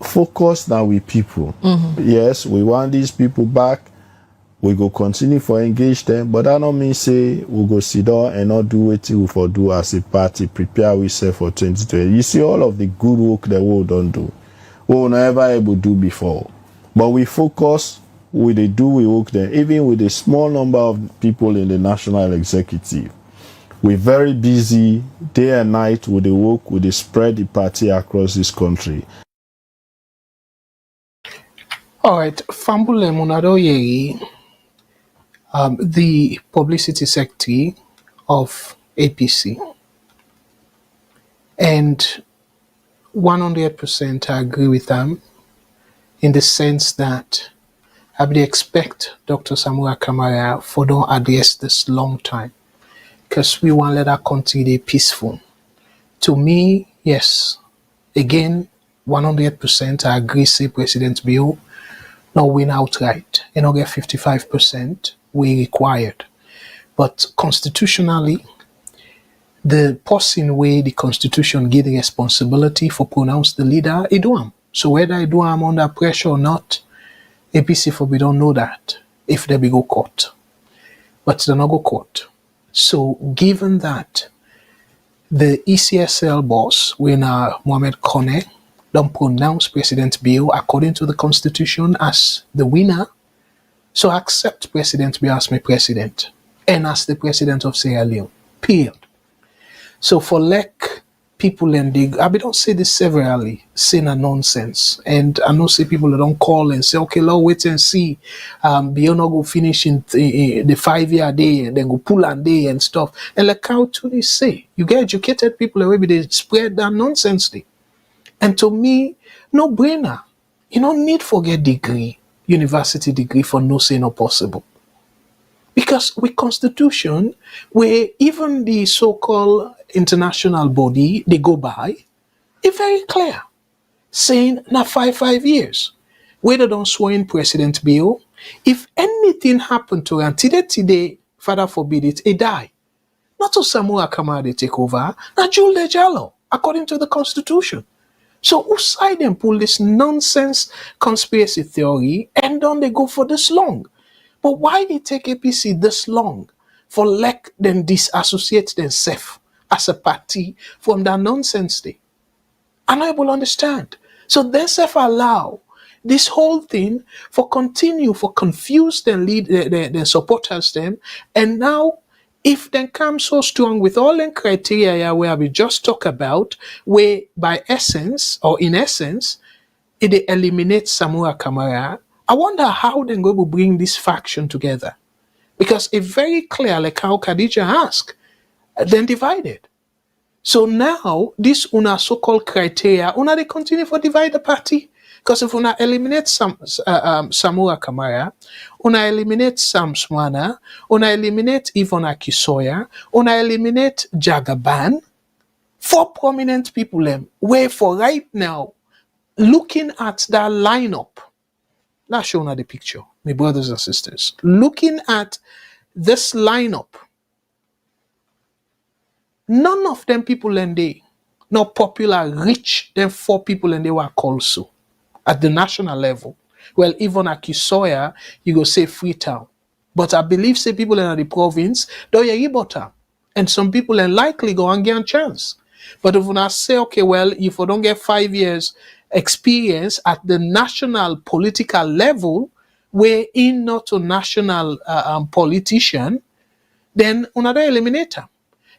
focus now with people. Mm-hmm. Yes, we want these people back. We go continue for engage them, but that don't mean say we go sit down and not do what we for do as a party, prepare ourselves for 2020. You see all of the good work that we don't do, we will never able to do before. But we focus, we they do we work there, even with a small number of people in the national executive. We're very busy day and night with the work, with the spread the party across this country. All right, Fambule Munadoyeri, the publicity secretary of APC, and 100% I agree with them in the sense that I would expect Dr. Samura Kamara for don't address this long time because we want to let our country be peaceful. To me, yes, again, 100% I agree, say President Bill, no win outright and not get 55% we required. But constitutionally, the person where the constitution give the responsibility for pronounce the leader, it do am. So whether I do am under pressure or not, APC for we don't know that if they be go court. But they not go court. So given that the ECSL boss, when Mohamed Kone, don't pronounce President Bill according to the Constitution as the winner. So accept President Bill as my president and as the president of Sierra Leone. Period. So for like people and I don't say this severally, saying a nonsense. And I know say people that don't call and say, okay, Lord, wait and see. Bill not go finish in the 5-year day and then go pull and day and stuff. And like how to they say, you get educated people and maybe they spread that nonsense thing. And to me, no brainer. You don't need for get degree, university degree for no say no possible. Because with constitution, where even the so-called international body, they go by, it's very clear. Saying na 5 years. whether don't swear in President Bill, if anything happened to him, today, Father forbid it, he die. Not to Samura Kamara they take over, not Jule Jalo, according to the Constitution. So who side them pull this nonsense conspiracy theory and don't they go for this long? But why it take APC this long for let them disassociate themselves as a party from that nonsense day? I'm not able to understand. So they self allow this whole thing for continue for confuse them lead the supporters them, and now if they come so strong with all the criteria where we just talk about, where by essence or in essence, it they eliminate Samura Kamara, I wonder how they're going to bring this faction together. Because it's very clear, like how Khadija asked, then divided. So now, this una so-called criteria, una they continue for divide the party. Because if una eliminate Samura Kamara, una eliminate Sam-Sumana, una eliminate Ivona Kisoya, una eliminate Jagaban, 4 prominent people where for right now, looking at that lineup, let's show you the picture, my brothers and sisters. Looking at this lineup, none of them people they not popular, rich, them 4 people they were called so at the national level. Well, even at Kisoya, you go say Freetown. But I believe say people in the province, do you bottom. And some people likely go and get a chance. But if I say, okay, well, if you don't get 5 years experience at the national political level, where in not a national politician, then another eliminator.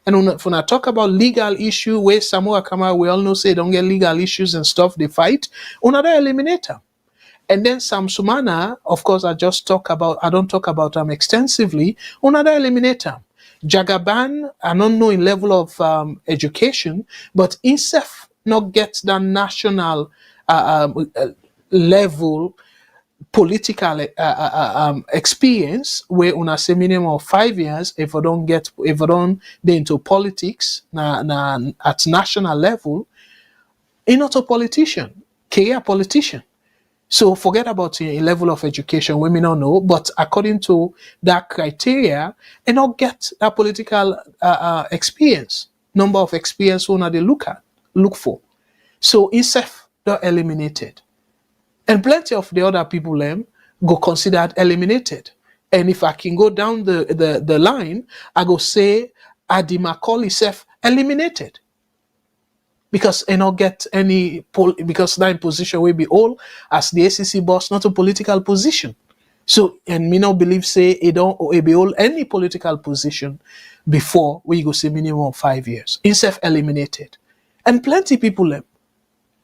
And when I talk about legal issue, where Samura Kamara, we all know say don't get legal issues and stuff, they fight, another eliminator. And then Sam-Sumana, of course, I don't talk about them extensively, another eliminator. Jagaban, I don't know in level of education, but INSEF not get the national level political experience where una say minimum of 5 years if you don't get into politics at national level, you're not a politician, career politician. So forget about a level of education we may not know, but according to that criteria, and not get that political experience, number of experience one they look for. So INSEF they're eliminated. And plenty of the other people go considered eliminated. And if I can go down the line, I go say Adi Macaulay self eliminated. Because I not get any because that position will be all as the ACC boss, not a political position. So and me not believe say it don't be all any political position before we go say minimum of 5 years. INSEF eliminated. And plenty people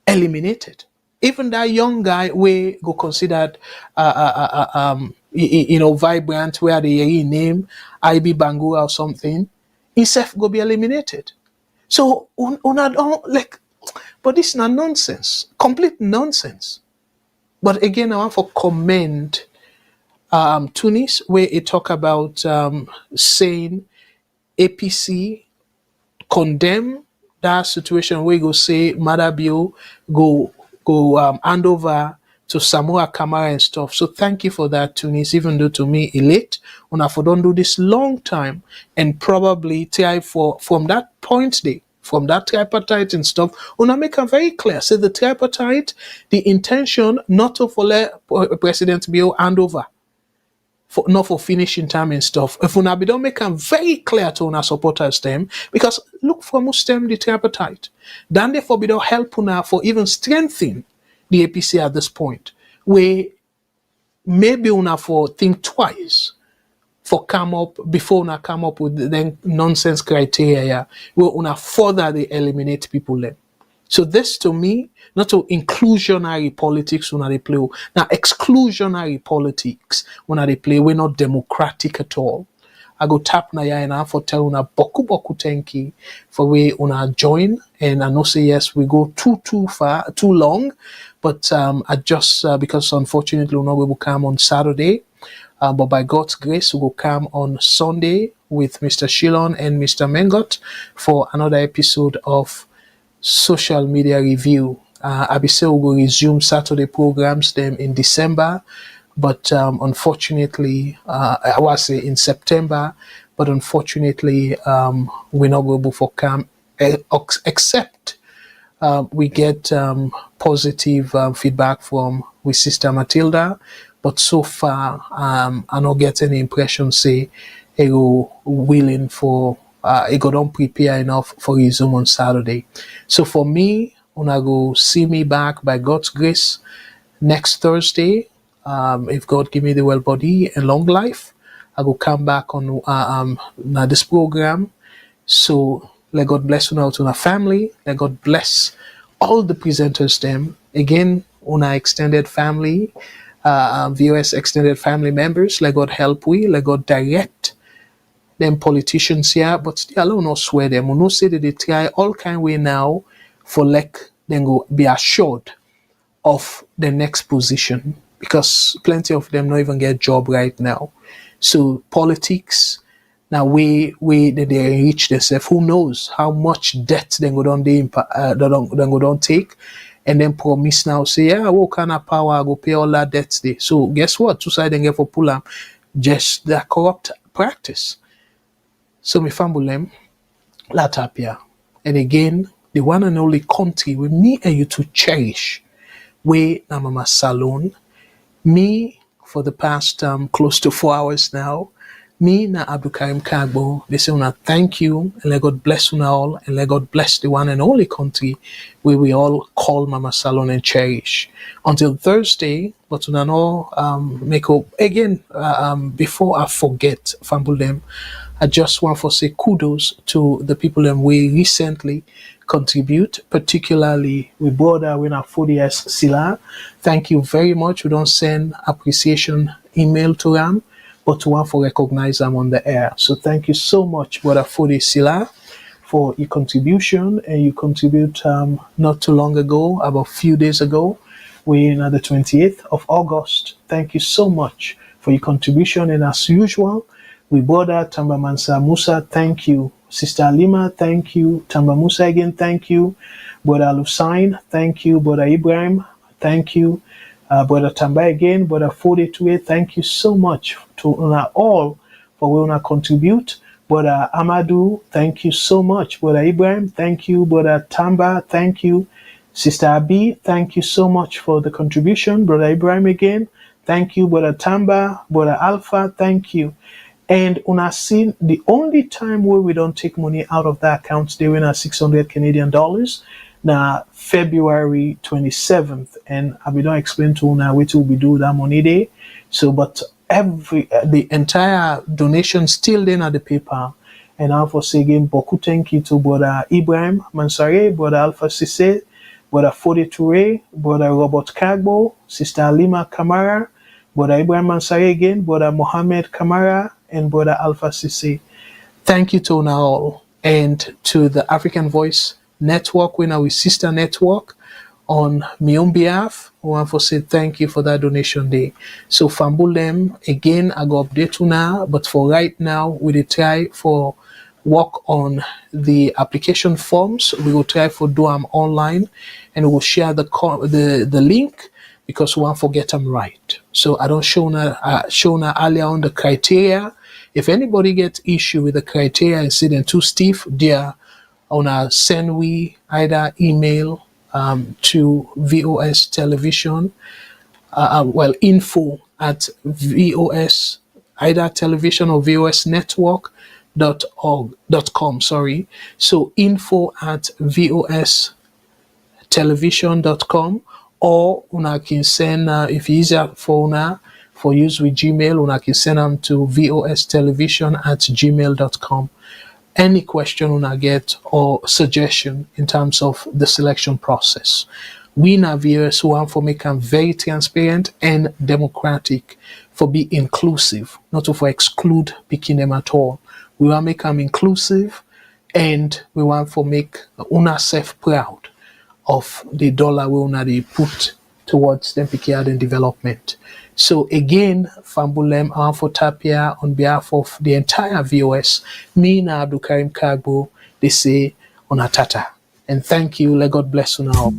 eliminated. Even that young guy we go considered vibrant where the name IB Bangura or something, INSEF go be eliminated. So una don't like, but this is not nonsense, complete nonsense. But again, I want to commend Tunis where it talk about saying APC condemn that situation where you go say Madabio go hand over to Samura Kamara and stuff. So thank you for that, Tunis, even though to me elate. Una for don't do this long time and probably try for from that point day, from that tripartite and stuff, una make it very clear. Say the tripartite, the intention not to let President Bill hand over. Not for finishing time and stuff. If una don't make them very clear to una supporters them, because look for Muslim the tripartite. Then therefore be don't help una for even strengthen the APC at this point. Where maybe una for think twice for come up before una come up with the nonsense criteria where una further they eliminate people then. So this to me, not to inclusionary politics when they play. Now exclusionary politics when they play, we're not democratic at all. I go tap na ya and I for tell una boku tenki for we una join and I know say yes we go too far too long, but I just because unfortunately we will come on Saturday, but by God's grace we will come on Sunday with Mr. Shilon and Mr. Mengot for another episode of Social Media Review. Abise will resume Saturday programs them in December, but unfortunately, I was say in September, but unfortunately, we're not able for camp except we get positive feedback from with Sister Matilda, but so far I don't get any impression say he go willing for he go don't prepare enough for resume on Saturday. So for me, when I go see me back by God's grace next Thursday, if God give me the well body and long life, I will come back on now this program. So let God bless you now to our family. Let God bless all the presenters them. Again, on our extended family, VOS extended family members. Let God help we. Let God direct them politicians here. But still, I don't know swear them. We know say that they try all kind way now for like then go be assured of the next position because plenty of them not even get job right now. So politics now we that they enrich themselves. Who knows how much debt they go down they go down take, and then promise now say yeah what kind of power I go pay all that debt they. So guess what? Two side then get for pull up just that corrupt practice. So me family Latapia, and again the one and only country with me and you to cherish. We na Mama Salon. Me for the past close to 4 hours now. Me na Abdulkarim Kagbo. They say una thank you and let God bless una all and let God bless the one and only country where we all call Mama Salon and cherish. Until Thursday, but una no make up again before I forget fumble them. I just want to say kudos to the people that we recently contribute, particularly with brother when our 40S Sila. Thank you very much. We don't send appreciation email to them, but we want to recognize them on the air. So thank you so much, brother 40 Sila, for your contribution. And you contribute not too long ago, about a few days ago. We're on the 28th of August. Thank you so much for your contribution. And as usual, we brother Tamba Mansa Musa, thank you. Sister Alima, thank you. Tamba Musa again, thank you. Brother Lusain, thank you. Brother Ibrahim, thank you. Brother Tamba again, Brother 42, thank you so much to all for will not contribute. Brother Amadou, thank you so much. Brother Ibrahim, thank you. Brother Tamba, thank you. Sister Abi, thank you so much for the contribution. Brother Ibrahim again, thank you. Brother Tamba, Brother Alpha, thank you. And una seen the only time where we don't take money out of that account, they win at 600 Canadian dollars. Now February 27th, and I will not explain to una what will we do that money day. So, but the entire donation still then at the PayPal. And I for say again, boku thank you to Brother Ibrahim Mansare, Brother Alpha Sisse, Brother 42, Brother Robert Kagbo, Sister Alima Kamara, Brother Ibrahim Mansare again, Brother Mohammed Kamara, and Brother Alpha Sisi. Thank you to all and to the African Voice Network, when our sister network on my own behalf. I want to say thank you for that donation day. So Fambulem, again, I go update you now, but for right now, we will try for work on the application forms. We will try for do them online, and we will share the link because we want to forget them right. So I don't show now earlier on the criteria. If anybody gets issue with the criteria and see them too stiff, there on send we either email to VOS television, info at VOS either television or VOS network.com. Sorry. So info at VOS television.com, or una can send if it's easier for una for use with Gmail, una can send them to vostelevision@gmail.com. Any question una get or suggestion in terms of the selection process. We na VOS want for make them very transparent and democratic, for be inclusive, not to for exclude picking them at all. We want make them inclusive, and we want for make una self proud of the dollar we una they put towards them picking and development. So again, Fambulem for Tapia on behalf of the entire VOS, me na Abdulkarim Kagbo, they say on Atata. And thank you. Let God bless you now.